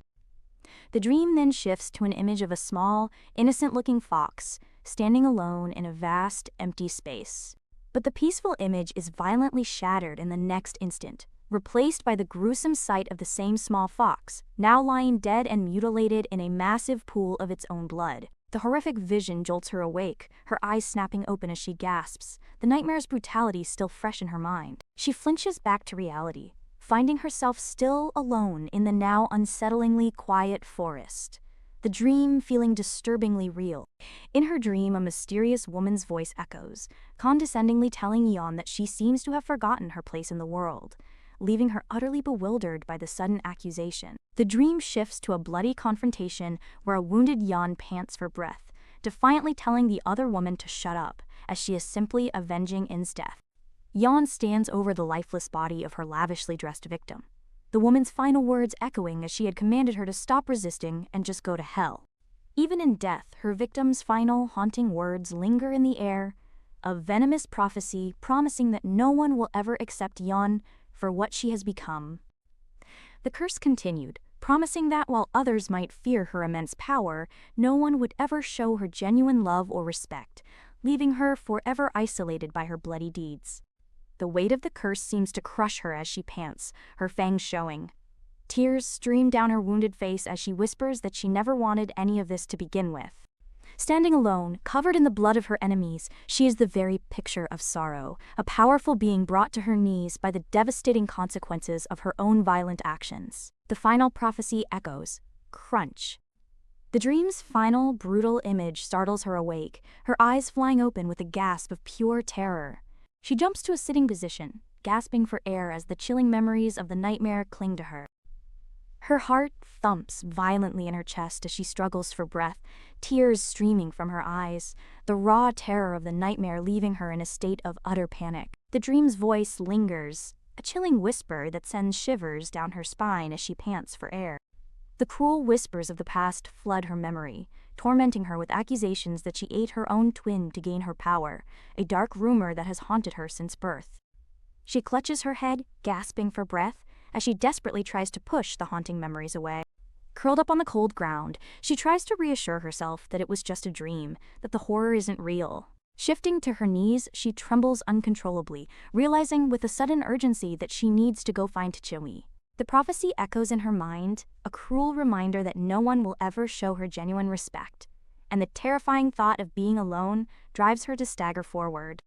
The dream then shifts to an image of a small, innocent-looking fox, standing alone in a vast, empty space. But the peaceful image is violently shattered in the next instant, replaced by the gruesome sight of the same small fox, now lying dead and mutilated in a massive pool of its own blood. The horrific vision jolts her awake, her eyes snapping open as she gasps, the nightmare's brutality still fresh in her mind. She flinches back to reality, finding herself still alone in the now unsettlingly quiet forest, the dream feeling disturbingly real. In her dream, a mysterious woman's voice echoes, condescendingly telling Yeon that she seems to have forgotten her place in the world, leaving her utterly bewildered by the sudden accusation. The dream shifts to a bloody confrontation where a wounded Yeon pants for breath, defiantly telling the other woman to shut up, as she is simply avenging In's death. Yeon stands over the lifeless body of her lavishly dressed victim, the woman's final words echoing as she had commanded her to stop resisting and just go to hell. Even in death, her victim's final haunting words linger in the air, a venomous prophecy promising that no one will ever accept Yeon for what she has become. The curse continued, promising that while others might fear her immense power, no one would ever show her genuine love or respect, leaving her forever isolated by her bloody deeds. The weight of the curse seems to crush her as she pants, her fangs showing. Tears stream down her wounded face as she whispers that she never wanted any of this to begin with. Standing alone, covered in the blood of her enemies, she is the very picture of sorrow, a powerful being brought to her knees by the devastating consequences of her own violent actions. The final prophecy echoes, crunch. The dream's final, brutal image startles her awake, her eyes flying open with a gasp of pure terror. She jumps to a sitting position, gasping for air as the chilling memories of the nightmare cling to her. Her heart thumps violently in her chest as she struggles for breath, tears streaming from her eyes, the raw terror of the nightmare leaving her in a state of utter panic. The dream's voice lingers, a chilling whisper that sends shivers down her spine as she pants for air. The cruel whispers of the past flood her memory, tormenting her with accusations that she ate her own twin to gain her power, a dark rumor that has haunted her since birth. She clutches her head, gasping for breath, as she desperately tries to push the haunting memories away. Curled up on the cold ground, she tries to reassure herself that it was just a dream, that the horror isn't real. Shifting to her knees, she trembles uncontrollably, realizing with a sudden urgency that she needs to go find Chui. The prophecy echoes in her mind, a cruel reminder that no one will ever show her genuine respect, and the terrifying thought of being alone drives her to stagger forward.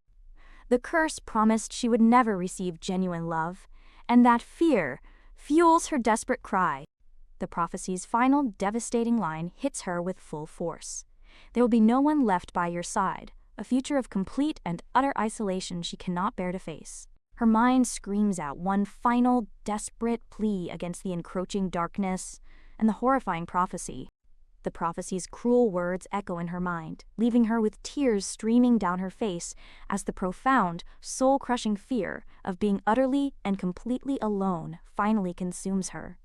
The curse promised she would never receive genuine love, and that fear fuels her desperate cry. The prophecy's final devastating line hits her with full force. There will be no one left by your side, a future of complete and utter isolation she cannot bear to face. Her mind screams out one final, desperate plea against the encroaching darkness and the horrifying prophecy. The prophecy's cruel words echo in her mind, leaving her with tears streaming down her face as the profound, soul-crushing fear of being utterly and completely alone finally consumes her.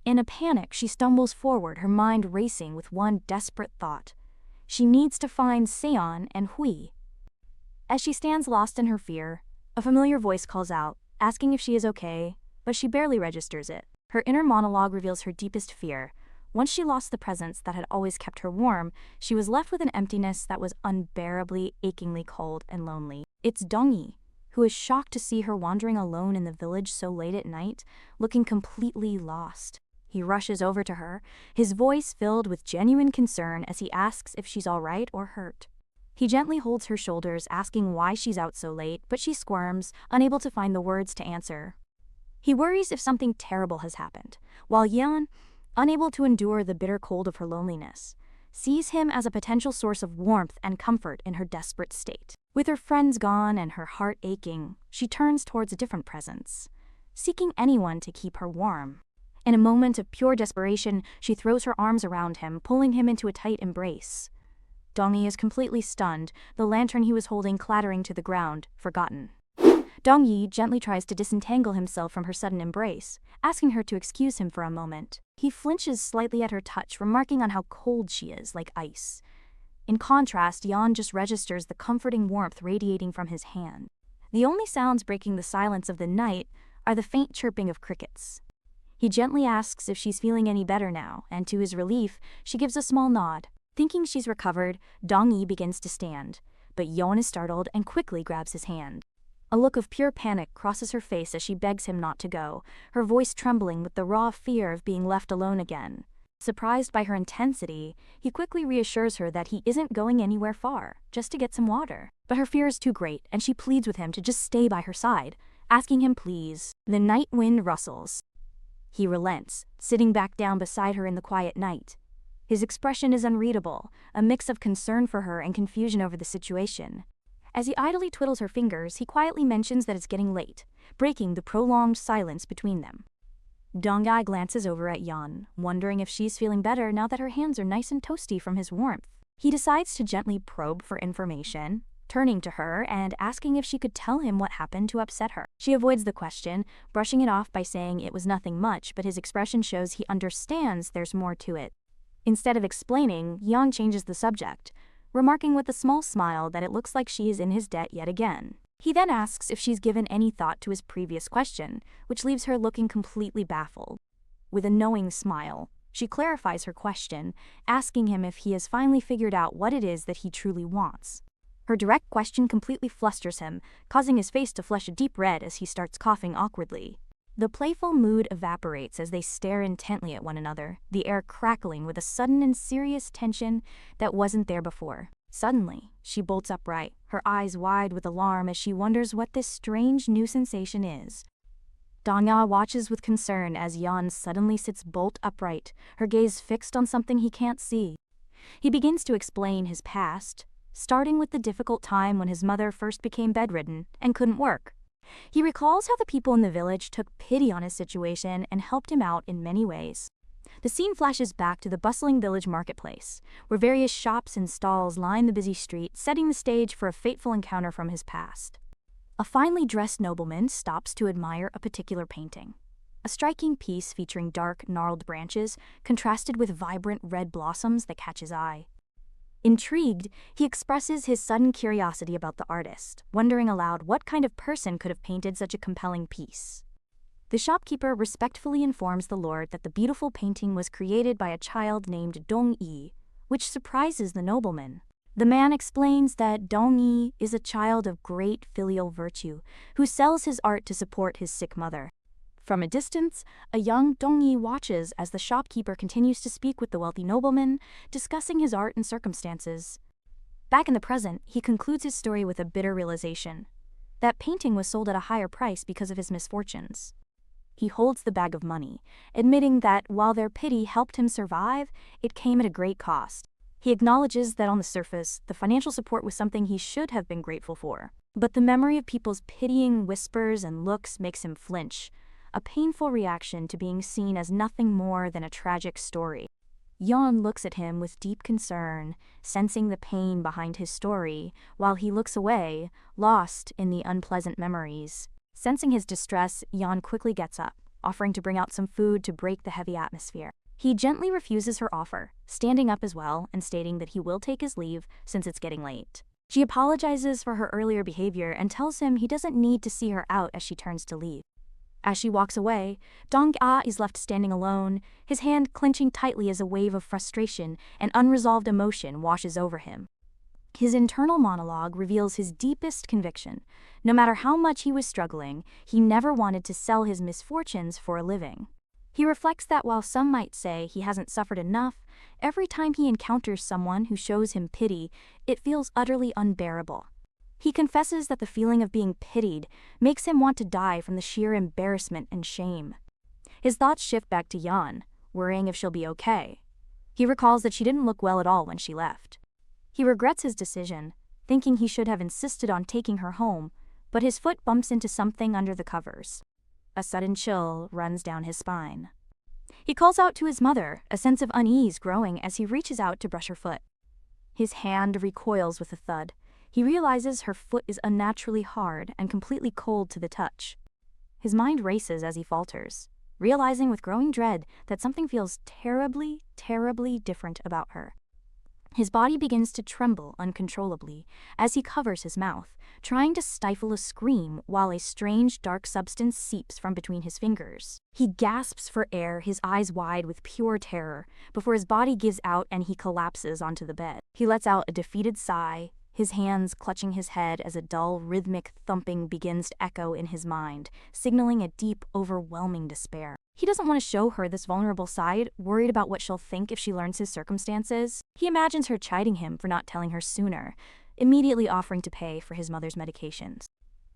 In a panic, she stumbles forward, her mind racing with one desperate thought. She needs to find Seon and Hui. As she stands lost in her fear, a familiar voice calls out, asking if she is okay, but she barely registers it. Her inner monologue reveals her deepest fear. Once she lost the presence that had always kept her warm, she was left with an emptiness that was unbearably, achingly cold and lonely. It's Dongyi, who is shocked to see her wandering alone in the village so late at night, looking completely lost. He rushes over to her, his voice filled with genuine concern as he asks if she's all right or hurt. He gently holds her shoulders, asking why she's out so late, but she squirms, unable to find the words to answer. He worries if something terrible has happened, while Yeon, unable to endure the bitter cold of her loneliness, sees him as a potential source of warmth and comfort in her desperate state. With her friends gone and her heart aching, she turns towards a different presence, seeking anyone to keep her warm. In a moment of pure desperation, she throws her arms around him, pulling him into a tight embrace. Dong-yi is completely stunned, the lantern he was holding clattering to the ground, forgotten. Dong-yi gently tries to disentangle himself from her sudden embrace, asking her to excuse him for a moment. He flinches slightly at her touch, remarking on how cold she is, like ice. In contrast, Yeon just registers the comforting warmth radiating from his hand. The only sounds breaking the silence of the night are the faint chirping of crickets. He gently asks if she's feeling any better now, and to his relief, she gives a small nod. Thinking she's recovered, Dong-yi begins to stand, but Yeon is startled and quickly grabs his hand. A look of pure panic crosses her face as she begs him not to go, her voice trembling with the raw fear of being left alone again. Surprised by her intensity, he quickly reassures her that he isn't going anywhere far, just to get some water. But her fear is too great, and she pleads with him to just stay by her side, asking him please. The night wind rustles. He relents, sitting back down beside her in the quiet night. His expression is unreadable, a mix of concern for her and confusion over the situation. As he idly twiddles her fingers, he quietly mentions that it's getting late, breaking the prolonged silence between them. Dong-yi glances over at Yeon, wondering if she's feeling better now that her hands are nice and toasty from his warmth. He decides to gently probe for information, turning to her and asking if she could tell him what happened to upset her. She avoids the question, brushing it off by saying it was nothing much, but his expression shows he understands there's more to it. Instead of explaining, Yeon changes the subject, remarking with a small smile that it looks like she is in his debt yet again. He then asks if she's given any thought to his previous question, which leaves her looking completely baffled. With a knowing smile, she clarifies her question, asking him if he has finally figured out what it is that he truly wants. Her direct question completely flusters him, causing his face to flush a deep red as he starts coughing awkwardly. The playful mood evaporates as they stare intently at one another, the air crackling with a sudden and serious tension that wasn't there before. Suddenly, she bolts upright, her eyes wide with alarm as she wonders what this strange new sensation is. Dong-ya watches with concern as Yeon suddenly sits bolt upright, her gaze fixed on something he can't see. He begins to explain his past, starting with the difficult time when his mother first became bedridden and couldn't work. He recalls how the people in the village took pity on his situation and helped him out in many ways. The scene flashes back to the bustling village marketplace, where various shops and stalls line the busy street, setting the stage for a fateful encounter from his past. A finely dressed nobleman stops to admire a particular painting. A striking piece featuring dark, gnarled branches, contrasted with vibrant red blossoms that catch his eye. Intrigued, he expresses his sudden curiosity about the artist, wondering aloud what kind of person could have painted such a compelling piece. The shopkeeper respectfully informs the lord that the beautiful painting was created by a child named Dong-yi, which surprises the nobleman. The man explains that Dong-yi is a child of great filial virtue, who sells his art to support his sick mother. From a distance, a young Dong-yi watches as the shopkeeper continues to speak with the wealthy nobleman, discussing his art and circumstances. Back in the present, he concludes his story with a bitter realization. That painting was sold at a higher price because of his misfortunes. He holds the bag of money, admitting that while their pity helped him survive, it came at a great cost. He acknowledges that on the surface, the financial support was something he should have been grateful for. But the memory of people's pitying whispers and looks makes him flinch, a painful reaction to being seen as nothing more than a tragic story. Yeon looks at him with deep concern, sensing the pain behind his story, while he looks away, lost in the unpleasant memories. Sensing his distress, Yeon quickly gets up, offering to bring out some food to break the heavy atmosphere. He gently refuses her offer, standing up as well and stating that he will take his leave since it's getting late. She apologizes for her earlier behavior and tells him he doesn't need to see her out as she turns to leave. As she walks away, Dong-ah is left standing alone, his hand clenching tightly as a wave of frustration and unresolved emotion washes over him. His internal monologue reveals his deepest conviction. No matter how much he was struggling, he never wanted to sell his misfortunes for a living. He reflects that while some might say he hasn't suffered enough, every time he encounters someone who shows him pity, it feels utterly unbearable. He confesses that the feeling of being pitied makes him want to die from the sheer embarrassment and shame. His thoughts shift back to Yeon, worrying if she'll be okay. He recalls that she didn't look well at all when she left. He regrets his decision, thinking he should have insisted on taking her home, but his foot bumps into something under the covers. A sudden chill runs down his spine. He calls out to his mother, a sense of unease growing as he reaches out to brush her foot. His hand recoils with a thud. He realizes her foot is unnaturally hard and completely cold to the touch. His mind races as he falters, realizing with growing dread that something feels terribly, terribly different about her. His body begins to tremble uncontrollably as he covers his mouth, trying to stifle a scream while a strange dark substance seeps from between his fingers. He gasps for air, his eyes wide with pure terror, before his body gives out and he collapses onto the bed. He lets out a defeated sigh, his hands clutching his head as a dull, rhythmic thumping begins to echo in his mind, signaling a deep, overwhelming despair. He doesn't want to show her this vulnerable side, worried about what she'll think if she learns his circumstances. He imagines her chiding him for not telling her sooner, immediately offering to pay for his mother's medications.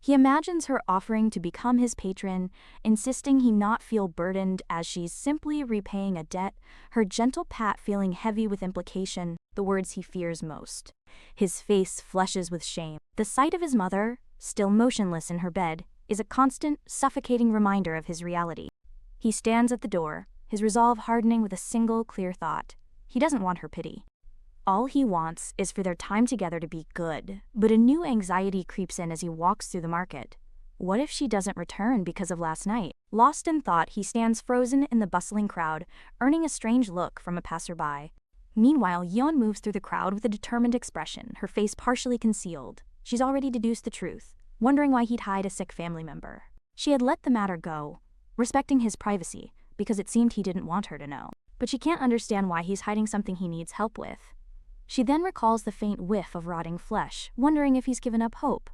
He imagines her offering to become his patron, insisting he not feel burdened as she's simply repaying a debt, her gentle pat feeling heavy with implication, the words he fears most. His face flushes with shame. The sight of his mother, still motionless in her bed, is a constant, suffocating reminder of his reality. He stands at the door, his resolve hardening with a single clear thought. He doesn't want her pity. All he wants is for their time together to be good, but a new anxiety creeps in as he walks through the market. What if she doesn't return because of last night? Lost in thought, he stands frozen in the bustling crowd, earning a strange look from a passerby. Meanwhile, Yeon moves through the crowd with a determined expression, her face partially concealed. She's already deduced the truth, wondering why he'd hide a sick family member. She had let the matter go, respecting his privacy, because it seemed he didn't want her to know. But she can't understand why he's hiding something he needs help with. She then recalls the faint whiff of rotting flesh, wondering if he's given up hope.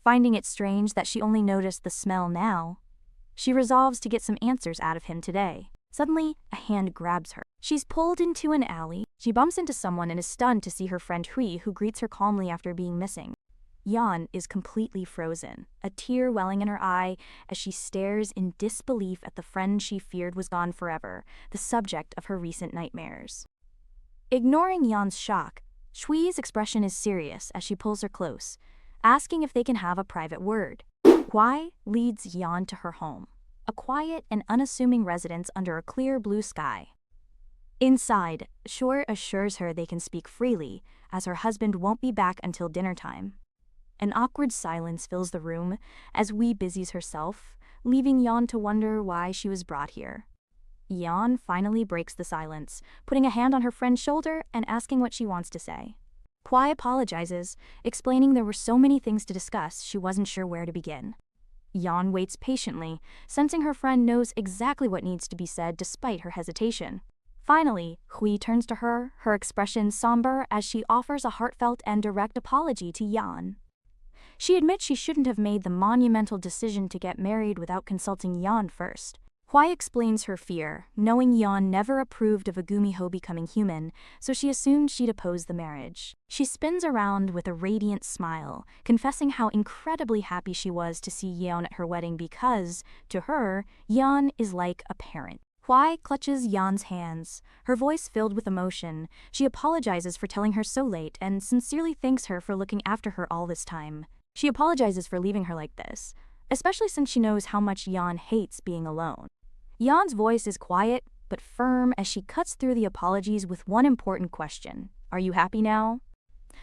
Finding it strange that she only noticed the smell now, she resolves to get some answers out of him today. Suddenly, a hand grabs her. She's pulled into an alley. She bumps into someone and is stunned to see her friend Hui, who greets her calmly after being missing. Yeon is completely frozen, a tear welling in her eye as she stares in disbelief at the friend she feared was gone forever, the subject of her recent nightmares. Ignoring Yeon's shock, Hui's expression is serious as she pulls her close, asking if they can have a private word. Hui leads Yeon to her home, a quiet and unassuming residence under a clear blue sky. Inside, Hui assures her they can speak freely, as her husband won't be back until dinner time. An awkward silence fills the room as Hui busies herself, leaving Yeon to wonder why she was brought here. Yeon finally breaks the silence, putting a hand on her friend's shoulder and asking what she wants to say. Hui apologizes, explaining there were so many things to discuss she wasn't sure where to begin. Yeon waits patiently, sensing her friend knows exactly what needs to be said despite her hesitation. Finally, Hui turns to her, her expression somber as she offers a heartfelt and direct apology to Yeon. She admits she shouldn't have made the monumental decision to get married without consulting Yeon first. Hui explains her fear, knowing Yeon never approved of a Gumiho becoming human, so she assumed she'd oppose the marriage. She spins around with a radiant smile, confessing how incredibly happy she was to see Yeon at her wedding because, to her, Yeon is like a parent. Hui clutches Yeon's hands, her voice filled with emotion. She apologizes for telling her so late and sincerely thanks her for looking after her all this time. She apologizes for leaving her like this, especially since she knows how much Yeon hates being alone. Yeon's voice is quiet but firm as she cuts through the apologies with one important question. Are you happy now?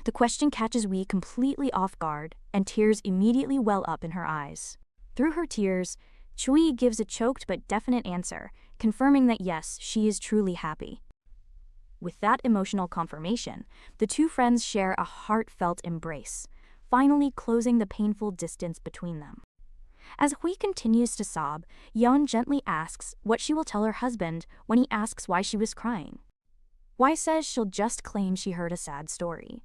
The question catches Hui completely off guard, and tears immediately well up in her eyes. Through her tears, Hui gives a choked but definite answer, confirming that yes, she is truly happy. With that emotional confirmation, the two friends share a heartfelt embrace, finally closing the painful distance between them. As Hui continues to sob, Yeon gently asks what she will tell her husband when he asks why she was crying. Hui says she'll just claim she heard a sad story.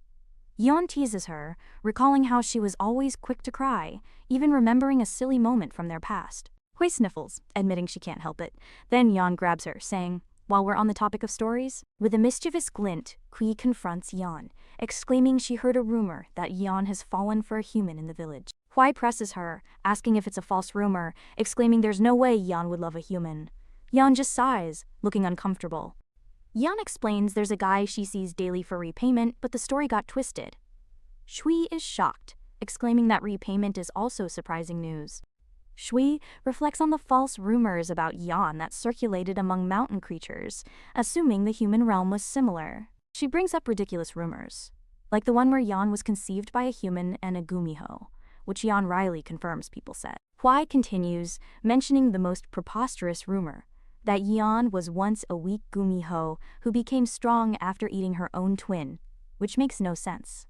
Yeon teases her, recalling how she was always quick to cry, even remembering a silly moment from their past. Hui sniffles, admitting she can't help it. Then Yeon grabs her, saying, While we're on the topic of stories, with a mischievous glint, Kui confronts Yeon, exclaiming she heard a rumor that Yeon has fallen for a human in the village. Hwai presses her, asking if it's a false rumor, exclaiming there's no way Yeon would love a human. Yeon just sighs, looking uncomfortable. Yeon explains there's a guy she sees daily for repayment, but the story got twisted. Shui is shocked, exclaiming that repayment is also surprising news. Shui reflects on the false rumors about Yeon that circulated among mountain creatures, assuming the human realm was similar. She brings up ridiculous rumors, like the one where Yeon was conceived by a human and a Gumiho, which Yeon Riley confirms people said. Hwai continues, mentioning the most preposterous rumor, that Yeon was once a weak Gumiho who became strong after eating her own twin, which makes no sense.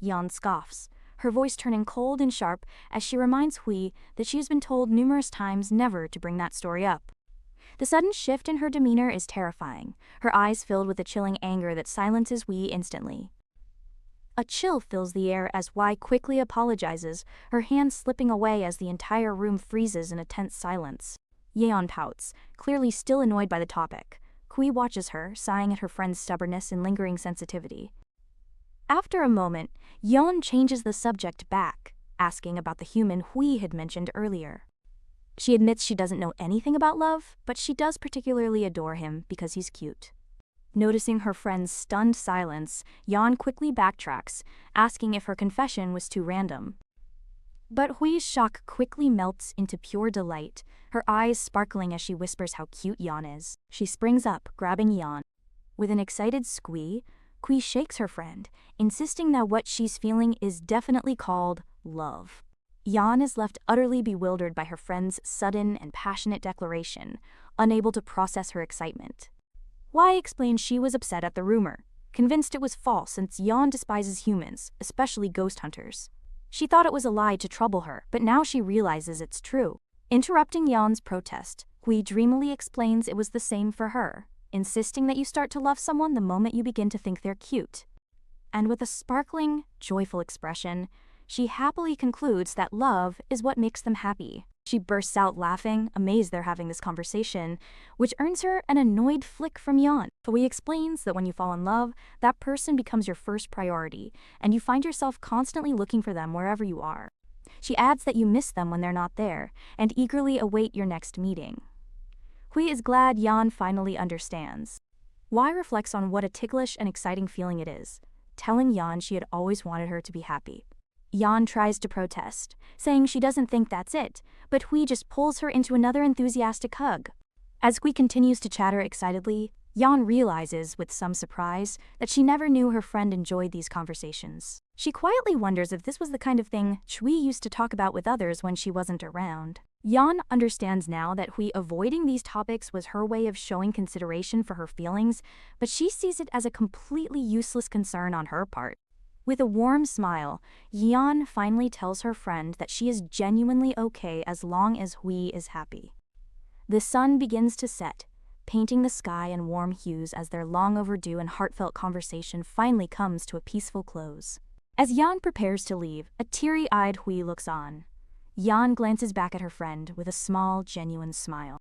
Yeon scoffs, her voice turning cold and sharp as she reminds Hui that she has been told numerous times never to bring that story up. The sudden shift in her demeanor is terrifying, her eyes filled with a chilling anger that silences Hui instantly. A chill fills the air as Hui quickly apologizes, her hand slipping away as the entire room freezes in a tense silence. Yeon pouts, clearly still annoyed by the topic. Hui watches her, sighing at her friend's stubbornness and lingering sensitivity. After a moment, Yeon changes the subject back, asking about the human Hui had mentioned earlier. She admits she doesn't know anything about love, but she does particularly adore him because he's cute. Noticing her friend's stunned silence, Yeon quickly backtracks, asking if her confession was too random. But Hui's shock quickly melts into pure delight, her eyes sparkling as she whispers how cute Yeon is. She springs up, grabbing Yeon. With an excited squee, Kui shakes her friend, insisting that what she's feeling is definitely called love. Yeon is left utterly bewildered by her friend's sudden and passionate declaration, unable to process her excitement. Hwai explains she was upset at the rumor, convinced it was false since Yeon despises humans, especially ghost hunters. She thought it was a lie to trouble her, but now she realizes it's true. Interrupting Yeon's protest, Hui dreamily explains it was the same for her, insisting that you start to love someone the moment you begin to think they're cute. And with a sparkling, joyful expression, she happily concludes that love is what makes them happy. She bursts out laughing, amazed they're having this conversation, which earns her an annoyed flick from Yeon. Hui explains that when you fall in love, that person becomes your first priority, and you find yourself constantly looking for them wherever you are. She adds that you miss them when they're not there, and eagerly await your next meeting. Hui is glad Yeon finally understands. Hwai reflects on what a ticklish and exciting feeling it is, telling Yeon she had always wanted her to be happy. Yeon tries to protest, saying she doesn't think that's it, but Hui just pulls her into another enthusiastic hug. As Hui continues to chatter excitedly, Yeon realizes, with some surprise, that she never knew her friend enjoyed these conversations. She quietly wonders if this was the kind of thing Hui used to talk about with others when she wasn't around. Yeon understands now that Hui avoiding these topics was her way of showing consideration for her feelings, but she sees it as a completely useless concern on her part. With a warm smile, Yeon finally tells her friend that she is genuinely okay as long as Hui is happy. The sun begins to set, painting the sky in warm hues as their long overdue and heartfelt conversation finally comes to a peaceful close. As Yeon prepares to leave, a teary-eyed Hui looks on. Yeon glances back at her friend with a small, genuine smile.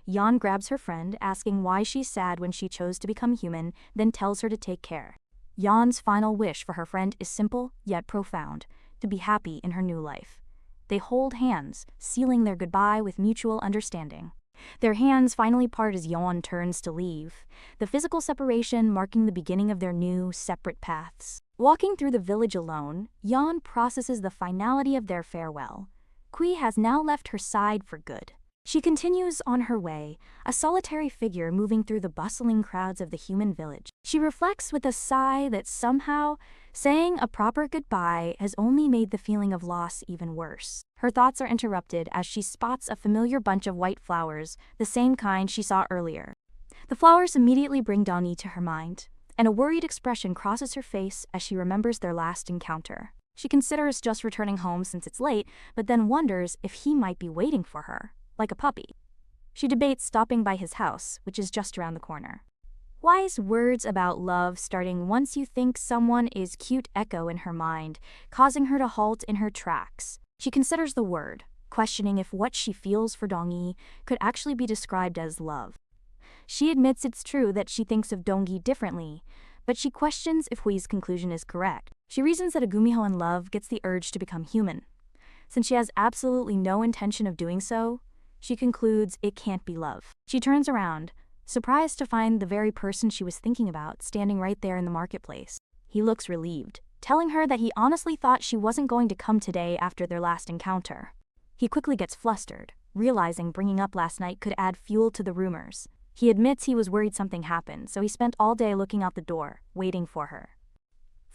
Yeon grabs her friend, asking why she's sad when she chose to become human, then tells her to take care. Yeon's final wish for her friend is simple, yet profound, to be happy in her new life. They hold hands, sealing their goodbye with mutual understanding. Their hands finally part as Yeon turns to leave, the physical separation marking the beginning of their new, separate paths. Walking through the village alone, Yeon processes the finality of their farewell. Kui has now left her side for good. She continues on her way, a solitary figure moving through the bustling crowds of the human village. She reflects with a sigh that somehow, saying a proper goodbye has only made the feeling of loss even worse. Her thoughts are interrupted as she spots a familiar bunch of white flowers, the same kind she saw earlier. The flowers immediately bring Dong-yi to her mind, and a worried expression crosses her face as she remembers their last encounter. She considers just returning home since it's late, but then wonders if he might be waiting for her, like a puppy. She debates stopping by his house, which is just around the corner. Wise words about love starting once you think someone is cute echo in her mind, causing her to halt in her tracks. She considers the word, questioning if what she feels for Dong-yi could actually be described as love. She admits it's true that she thinks of Donggi differently, but she questions if Hui's conclusion is correct. She reasons that a Gumiho in love gets the urge to become human. Since she has absolutely no intention of doing so, she concludes it can't be love. She turns around, surprised to find the very person she was thinking about standing right there in the marketplace. He looks relieved, telling her that he honestly thought she wasn't going to come today after their last encounter. He quickly gets flustered, realizing bringing up last night could add fuel to the rumors. He admits he was worried something happened, so he spent all day looking out the door, waiting for her.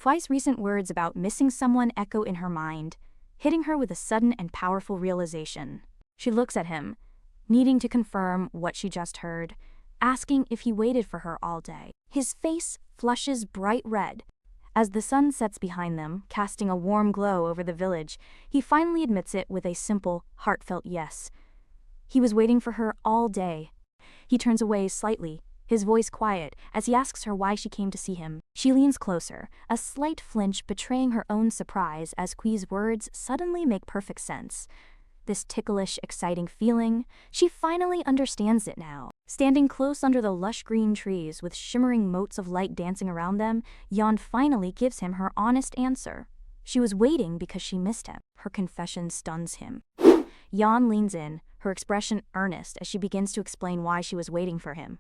Hui's recent words about missing someone echo in her mind, hitting her with a sudden and powerful realization. She looks at him, needing to confirm what she just heard, asking if he waited for her all day. His face flushes bright red. As the sun sets behind them, casting a warm glow over the village, he finally admits it with a simple, heartfelt yes. He was waiting for her all day. He turns away slightly, his voice quiet, as he asks her why she came to see him. She leans closer, a slight flinch betraying her own surprise as Hui's words suddenly make perfect sense. This ticklish, exciting feeling, she finally understands it now. Standing close under the lush green trees with shimmering motes of light dancing around them, Yeon finally gives him her honest answer. She was waiting because she missed him. Her confession stuns him. Yeon leans in, her expression earnest as she begins to explain why she was waiting for him.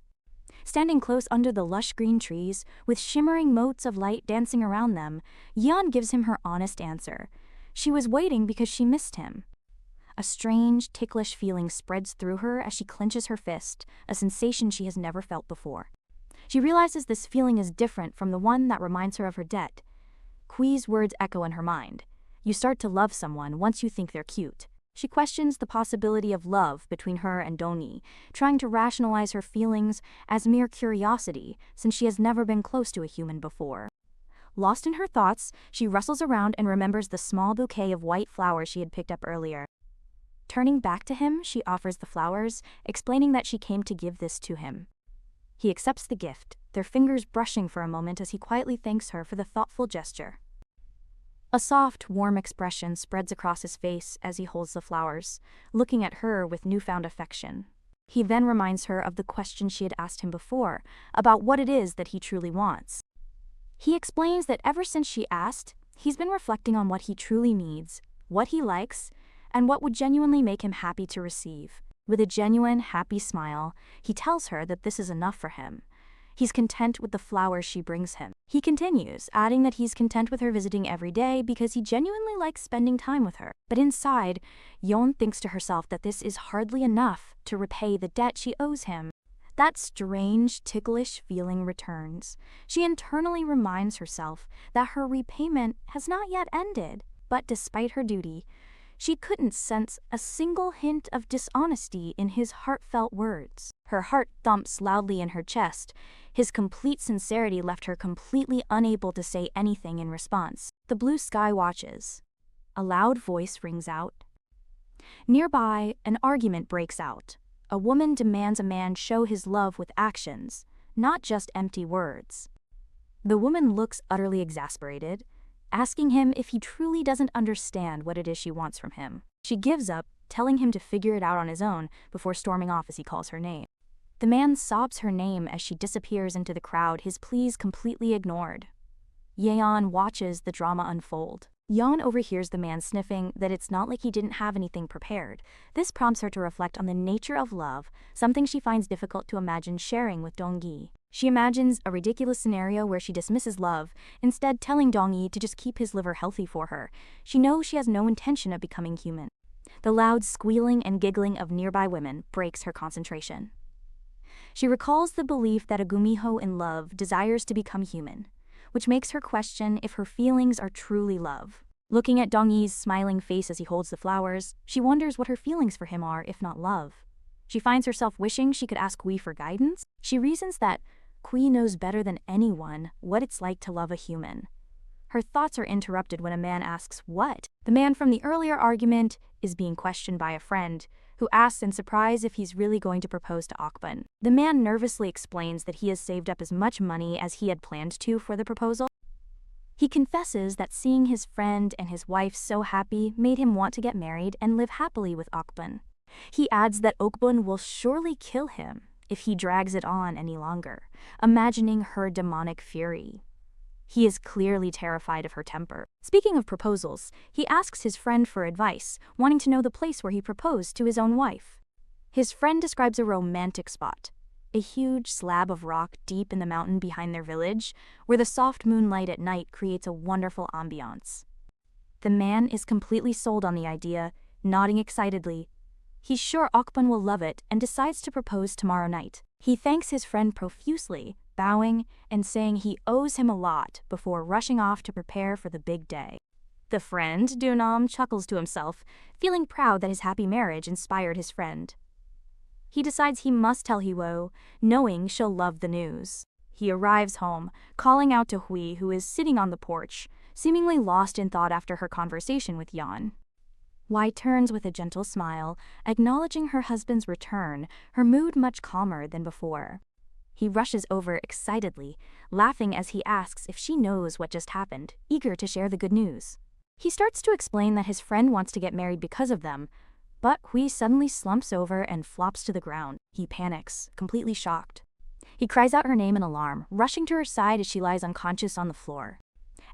Standing close under the lush green trees, with shimmering motes of light dancing around them, Yeon gives him her honest answer. She was waiting because she missed him. A strange, ticklish feeling spreads through her as she clenches her fist, a sensation she has never felt before. She realizes this feeling is different from the one that reminds her of her debt. Hui's words echo in her mind. You start to love someone once you think they're cute. She questions the possibility of love between her and Donggi, trying to rationalize her feelings as mere curiosity since she has never been close to a human before. Lost in her thoughts, she rustles around and remembers the small bouquet of white flowers she had picked up earlier. Turning back to him, she offers the flowers, explaining that she came to give this to him. He accepts the gift, their fingers brushing for a moment as he quietly thanks her for the thoughtful gesture. A soft, warm expression spreads across his face as he holds the flowers, looking at her with newfound affection. He then reminds her of the question she had asked him before, about what it is that he truly wants. He explains that ever since she asked, he's been reflecting on what he truly needs, what he likes, and what would genuinely make him happy to receive. With a genuine, happy smile, he tells her that this is enough for him. He's content with the flowers she brings him. He continues, adding that he's content with her visiting every day because he genuinely likes spending time with her. But inside, Yeon thinks to herself that this is hardly enough to repay the debt she owes him. That strange, ticklish feeling returns. She internally reminds herself that her repayment has not yet ended, but despite her duty, she couldn't sense a single hint of dishonesty in his heartfelt words. Her heart thumps loudly in her chest. His complete sincerity left her completely unable to say anything in response. The blue sky watches. A loud voice rings out. Nearby, an argument breaks out. A woman demands a man show his love with actions, not just empty words. The woman looks utterly exasperated, asking him if he truly doesn't understand what it is she wants from him. She gives up, telling him to figure it out on his own before storming off as he calls her name. The man sobs her name as she disappears into the crowd, his pleas completely ignored. Yeon watches the drama unfold. Yeon overhears the man sniffing that it's not like he didn't have anything prepared. This prompts her to reflect on the nature of love, something she finds difficult to imagine sharing with Donggi. She imagines a ridiculous scenario where she dismisses love, instead telling Donggi to just keep his liver healthy for her. She knows she has no intention of becoming human. The loud squealing and giggling of nearby women breaks her concentration. She recalls the belief that a Gumiho in love desires to become human, which makes her question if her feelings are truly love. Looking at Donggi's smiling face as he holds the flowers, she wonders what her feelings for him are if not love. She finds herself wishing she could ask Hui for guidance. She reasons that Hui knows better than anyone what it's like to love a human. Her thoughts are interrupted when a man asks what. The man from the earlier argument is being questioned by a friend, who asks in surprise if he's really going to propose to Okbun. The man nervously explains that he has saved up as much money as he had planned to for the proposal. He confesses that seeing his friend and his wife so happy made him want to get married and live happily with Okbun. He adds that Okbun will surely kill him if he drags it on any longer, imagining her demonic fury. He is clearly terrified of her temper. Speaking of proposals, he asks his friend for advice, wanting to know the place where he proposed to his own wife. His friend describes a romantic spot, a huge slab of rock deep in the mountain behind their village, where the soft moonlight at night creates a wonderful ambiance. The man is completely sold on the idea, nodding excitedly. He's sure Okbun will love it and decides to propose tomorrow night. He thanks his friend profusely, bowing and saying he owes him a lot before rushing off to prepare for the big day. The friend, Dunam, chuckles to himself, feeling proud that his happy marriage inspired his friend. He decides he must tell Hwo, knowing she'll love the news. He arrives home, calling out to Hui, who is sitting on the porch, seemingly lost in thought after her conversation with Yeon. Hui turns with a gentle smile, acknowledging her husband's return, her mood much calmer than before. He rushes over excitedly, laughing as he asks if she knows what just happened, eager to share the good news. He starts to explain that his friend wants to get married because of them, but Hui suddenly slumps over and flops to the ground. He panics, completely shocked. He cries out her name in alarm, rushing to her side as she lies unconscious on the floor.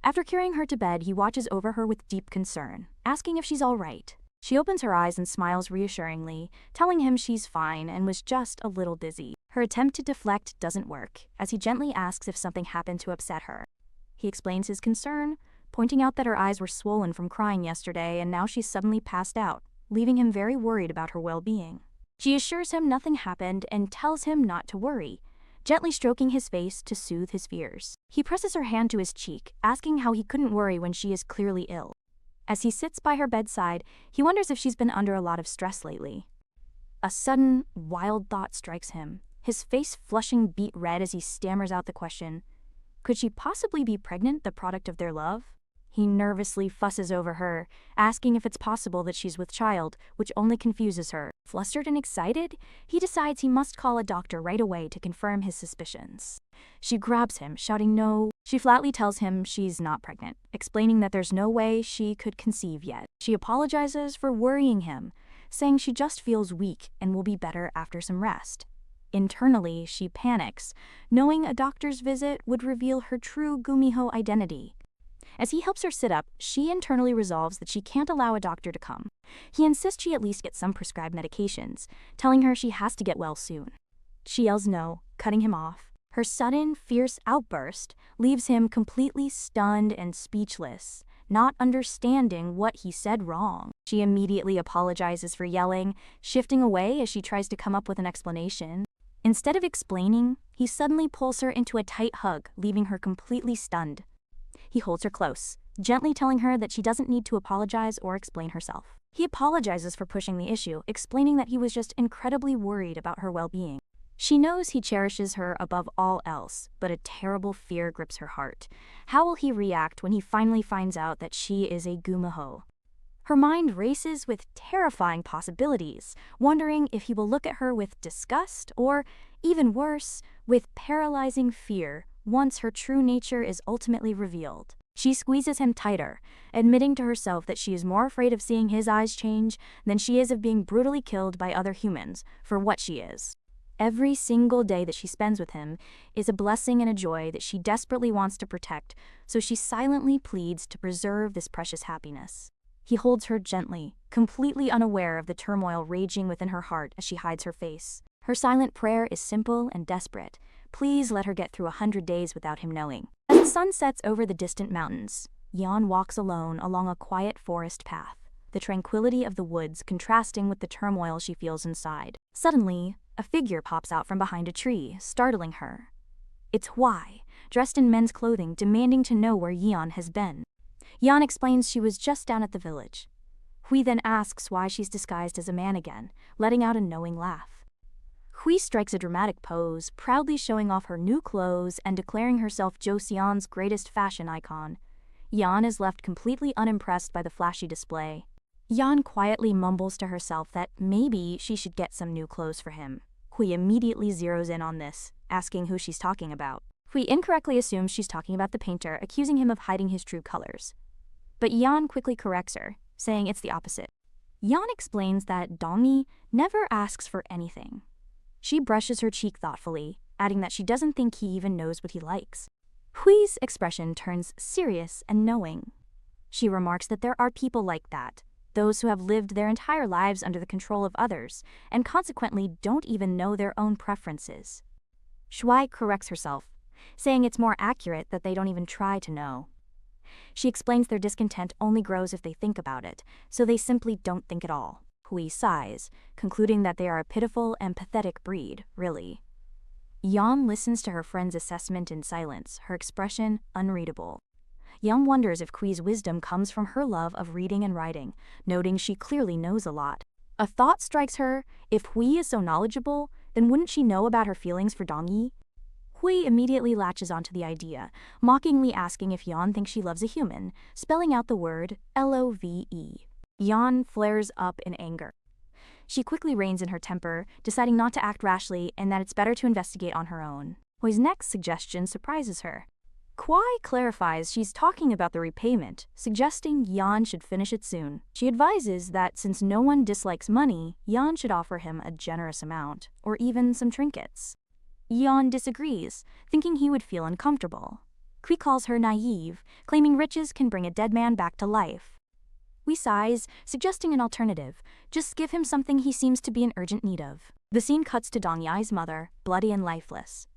After carrying her to bed, he watches over her with deep concern, asking if she's all right. She opens her eyes and smiles reassuringly, telling him she's fine and was just a little dizzy. Her attempt to deflect doesn't work, as he gently asks if something happened to upset her. He explains his concern, pointing out that her eyes were swollen from crying yesterday and now she's suddenly passed out, leaving him very worried about her well-being. She assures him nothing happened and tells him not to worry, gently stroking his face to soothe his fears. He presses her hand to his cheek, asking how he couldn't worry when she is clearly ill. As he sits by her bedside, he wonders if she's been under a lot of stress lately. A sudden, wild thought strikes him, his face flushing beet red as he stammers out the question, could she possibly be pregnant, the product of their love? He nervously fusses over her, asking if it's possible that she's with child, which only confuses her. Flustered and excited, he decides he must call a doctor right away to confirm his suspicions. She grabs him, shouting no. She flatly tells him she's not pregnant, explaining that there's no way she could conceive yet. She apologizes for worrying him, saying she just feels weak and will be better after some rest. Internally, she panics, knowing a doctor's visit would reveal her true Gumiho identity. As he helps her sit up, she internally resolves that she can't allow a doctor to come. He insists she at least get some prescribed medications, telling her she has to get well soon. She yells no, cutting him off. Her sudden, fierce outburst leaves him completely stunned and speechless, not understanding what he said wrong. She immediately apologizes for yelling, shifting away as she tries to come up with an explanation. Instead of explaining, he suddenly pulls her into a tight hug, leaving her completely stunned. He holds her close, gently telling her that she doesn't need to apologize or explain herself. He apologizes for pushing the issue, explaining that he was just incredibly worried about her well-being. She knows he cherishes her above all else, but a terrible fear grips her heart. How will he react when he finally finds out that she is a Gumiho? Her mind races with terrifying possibilities, wondering if he will look at her with disgust or, even worse, with paralyzing fear once her true nature is ultimately revealed. She squeezes him tighter, admitting to herself that she is more afraid of seeing his eyes change than she is of being brutally killed by other humans for what she is. Every single day that she spends with him is a blessing and a joy that she desperately wants to protect, so she silently pleads to preserve this precious happiness. He holds her gently, completely unaware of the turmoil raging within her heart as she hides her face. Her silent prayer is simple and desperate. Please let her get through 100 days without him knowing. As the sun sets over the distant mountains, Yeon walks alone along a quiet forest path, the tranquility of the woods contrasting with the turmoil she feels inside. Suddenly, a figure pops out from behind a tree, startling her. It's Hwai, dressed in men's clothing, demanding to know where Yeon has been. Yeon explains she was just down at the village. Hui then asks why she's disguised as a man again, letting out a knowing laugh. Hui strikes a dramatic pose, proudly showing off her new clothes and declaring herself Joseon's greatest fashion icon. Yeon is left completely unimpressed by the flashy display. Yeon quietly mumbles to herself that maybe she should get some new clothes for him. Hui immediately zeroes in on this, asking who she's talking about. Hui incorrectly assumes she's talking about the painter, accusing him of hiding his true colors. But Yeon quickly corrects her, saying it's the opposite. Yeon explains that Dongi never asks for anything. She brushes her cheek thoughtfully, adding that she doesn't think he even knows what he likes. Hui's expression turns serious and knowing. She remarks that there are people like that, those who have lived their entire lives under the control of others, and consequently don't even know their own preferences. Shui corrects herself, saying it's more accurate that they don't even try to know. She explains their discontent only grows if they think about it, so they simply don't think at all. Hui sighs, concluding that they are a pitiful and pathetic breed, really. Yeon listens to her friend's assessment in silence, her expression unreadable. Yeon wonders if Hui's wisdom comes from her love of reading and writing, noting she clearly knows a lot. A thought strikes her: if Hui is so knowledgeable, then wouldn't she know about her feelings for Dongyi? Hui immediately latches onto the idea, mockingly asking if Yeon thinks she loves a human, spelling out the word love. Yeon flares up in anger. She quickly reins in her temper, deciding not to act rashly and that it's better to investigate on her own. Hui's next suggestion surprises her. Kwai clarifies she's talking about the repayment, suggesting Yeon should finish it soon. She advises that since no one dislikes money, Yeon should offer him a generous amount, or even some trinkets. Yeon disagrees, thinking he would feel uncomfortable. Kui calls her naive, claiming riches can bring a dead man back to life. Hui sighs, suggesting an alternative: just give him something he seems to be in urgent need of. The scene cuts to Dongyai's mother, bloody and lifeless.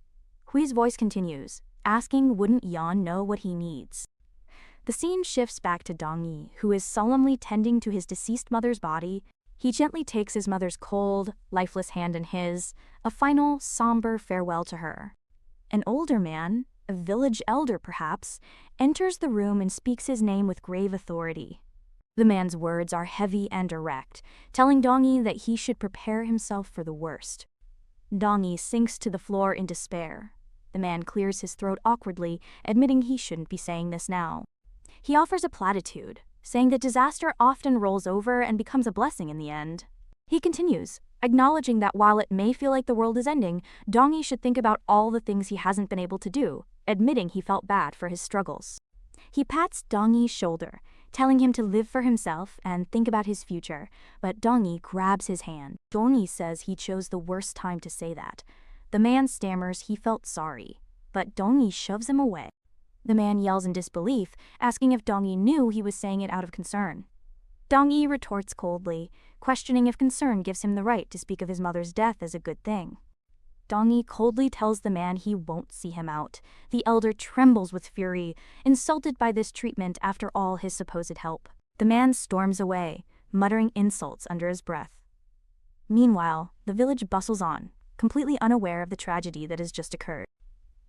Hui's voice continues, asking wouldn't Yeon know what he needs. The scene shifts back to Dongyi, who is solemnly tending to his deceased mother's body. He gently takes his mother's cold, lifeless hand in his, a final, somber farewell to her. An older man, a village elder perhaps, enters the room and speaks his name with grave authority. The man's words are heavy and direct, telling Dongyi that he should prepare himself for the worst. Dongyi sinks to the floor in despair. The man clears his throat awkwardly, admitting he shouldn't be saying this now. He offers a platitude, saying that disaster often rolls over and becomes a blessing in the end. He continues, acknowledging that while it may feel like the world is ending, Dongyi should think about all the things he hasn't been able to do, admitting he felt bad for his struggles. He pats Dongyi's shoulder, telling him to live for himself and think about his future, but Dongyi grabs his hand. Dongyi says he chose the worst time to say that. The man stammers he felt sorry, but Dongyi shoves him away. The man yells in disbelief, asking if Dongyi knew he was saying it out of concern. Dongyi retorts coldly, questioning if concern gives him the right to speak of his mother's death as a good thing. Dongyi coldly tells the man he won't see him out. The elder trembles with fury, insulted by this treatment after all his supposed help. The man storms away, muttering insults under his breath. Meanwhile, the village bustles on, completely unaware of the tragedy that has just occurred.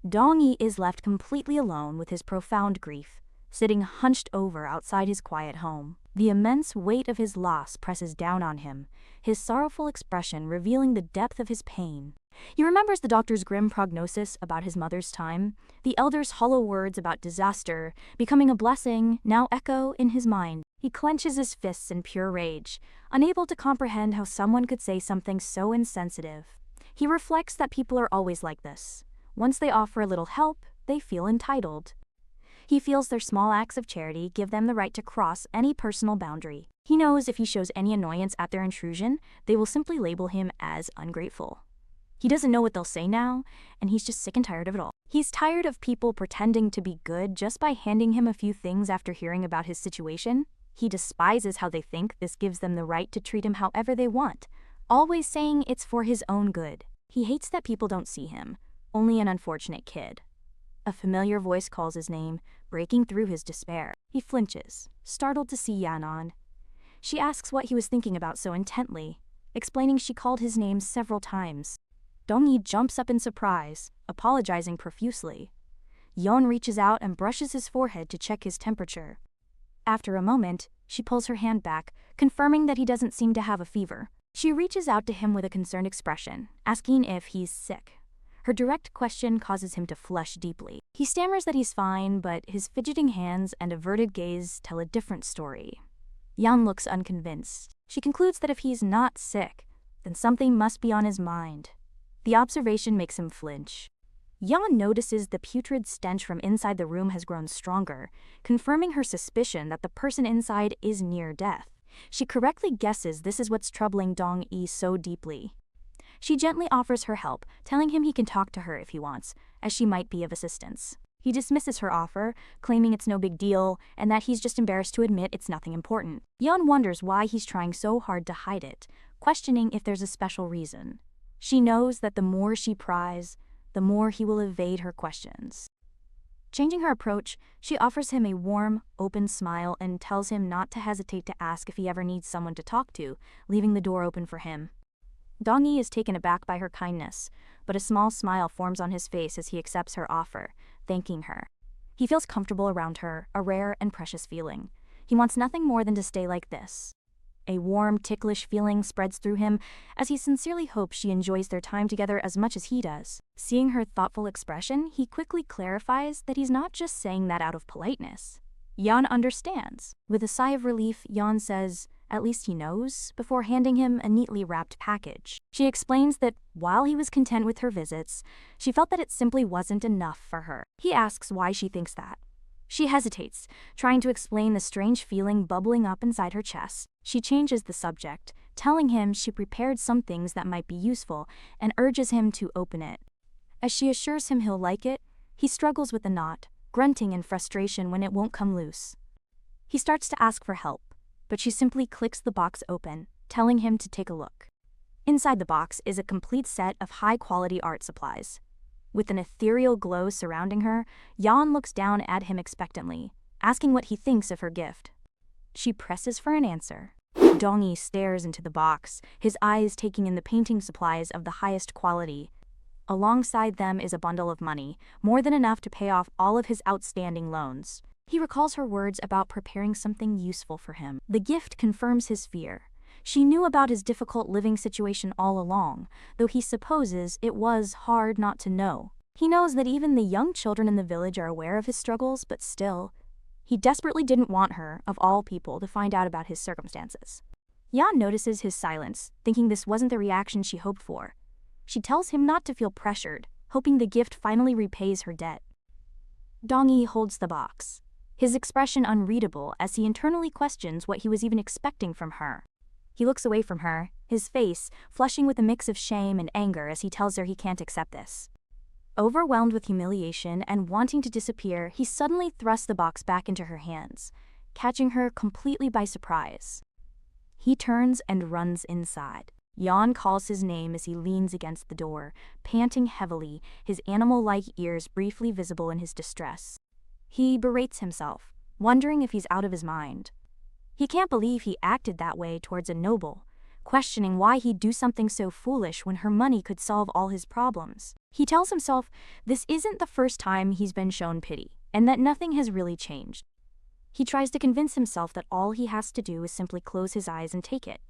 Dongyi is left completely alone with his profound grief, sitting hunched over outside his quiet home. The immense weight of his loss presses down on him, his sorrowful expression revealing the depth of his pain. He remembers the doctor's grim prognosis about his mother's time, the elder's hollow words about disaster becoming a blessing now echo in his mind. He clenches his fists in pure rage, unable to comprehend how someone could say something so insensitive. He reflects that people are always like this. Once they offer a little help, they feel entitled. He feels their small acts of charity give them the right to cross any personal boundary. He knows if he shows any annoyance at their intrusion, they will simply label him as ungrateful. He doesn't know what they'll say now, and he's just sick and tired of it all. He's tired of people pretending to be good just by handing him a few things after hearing about his situation. He despises how they think this gives them the right to treat him however they want, always saying it's for his own good. He hates that people don't see him, only an unfortunate kid. A familiar voice calls his name, breaking through his despair. He flinches, startled to see Yanon. She asks what he was thinking about so intently, explaining she called his name several times. Dongyi jumps up in surprise, apologizing profusely. Yeon reaches out and brushes his forehead to check his temperature. After a moment, she pulls her hand back, confirming that he doesn't seem to have a fever. She reaches out to him with a concerned expression, asking if he's sick. Her direct question causes him to flush deeply. He stammers that he's fine, but his fidgeting hands and averted gaze tell a different story. Yeon looks unconvinced. She concludes that if he's not sick, then something must be on his mind. The observation makes him flinch. Yeon notices the putrid stench from inside the room has grown stronger, confirming her suspicion that the person inside is near death. She correctly guesses this is what's troubling Dongyi so deeply. She gently offers her help, telling him he can talk to her if he wants, as she might be of assistance. He dismisses her offer, claiming it's no big deal and that he's just embarrassed to admit it's nothing important. Yeon wonders why he's trying so hard to hide it, questioning if there's a special reason. She knows that the more she pries, the more he will evade her questions. Changing her approach, she offers him a warm, open smile and tells him not to hesitate to ask if he ever needs someone to talk to, leaving the door open for him. Dong-yi is taken aback by her kindness, but a small smile forms on his face as he accepts her offer, thanking her. He feels comfortable around her, a rare and precious feeling. He wants nothing more than to stay like this. A warm, ticklish feeling spreads through him as he sincerely hopes she enjoys their time together as much as he does. Seeing her thoughtful expression, he quickly clarifies that he's not just saying that out of politeness. Yeon understands. With a sigh of relief, Yeon says, "At least he knows," before handing him a neatly wrapped package. She explains that while he was content with her visits, she felt that it simply wasn't enough for her. He asks why she thinks that. She hesitates, trying to explain the strange feeling bubbling up inside her chest. She changes the subject, telling him she prepared some things that might be useful and urges him to open it. As she assures him he'll like it, he struggles with the knot, grunting in frustration when it won't come loose. He starts to ask for help, but she simply clicks the box open, telling him to take a look. Inside the box is a complete set of high-quality art supplies. With an ethereal glow surrounding her, Yeon looks down at him expectantly, asking what he thinks of her gift. She presses for an answer. Dong-yi stares into the box, his eyes taking in the painting supplies of the highest quality. Alongside them is a bundle of money, more than enough to pay off all of his outstanding loans. He recalls her words about preparing something useful for him. The gift confirms his fear. She knew about his difficult living situation all along, though he supposes it was hard not to know. He knows that even the young children in the village are aware of his struggles, but still, he desperately didn't want her, of all people, to find out about his circumstances. Yeon notices his silence, thinking this wasn't the reaction she hoped for. She tells him not to feel pressured, hoping the gift finally repays her debt. Dong-yi holds the box, his expression unreadable as he internally questions what he was even expecting from her. He looks away from her, his face flushing with a mix of shame and anger as he tells her he can't accept this. Overwhelmed with humiliation and wanting to disappear, he suddenly thrusts the box back into her hands, catching her completely by surprise. He turns and runs inside. Yeon calls his name as he leans against the door, panting heavily, his animal-like ears briefly visible in his distress. He berates himself, wondering if he's out of his mind. He can't believe he acted that way towards a noble, questioning why he'd do something so foolish when her money could solve all his problems. He tells himself this isn't the first time he's been shown pity, and that nothing has really changed. He tries to convince himself that all he has to do is simply close his eyes and take it.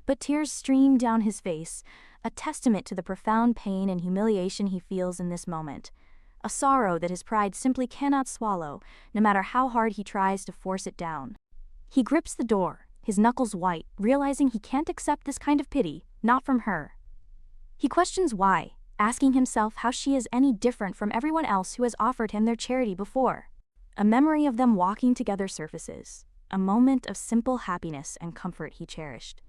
But tears stream down his face, a testament to the profound pain and humiliation he feels in this moment, a sorrow that his pride simply cannot swallow, no matter how hard he tries to force it down. He grips the door, his knuckles white, realizing he can't accept this kind of pity, not from her. He questions why, asking himself how she is any different from everyone else who has offered him their charity before. A memory of them walking together surfaces, a moment of simple happiness and comfort he cherished.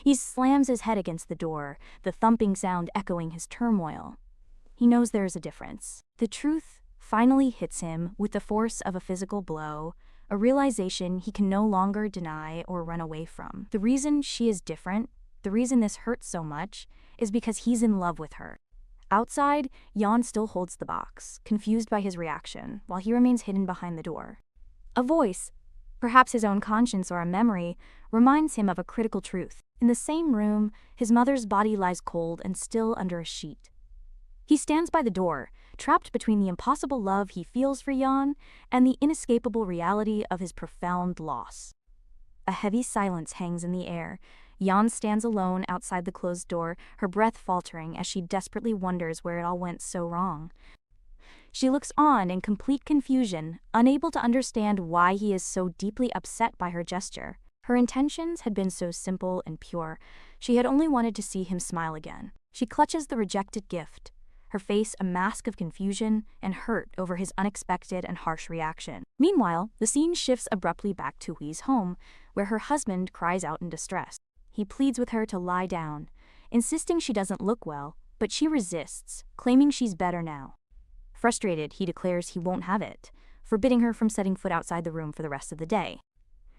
He slams his head against the door, the thumping sound echoing his turmoil. He knows there is a difference. The truth finally hits him with the force of a physical blow, a realization he can no longer deny or run away from. The reason she is different, the reason this hurts so much, is because he's in love with her. Outside, Yeon still holds the box, confused by his reaction, while he remains hidden behind the door. A voice, perhaps his own conscience or a memory, reminds him of a critical truth. In the same room, his mother's body lies cold and still under a sheet. He stands by the door, trapped between the impossible love he feels for Yeon and the inescapable reality of his profound loss. A heavy silence hangs in the air. Yeon stands alone outside the closed door, her breath faltering as she desperately wonders where it all went so wrong. She looks on in complete confusion, unable to understand why he is so deeply upset by her gesture. Her intentions had been so simple and pure. She had only wanted to see him smile again. She clutches the rejected gift, her face a mask of confusion and hurt over his unexpected and harsh reaction. Meanwhile, the scene shifts abruptly back to Hui's home, where her husband cries out in distress. He pleads with her to lie down, insisting she doesn't look well, but she resists, claiming she's better now. Frustrated, he declares he won't have it, forbidding her from setting foot outside the room for the rest of the day.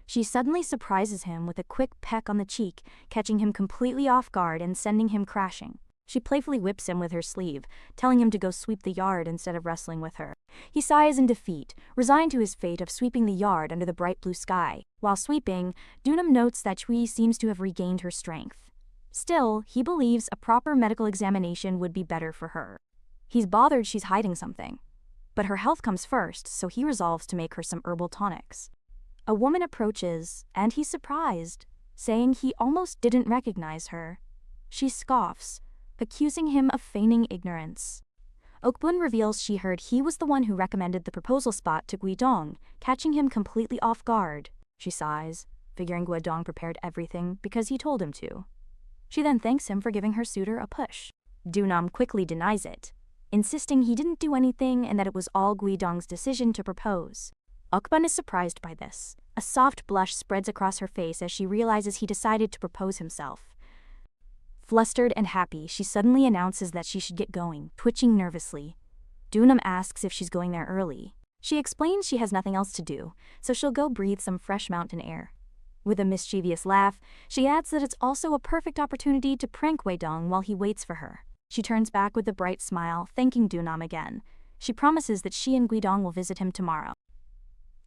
She suddenly surprises him with a quick peck on the cheek, catching him completely off guard and sending him crashing. She playfully whips him with her sleeve, telling him to go sweep the yard instead of wrestling with her. He sighs in defeat, resigned to his fate of sweeping the yard under the bright blue sky. While sweeping, Dunam notes that Chui seems to have regained her strength. Still, he believes a proper medical examination would be better for her. He's bothered she's hiding something. But her health comes first, so he resolves to make her some herbal tonics. A woman approaches, and he's surprised, saying he almost didn't recognize her. She scoffs, accusing him of feigning ignorance. Okbun reveals she heard he was the one who recommended the proposal spot to Guidong, catching him completely off guard. She sighs, figuring Guidong prepared everything because he told him to. She then thanks him for giving her suitor a push. Dunam quickly denies it, insisting he didn't do anything and that it was all Guidong's decision to propose. Okbun is surprised by this. A soft blush spreads across her face as she realizes he decided to propose himself. Flustered and happy, she suddenly announces that she should get going, twitching nervously. Dunam asks if she's going there early. She explains she has nothing else to do, so she'll go breathe some fresh mountain air. With a mischievous laugh, she adds that it's also a perfect opportunity to prank Weidong while he waits for her. She turns back with a bright smile, thanking Dunam again. She promises that she and Guidong will visit him tomorrow.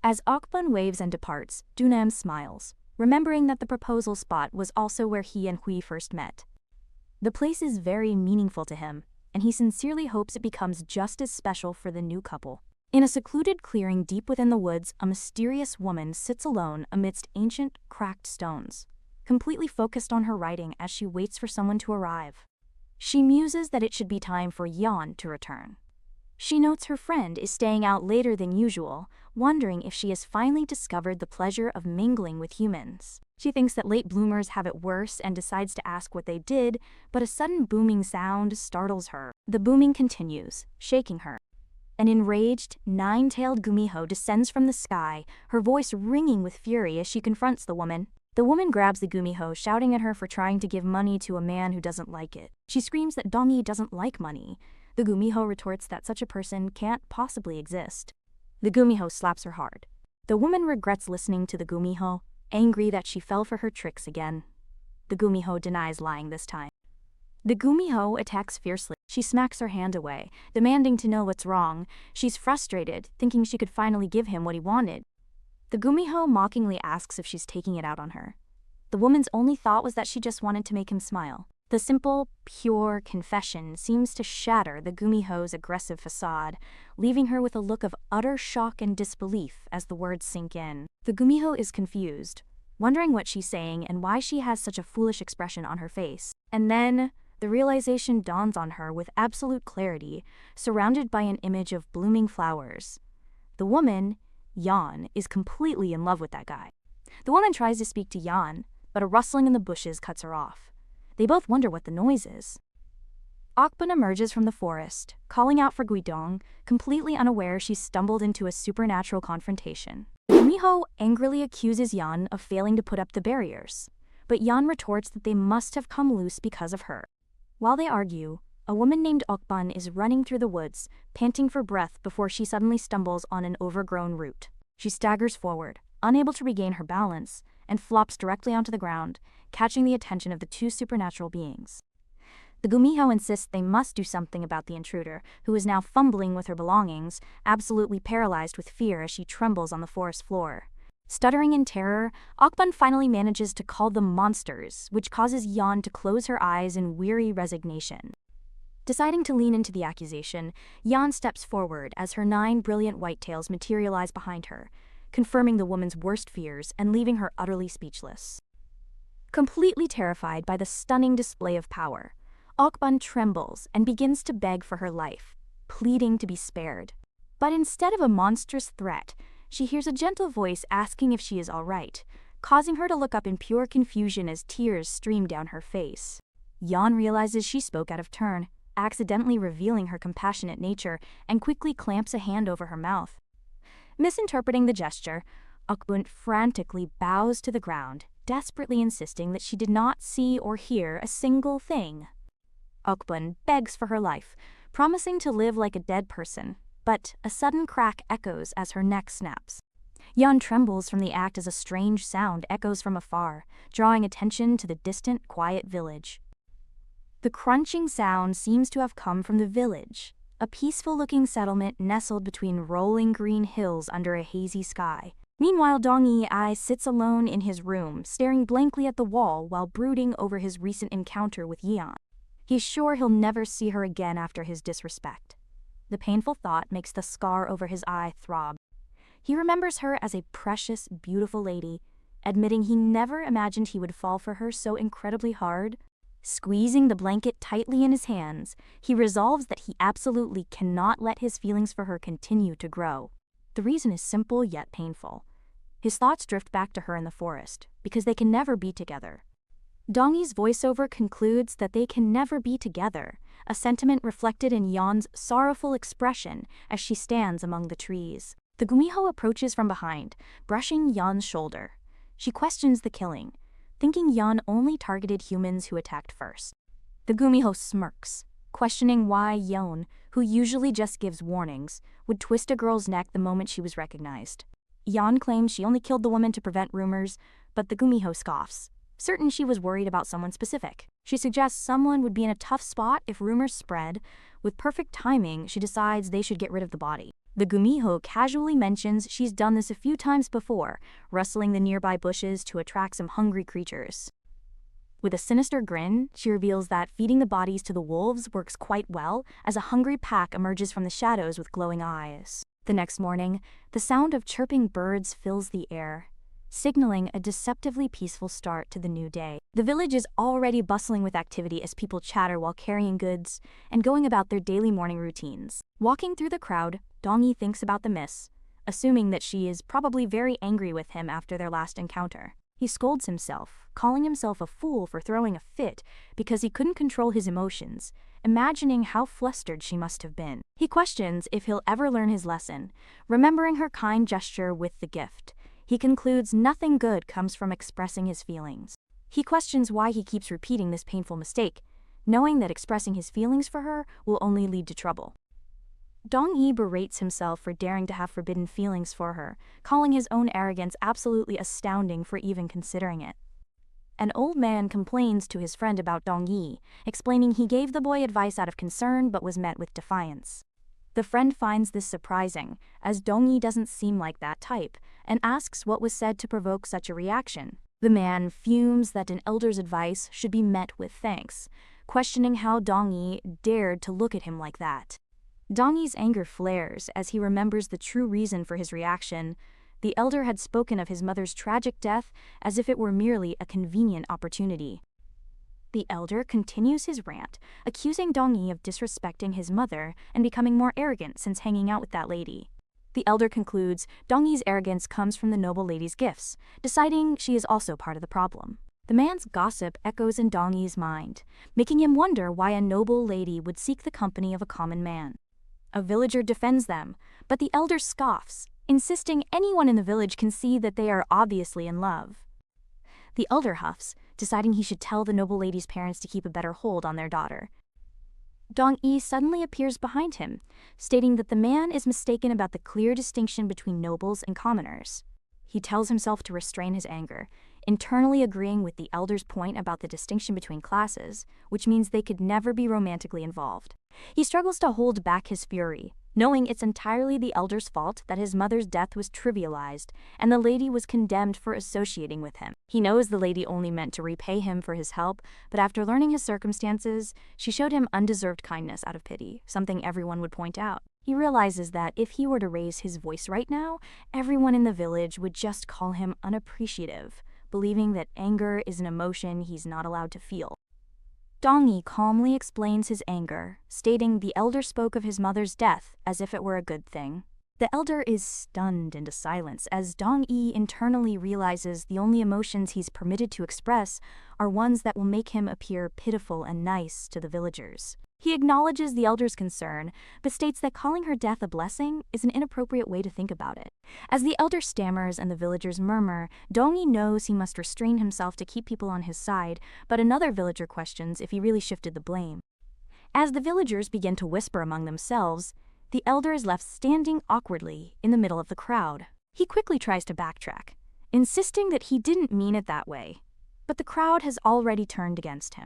As Okbun waves and departs, Dunam smiles, remembering that the proposal spot was also where he and Hui first met. The place is very meaningful to him, and he sincerely hopes it becomes just as special for the new couple. In a secluded clearing deep within the woods, a mysterious woman sits alone amidst ancient, cracked stones, completely focused on her writing as she waits for someone to arrive. She muses that it should be time for Yeon to return. She notes her friend is staying out later than usual, wondering if she has finally discovered the pleasure of mingling with humans. She thinks that late bloomers have it worse and decides to ask what they did, but a sudden booming sound startles her. The booming continues, shaking her. An enraged, nine-tailed Gumiho descends from the sky, her voice ringing with fury as she confronts the woman. The woman grabs the Gumiho, shouting at her for trying to give money to a man who doesn't like it. She screams that Dongi doesn't like money. The Gumiho retorts that such a person can't possibly exist. The Gumiho slaps her hard. The woman regrets listening to the Gumiho, angry that she fell for her tricks again. The Gumiho denies lying this time. The Gumiho attacks fiercely. She smacks her hand away, demanding to know what's wrong. She's frustrated, thinking she could finally give him what he wanted. The Gumiho mockingly asks if she's taking it out on her. The woman's only thought was that she just wanted to make him smile. The simple, pure confession seems to shatter the Gumiho's aggressive facade, leaving her with a look of utter shock and disbelief as the words sink in. The Gumiho is confused, wondering what she's saying and why she has such a foolish expression on her face. And then, the realization dawns on her with absolute clarity, surrounded by an image of blooming flowers. The woman, Yeon, is completely in love with that guy. The woman tries to speak to Yeon, but a rustling in the bushes cuts her off. They both wonder what the noise is. Okbun emerges from the forest, calling out for Guidong, completely unaware she's stumbled into a supernatural confrontation. Gumiho angrily accuses Yeon of failing to put up the barriers, but Yeon retorts that they must have come loose because of her. While they argue, a woman named Okbun is running through the woods, panting for breath before she suddenly stumbles on an overgrown root. She staggers forward, unable to regain her balance, and flops directly onto the ground, catching the attention of the two supernatural beings. The Gumiho insists they must do something about the intruder, who is now fumbling with her belongings, absolutely paralyzed with fear as she trembles on the forest floor. Stuttering in terror, Okbun finally manages to call them monsters, which causes Yeon to close her eyes in weary resignation. Deciding to lean into the accusation, Yeon steps forward as her 9 brilliant whitetails materialize behind her, confirming the woman's worst fears and leaving her utterly speechless. Completely terrified by the stunning display of power, Okbun trembles and begins to beg for her life, pleading to be spared. But instead of a monstrous threat, she hears a gentle voice asking if she is all right, causing her to look up in pure confusion as tears stream down her face. Yeon realizes she spoke out of turn, accidentally revealing her compassionate nature, and quickly clamps a hand over her mouth. Misinterpreting the gesture, Okbun frantically bows to the ground, desperately insisting that she did not see or hear a single thing. Okbun begs for her life, promising to live like a dead person, but a sudden crack echoes as her neck snaps. Yeon trembles from the act as a strange sound echoes from afar, drawing attention to the distant, quiet village. The crunching sound seems to have come from the village, a peaceful-looking settlement nestled between rolling green hills under a hazy sky. Meanwhile, Dong-yi sits alone in his room, staring blankly at the wall while brooding over his recent encounter with Yeon. He's sure he'll never see her again after his disrespect. The painful thought makes the scar over his eye throb. He remembers her as a precious, beautiful lady, admitting he never imagined he would fall for her so incredibly hard. Squeezing the blanket tightly in his hands, he resolves that he absolutely cannot let his feelings for her continue to grow. The reason is simple yet painful. His thoughts drift back to her in the forest, because they can never be together. Dong-yi's voiceover concludes that they can never be together, a sentiment reflected in Yeon's sorrowful expression as she stands among the trees. The Gumiho approaches from behind, brushing Yeon's shoulder. She questions the killing, thinking Yeon only targeted humans who attacked first. The Gumiho smirks, questioning why Yeon, who usually just gives warnings, would twist a girl's neck the moment she was recognized. Yeon claims she only killed the woman to prevent rumors, but the Gumiho scoffs, certain she was worried about someone specific. She suggests someone would be in a tough spot if rumors spread. With perfect timing, she decides they should get rid of the body. The Gumiho casually mentions she's done this a few times before, rustling the nearby bushes to attract some hungry creatures. With a sinister grin, she reveals that feeding the bodies to the wolves works quite well, as a hungry pack emerges from the shadows with glowing eyes. The next morning, the sound of chirping birds fills the air, signaling a deceptively peaceful start to the new day. The village is already bustling with activity as people chatter while carrying goods and going about their daily morning routines. Walking through the crowd, Dong-yi thinks about the miss, assuming that she is probably very angry with him after their last encounter. He scolds himself, calling himself a fool for throwing a fit because he couldn't control his emotions, imagining how flustered she must have been. He questions if he'll ever learn his lesson, remembering her kind gesture with the gift. He concludes nothing good comes from expressing his feelings. He questions why he keeps repeating this painful mistake, knowing that expressing his feelings for her will only lead to trouble. Dong-yi berates himself for daring to have forbidden feelings for her, calling his own arrogance absolutely astounding for even considering it. An old man complains to his friend about Dong-yi, explaining he gave the boy advice out of concern but was met with defiance. The friend finds this surprising, as Dong-yi doesn't seem like that type, and asks what was said to provoke such a reaction. The man fumes that an elder's advice should be met with thanks, questioning how Dong-yi dared to look at him like that. Dong-yi's anger flares as he remembers the true reason for his reaction. The elder had spoken of his mother's tragic death as if it were merely a convenient opportunity. The elder continues his rant, accusing Dong-yi of disrespecting his mother and becoming more arrogant since hanging out with that lady. The elder concludes Dong-yi's arrogance comes from the noble lady's gifts, deciding she is also part of the problem. The man's gossip echoes in Dong-yi's mind, making him wonder why a noble lady would seek the company of a common man. A villager defends them, but the elder scoffs, insisting anyone in the village can see that they are obviously in love. The elder huffs, deciding he should tell the noble lady's parents to keep a better hold on their daughter. Dong-yi suddenly appears behind him, stating that the man is mistaken about the clear distinction between nobles and commoners. He tells himself to restrain his anger, internally agreeing with the elder's point about the distinction between classes, which means they could never be romantically involved. He struggles to hold back his fury, knowing it's entirely the elder's fault that his mother's death was trivialized and the lady was condemned for associating with him. He knows the lady only meant to repay him for his help, but after learning his circumstances, she showed him undeserved kindness out of pity, something everyone would point out. He realizes that if he were to raise his voice right now, everyone in the village would just call him unappreciative, believing that anger is an emotion he's not allowed to feel. Dong-yi calmly explains his anger, stating the elder spoke of his mother's death as if it were a good thing. The elder is stunned into silence as Dong-yi internally realizes the only emotions he's permitted to express are ones that will make him appear pitiful and nice to the villagers. He acknowledges the elder's concern, but states that calling her death a blessing is an inappropriate way to think about it. As the elder stammers and the villagers murmur, Dongyi knows he must restrain himself to keep people on his side, but another villager questions if he really shifted the blame. As the villagers begin to whisper among themselves, the elder is left standing awkwardly in the middle of the crowd. He quickly tries to backtrack, insisting that he didn't mean it that way, but the crowd has already turned against him.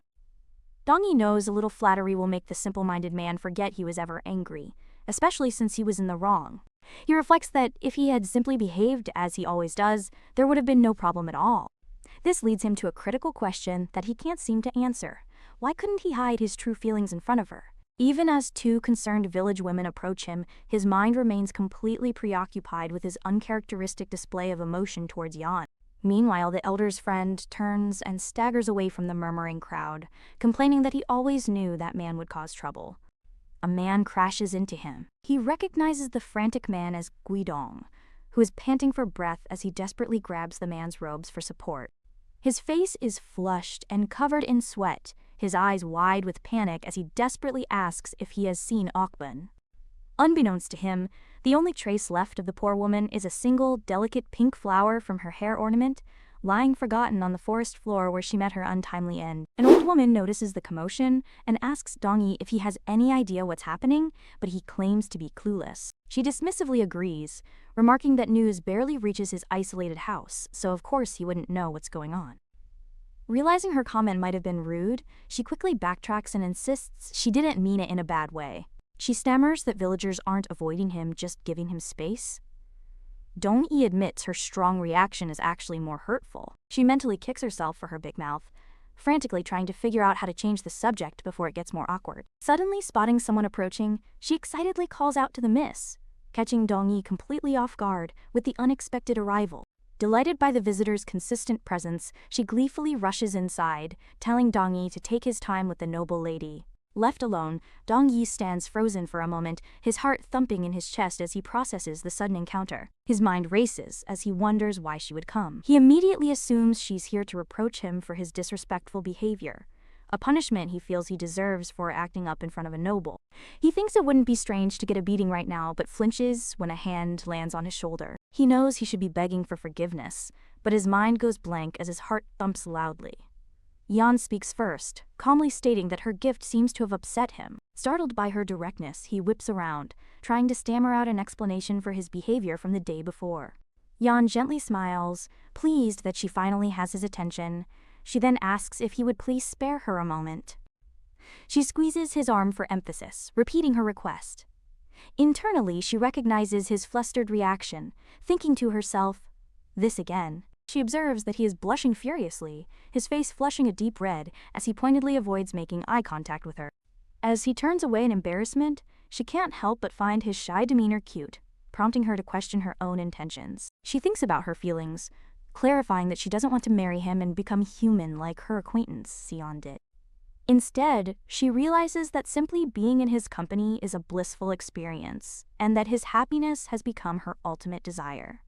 Dongyi knows a little flattery will make the simple-minded man forget he was ever angry, especially since he was in the wrong. He reflects that if he had simply behaved as he always does, there would have been no problem at all. This leads him to a critical question that he can't seem to answer. Why couldn't he hide his true feelings in front of her? Even as two concerned village women approach him, his mind remains completely preoccupied with his uncharacteristic display of emotion towards Yeon. Meanwhile, the elder's friend turns and staggers away from the murmuring crowd, complaining that he always knew that man would cause trouble. A man crashes into him. He recognizes the frantic man as Guidong, who is panting for breath as he desperately grabs the man's robes for support. His face is flushed and covered in sweat, his eyes wide with panic as he desperately asks if he has seen Okbun. Unbeknownst to him, the only trace left of the poor woman is a single, delicate pink flower from her hair ornament, lying forgotten on the forest floor where she met her untimely end. An old woman notices the commotion and asks Dongyi if he has any idea what's happening, but he claims to be clueless. She dismissively agrees, remarking that news barely reaches his isolated house, so of course he wouldn't know what's going on. Realizing her comment might have been rude, she quickly backtracks and insists she didn't mean it in a bad way. She stammers that villagers aren't avoiding him, just giving him space. Dongyi admits her strong reaction is actually more hurtful. She mentally kicks herself for her big mouth, frantically trying to figure out how to change the subject before it gets more awkward. Suddenly spotting someone approaching, she excitedly calls out to the miss, catching Dongyi completely off guard with the unexpected arrival. Delighted by the visitor's consistent presence, she gleefully rushes inside, telling Dongyi to take his time with the noble lady. Left alone, Dongyi stands frozen for a moment, his heart thumping in his chest as he processes the sudden encounter. His mind races as he wonders why she would come. He immediately assumes she's here to reproach him for his disrespectful behavior, a punishment he feels he deserves for acting up in front of a noble. He thinks it wouldn't be strange to get a beating right now, but flinches when a hand lands on his shoulder. He knows he should be begging for forgiveness, but his mind goes blank as his heart thumps loudly. Yeon speaks first, calmly stating that her gift seems to have upset him. Startled by her directness, he whips around, trying to stammer out an explanation for his behavior from the day before. Yeon gently smiles, pleased that she finally has his attention. She then asks if he would please spare her a moment. She squeezes his arm for emphasis, repeating her request. Internally, she recognizes his flustered reaction, thinking to herself, "This again." She observes that he is blushing furiously, his face flushing a deep red as he pointedly avoids making eye contact with her. As he turns away in embarrassment, she can't help but find his shy demeanor cute, prompting her to question her own intentions. She thinks about her feelings, clarifying that she doesn't want to marry him and become human like her acquaintance, Sion did. Instead, she realizes that simply being in his company is a blissful experience, and that his happiness has become her ultimate desire.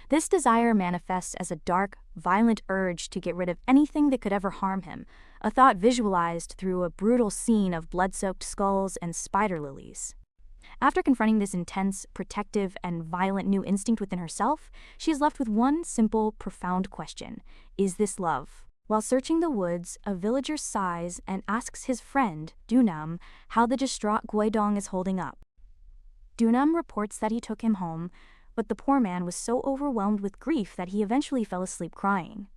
This desire manifests as a dark, violent urge to get rid of anything that could ever harm him, a thought visualized through a brutal scene of blood-soaked skulls and spider lilies. After confronting this intense, protective, and violent new instinct within herself, she is left with one simple, profound question: is this love? While searching the woods, a villager sighs and asks his friend, Dunam, how the distraught Guidong is holding up. Dunam reports that he took him home, but the poor man was so overwhelmed with grief that he eventually fell asleep crying.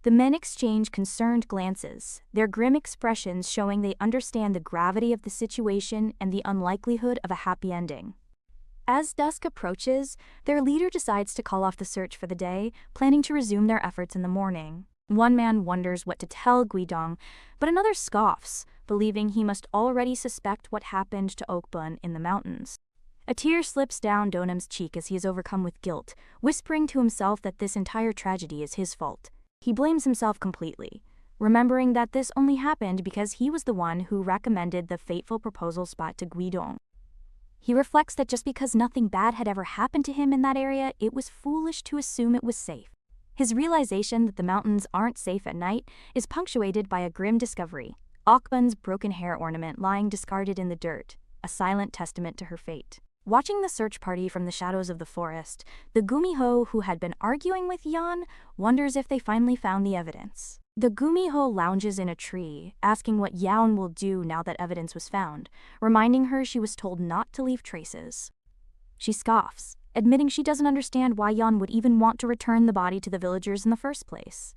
The men exchange concerned glances, their grim expressions showing they understand the gravity of the situation and the unlikelihood of a happy ending. As dusk approaches, their leader decides to call off the search for the day, planning to resume their efforts in the morning. One man wonders what to tell Guidong, but another scoffs, believing he must already suspect what happened to Okbun in the mountains. A tear slips down Donam's cheek as he is overcome with guilt, whispering to himself that this entire tragedy is his fault. He blames himself completely, remembering that this only happened because he was the one who recommended the fateful proposal spot to Guidong. He reflects that just because nothing bad had ever happened to him in that area, it was foolish to assume it was safe. His realization that the mountains aren't safe at night is punctuated by a grim discovery. Akbun's broken hair ornament lying discarded in the dirt, a silent testament to her fate. Watching the search party from the shadows of the forest, the Gumiho who had been arguing with Yeon wonders if they finally found the evidence. The Gumiho lounges in a tree, asking what Yeon will do now that evidence was found, reminding her she was told not to leave traces. She scoffs, admitting she doesn't understand why Yeon would even want to return the body to the villagers in the first place.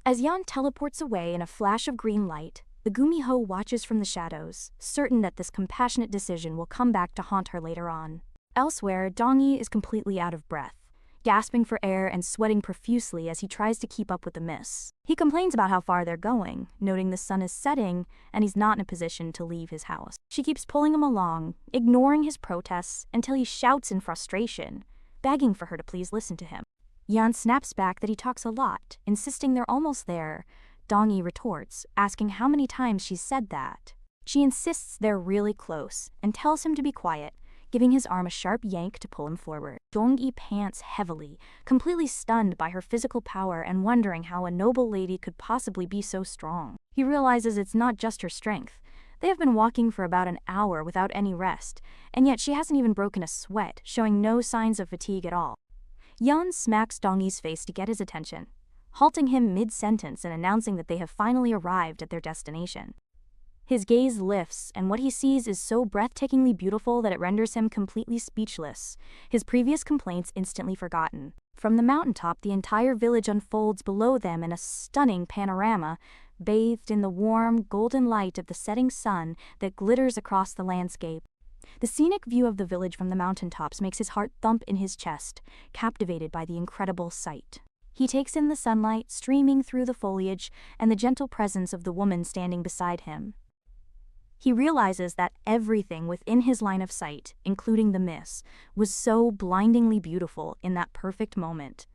As Yeon teleports away in a flash of green light, the Gumiho watches from the shadows, certain that this compassionate decision will come back to haunt her later on. Elsewhere, Dongyi is completely out of breath, gasping for air and sweating profusely as he tries to keep up with the mists. He complains about how far they're going, noting the sun is setting and he's not in a position to leave his house. She keeps pulling him along, ignoring his protests until he shouts in frustration, begging for her to please listen to him. Yeon snaps back that he talks a lot, insisting they're almost there. Dongyi retorts, asking how many times she's said that. She insists they're really close and tells him to be quiet, giving his arm a sharp yank to pull him forward. Dongyi pants heavily, completely stunned by her physical power and wondering how a noble lady could possibly be so strong. He realizes it's not just her strength. They have been walking for about an hour without any rest, and yet she hasn't even broken a sweat, showing no signs of fatigue at all. Yeon smacks Dongyi's face to get his attention, halting him mid-sentence and announcing that they have finally arrived at their destination. His gaze lifts, and what he sees is so breathtakingly beautiful that it renders him completely speechless, his previous complaints instantly forgotten. From the mountaintop, the entire village unfolds below them in a stunning panorama, bathed in the warm, golden light of the setting sun that glitters across the landscape. The scenic view of the village from the mountaintops makes his heart thump in his chest, captivated by the incredible sight. He takes in the sunlight streaming through the foliage and the gentle presence of the woman standing beside him. He realizes that everything within his line of sight, including the mist, was so blindingly beautiful in that perfect moment.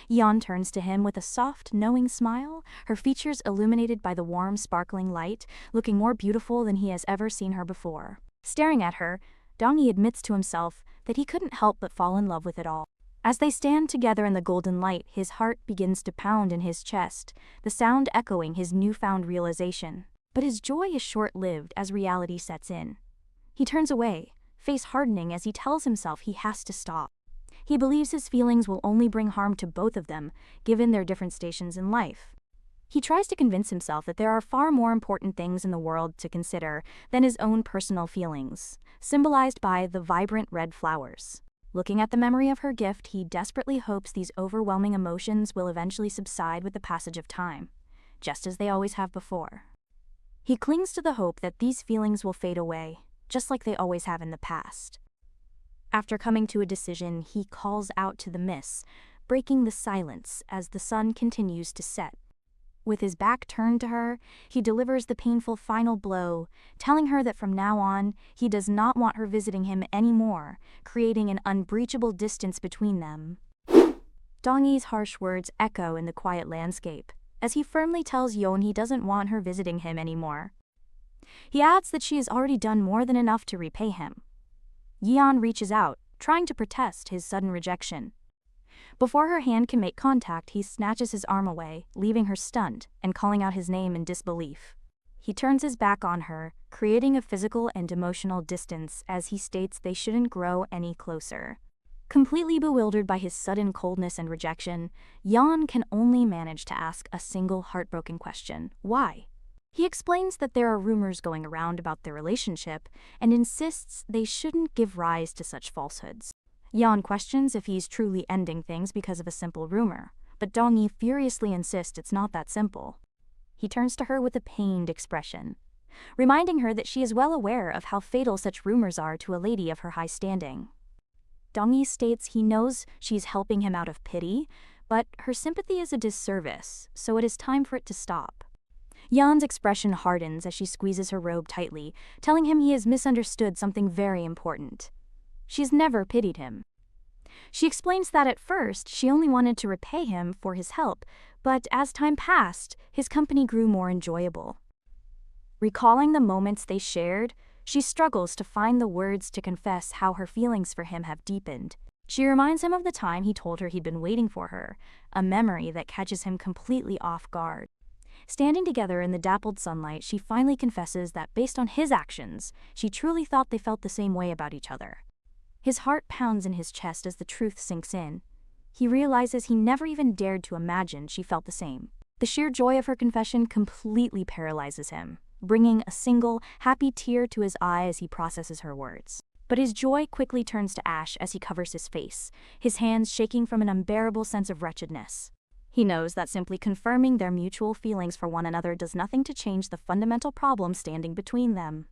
Yeon turns to him with a soft, knowing smile, her features illuminated by the warm, sparkling light, looking more beautiful than he has ever seen her before. Staring at her, Dongyi admits to himself that he couldn't help but fall in love with it all. As they stand together in the golden light, his heart begins to pound in his chest, the sound echoing his newfound realization. But his joy is short-lived as reality sets in. He turns away, face hardening as he tells himself he has to stop. He believes his feelings will only bring harm to both of them, given their different stations in life. He tries to convince himself that there are far more important things in the world to consider than his own personal feelings, symbolized by the vibrant red flowers. Looking at the memory of her gift, he desperately hopes these overwhelming emotions will eventually subside with the passage of time, just as they always have before. He clings to the hope that these feelings will fade away, just like they always have in the past. After coming to a decision, he calls out to the mists, breaking the silence as the sun continues to set. With his back turned to her, he delivers the painful final blow, telling her that from now on, he does not want her visiting him anymore, creating an unbreachable distance between them. Dongyi's harsh words echo in the quiet landscape, as he firmly tells Yeon he doesn't want her visiting him anymore. He adds that she has already done more than enough to repay him. Yeon reaches out, trying to protest his sudden rejection. Before her hand can make contact, he snatches his arm away, leaving her stunned and calling out his name in disbelief. He turns his back on her, creating a physical and emotional distance as he states they shouldn't grow any closer. Completely bewildered by his sudden coldness and rejection, Yeon can only manage to ask a single heartbroken question: why? He explains that there are rumors going around about their relationship and insists they shouldn't give rise to such falsehoods. Yeon questions if he's truly ending things because of a simple rumor, but Dongyi furiously insists it's not that simple. He turns to her with a pained expression, reminding her that she is well aware of how fatal such rumors are to a lady of her high standing. Dongyi states he knows she's helping him out of pity, but her sympathy is a disservice, so it is time for it to stop. Yeon's expression hardens as she squeezes her robe tightly, telling him he has misunderstood something very important. She's never pitied him. She explains that at first she only wanted to repay him for his help, but as time passed, his company grew more enjoyable. Recalling the moments they shared, she struggles to find the words to confess how her feelings for him have deepened. She reminds him of the time he told her he'd been waiting for her, a memory that catches him completely off guard. Standing together in the dappled sunlight, she finally confesses that based on his actions, she truly thought they felt the same way about each other. His heart pounds in his chest as the truth sinks in. He realizes he never even dared to imagine she felt the same. The sheer joy of her confession completely paralyzes him, bringing a single, happy tear to his eye as he processes her words. But his joy quickly turns to ash as he covers his face, his hands shaking from an unbearable sense of wretchedness. He knows that simply confirming their mutual feelings for one another does nothing to change the fundamental problem standing between them.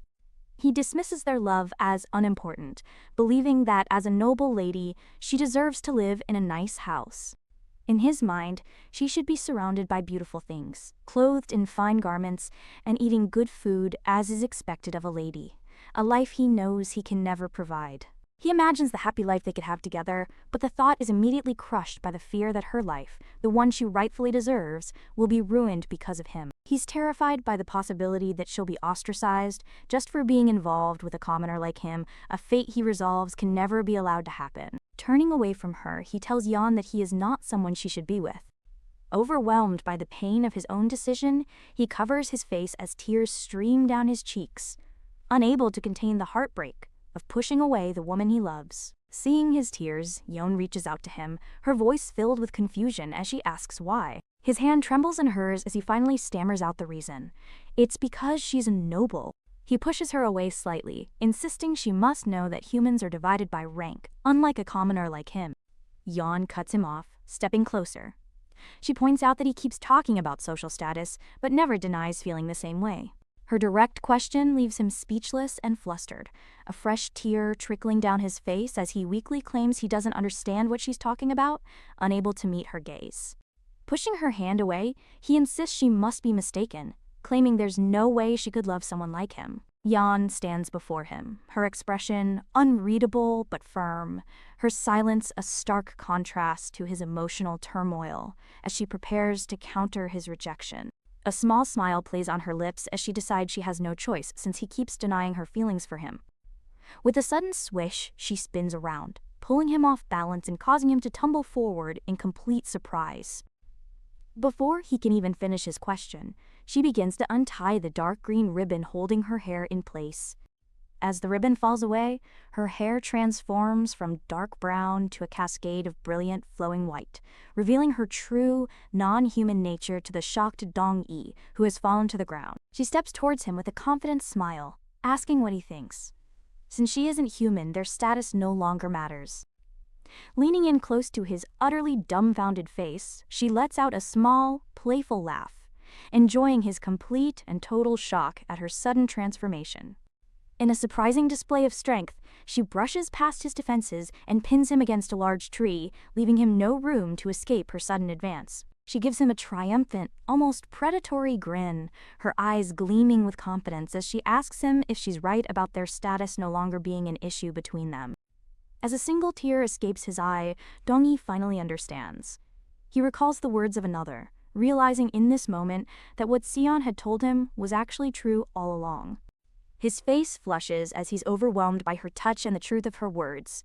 He dismisses their love as unimportant, believing that as a noble lady, she deserves to live in a nice house. In his mind, she should be surrounded by beautiful things, clothed in fine garments, and eating good food as is expected of a lady, a life he knows he can never provide. He imagines the happy life they could have together, but the thought is immediately crushed by the fear that her life, the one she rightfully deserves, will be ruined because of him. He's terrified by the possibility that she'll be ostracized just for being involved with a commoner like him, a fate he resolves can never be allowed to happen. Turning away from her, he tells Yeon that he is not someone she should be with. Overwhelmed by the pain of his own decision, he covers his face as tears stream down his cheeks, unable to contain the heartbreak of pushing away the woman he loves. Seeing his tears, Yeon reaches out to him, her voice filled with confusion as she asks why. His hand trembles in hers as he finally stammers out the reason. It's because she's noble. He pushes her away slightly, insisting she must know that humans are divided by rank, unlike a commoner like him. Yeon cuts him off, stepping closer. She points out that he keeps talking about social status, but never denies feeling the same way. Her direct question leaves him speechless and flustered, a fresh tear trickling down his face as he weakly claims he doesn't understand what she's talking about, unable to meet her gaze. Pushing her hand away, he insists she must be mistaken, claiming there's no way she could love someone like him. Yeon stands before him, her expression unreadable but firm, her silence a stark contrast to his emotional turmoil as she prepares to counter his rejection. A small smile plays on her lips as she decides she has no choice since he keeps denying her feelings for him. With a sudden swish, she spins around, pulling him off balance and causing him to tumble forward in complete surprise. Before he can even finish his question, she begins to untie the dark green ribbon holding her hair in place. As the ribbon falls away, her hair transforms from dark brown to a cascade of brilliant flowing white, revealing her true, non-human nature to the shocked Dong-i, who has fallen to the ground. She steps towards him with a confident smile, asking what he thinks. Since she isn't human, their status no longer matters. Leaning in close to his utterly dumbfounded face, she lets out a small, playful laugh, enjoying his complete and total shock at her sudden transformation. In a surprising display of strength, she brushes past his defenses and pins him against a large tree, leaving him no room to escape her sudden advance. She gives him a triumphant, almost predatory grin, her eyes gleaming with confidence as she asks him if she's right about their status no longer being an issue between them. As a single tear escapes his eye, Dong-i finally understands. He recalls the words of another, realizing in this moment that what Yeon had told him was actually true all along. His face flushes as he's overwhelmed by her touch and the truth of her words.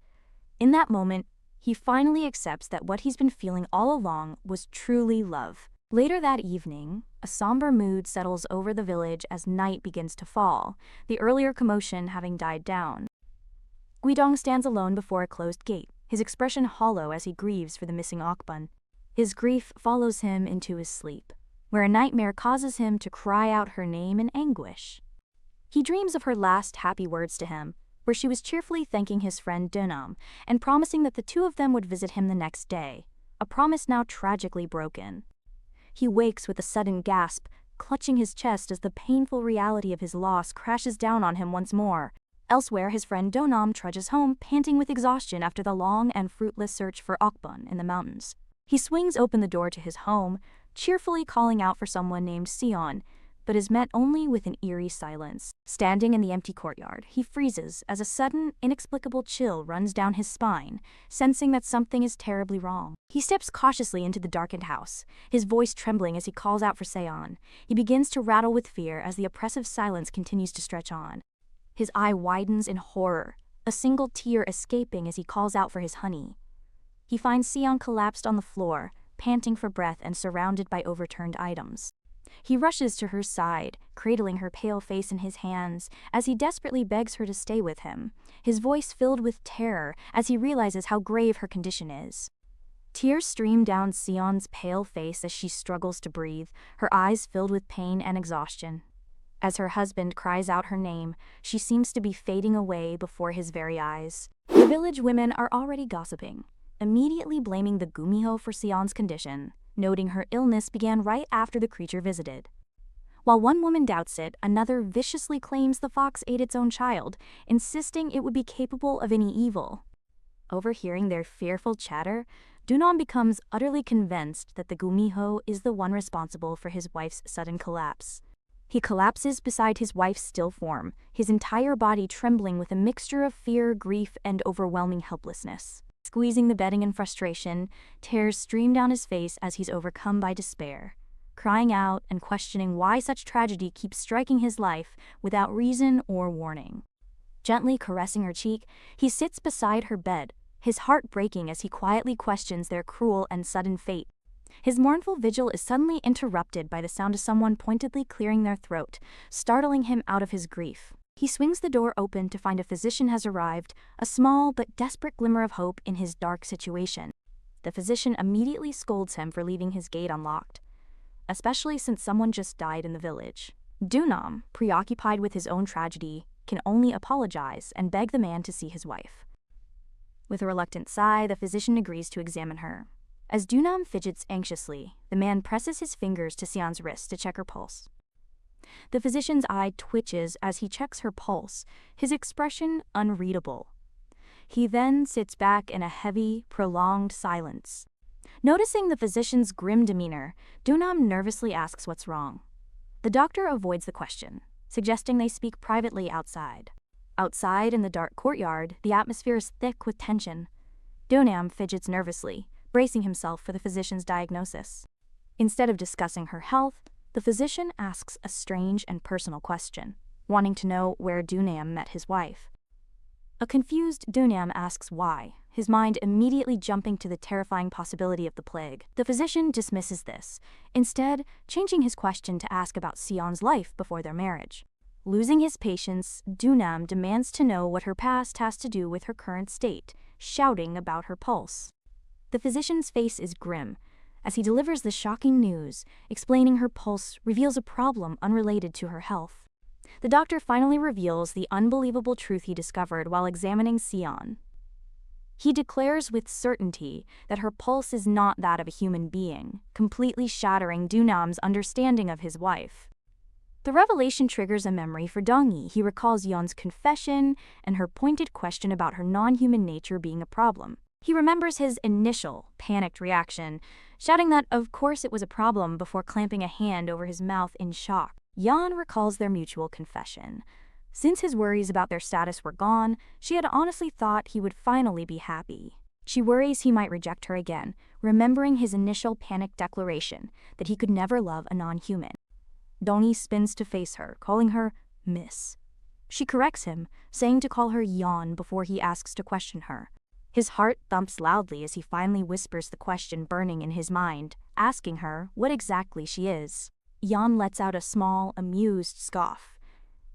In that moment, he finally accepts that what he's been feeling all along was truly love. Later that evening, a somber mood settles over the village as night begins to fall, the earlier commotion having died down. Guidong stands alone before a closed gate, his expression hollow as he grieves for the missing Okbun. His grief follows him into his sleep, where a nightmare causes him to cry out her name in anguish. He dreams of her last happy words to him, where she was cheerfully thanking his friend Dunam and promising that the two of them would visit him the next day, a promise now tragically broken. He wakes with a sudden gasp, clutching his chest as the painful reality of his loss crashes down on him once more. Elsewhere, his friend Donam trudges home, panting with exhaustion after the long and fruitless search for Okbun in the mountains. He swings open the door to his home, cheerfully calling out for someone named Yeon, but is met only with an eerie silence. Standing in the empty courtyard, he freezes as a sudden, inexplicable chill runs down his spine, sensing that something is terribly wrong. He steps cautiously into the darkened house, his voice trembling as he calls out for Seon. He begins to rattle with fear as the oppressive silence continues to stretch on. His eye widens in horror, a single tear escaping as he calls out for his honey. He finds Seon collapsed on the floor, panting for breath and surrounded by overturned items. He rushes to her side, cradling her pale face in his hands as he desperately begs her to stay with him, his voice filled with terror as he realizes how grave her condition is. Tears stream down Seon's pale face as she struggles to breathe, her eyes filled with pain and exhaustion. As her husband cries out her name, she seems to be fading away before his very eyes. The village women are already gossiping, immediately blaming the Gumiho for Seon's condition, noting her illness began right after the creature visited. While one woman doubts it, another viciously claims the fox ate its own child, insisting it would be capable of any evil. Overhearing their fearful chatter, Dunom becomes utterly convinced that the Gumiho is the one responsible for his wife's sudden collapse. He collapses beside his wife's still form, his entire body trembling with a mixture of fear, grief, and overwhelming helplessness. Squeezing the bedding in frustration, tears stream down his face as he's overcome by despair, crying out and questioning why such tragedy keeps striking his life without reason or warning. Gently caressing her cheek, he sits beside her bed, his heart breaking as he quietly questions their cruel and sudden fate. His mournful vigil is suddenly interrupted by the sound of someone pointedly clearing their throat, startling him out of his grief. He swings the door open to find a physician has arrived, a small but desperate glimmer of hope in his dark situation. The physician immediately scolds him for leaving his gate unlocked, especially since someone just died in the village. Dunom, preoccupied with his own tragedy, can only apologize and beg the man to see his wife. With a reluctant sigh, the physician agrees to examine her. As Dunom fidgets anxiously, the man presses his fingers to Seon's wrist to check her pulse. The physician's eye twitches as he checks her pulse, his expression unreadable. He then sits back in a heavy, prolonged silence. Noticing the physician's grim demeanor, Dunom nervously asks what's wrong. The doctor avoids the question, suggesting they speak privately outside. Outside in the dark courtyard, the atmosphere is thick with tension. Dunom fidgets nervously, bracing himself for the physician's diagnosis. Instead of discussing her health, the physician asks a strange and personal question, wanting to know where Dunom met his wife. A confused Dunom asks why, his mind immediately jumping to the terrifying possibility of the plague. The physician dismisses this, instead changing his question to ask about Seon's life before their marriage. Losing his patience, Dunom demands to know what her past has to do with her current state, shouting about her pulse. The physician's face is grim as he delivers the shocking news, explaining her pulse reveals a problem unrelated to her health. The doctor finally reveals the unbelievable truth he discovered while examining Seon. He declares with certainty that her pulse is not that of a human being, completely shattering Dunom's understanding of his wife. The revelation triggers a memory for Dongyi. He recalls Yeon's confession and her pointed question about her non-human nature being a problem. He remembers his initial, panicked reaction, shouting that of course it was a problem before clamping a hand over his mouth in shock. Yeon recalls their mutual confession. Since his worries about their status were gone, she had honestly thought he would finally be happy. She worries he might reject her again, remembering his initial panicked declaration that he could never love a non-human. Dongyi spins to face her, calling her Miss. She corrects him, saying to call her Yeon before he asks to question her. His heart thumps loudly as he finally whispers the question burning in his mind, asking her what exactly she is. Yeon lets out a small, amused scoff.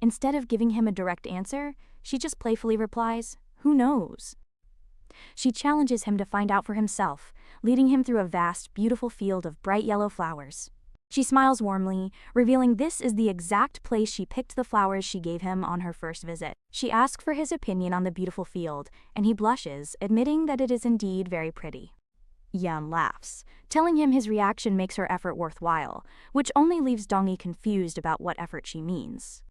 Instead of giving him a direct answer, she just playfully replies, "Who knows?" She challenges him to find out for himself, leading him through a vast, beautiful field of bright yellow flowers. She smiles warmly, revealing this is the exact place she picked the flowers she gave him on her first visit. She asks for his opinion on the beautiful field, and he blushes, admitting that it is indeed very pretty. Yeon laughs, telling him his reaction makes her effort worthwhile, which only leaves Dongyi confused about what effort she means.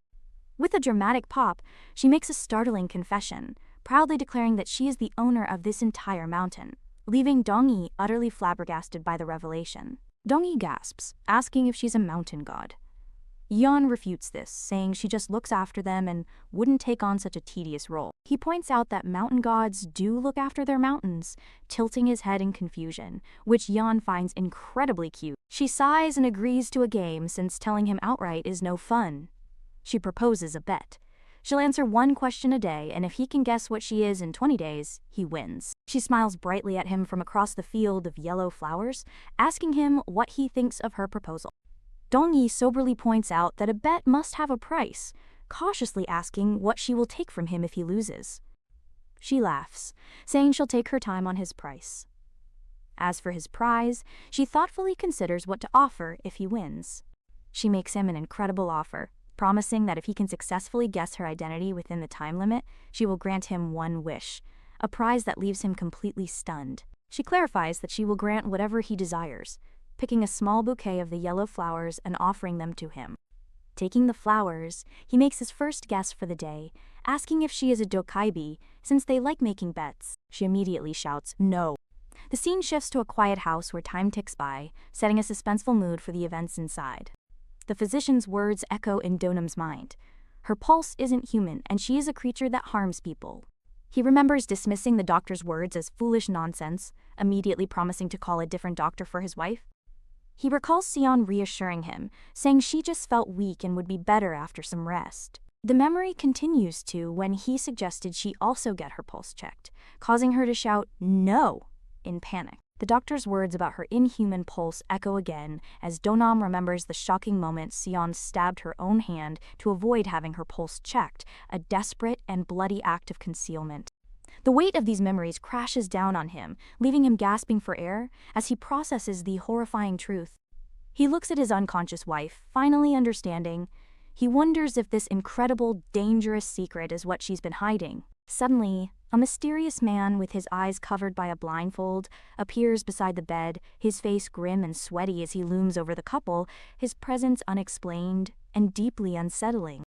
With a dramatic pop, she makes a startling confession, proudly declaring that she is the owner of this entire mountain, leaving Dongyi utterly flabbergasted by the revelation. Dongyi gasps, asking if she's a mountain god. Yeon refutes this, saying she just looks after them and wouldn't take on such a tedious role. He points out that mountain gods do look after their mountains, tilting his head in confusion, which Yeon finds incredibly cute. She sighs and agrees to a game since telling him outright is no fun. She proposes a bet. She'll answer one question a day, and if he can guess what she is in 20 days, he wins. She smiles brightly at him from across the field of yellow flowers, asking him what he thinks of her proposal. Dong-yi soberly points out that a bet must have a price, cautiously asking what she will take from him if he loses. She laughs, saying she'll take her time on his price. As for his prize, she thoughtfully considers what to offer if he wins. She makes him an incredible offer, promising that if he can successfully guess her identity within the time limit, she will grant him one wish, a prize that leaves him completely stunned. She clarifies that she will grant whatever he desires, picking a small bouquet of the yellow flowers and offering them to him. Taking the flowers, he makes his first guess for the day, asking if she is a dokaibi, since they like making bets. She immediately shouts, "No." The scene shifts to a quiet house where time ticks by, setting a suspenseful mood for the events inside. The physician's words echo in Donam's mind. Her pulse isn't human, and she is a creature that harms people. He remembers dismissing the doctor's words as foolish nonsense, immediately promising to call a different doctor for his wife. He recalls Yeon reassuring him, saying she just felt weak and would be better after some rest. The memory continues to when he suggested she also get her pulse checked, causing her to shout, "No!" in panic. The doctor's words about her inhuman pulse echo again as Donam remembers the shocking moment Yeon stabbed her own hand to avoid having her pulse checked, a desperate and bloody act of concealment. The weight of these memories crashes down on him, leaving him gasping for air as he processes the horrifying truth. He looks at his unconscious wife, finally understanding. He wonders if this incredible, dangerous secret is what she's been hiding. Suddenly, a mysterious man with his eyes covered by a blindfold appears beside the bed, his face grim and sweaty as he looms over the couple, his presence unexplained and deeply unsettling.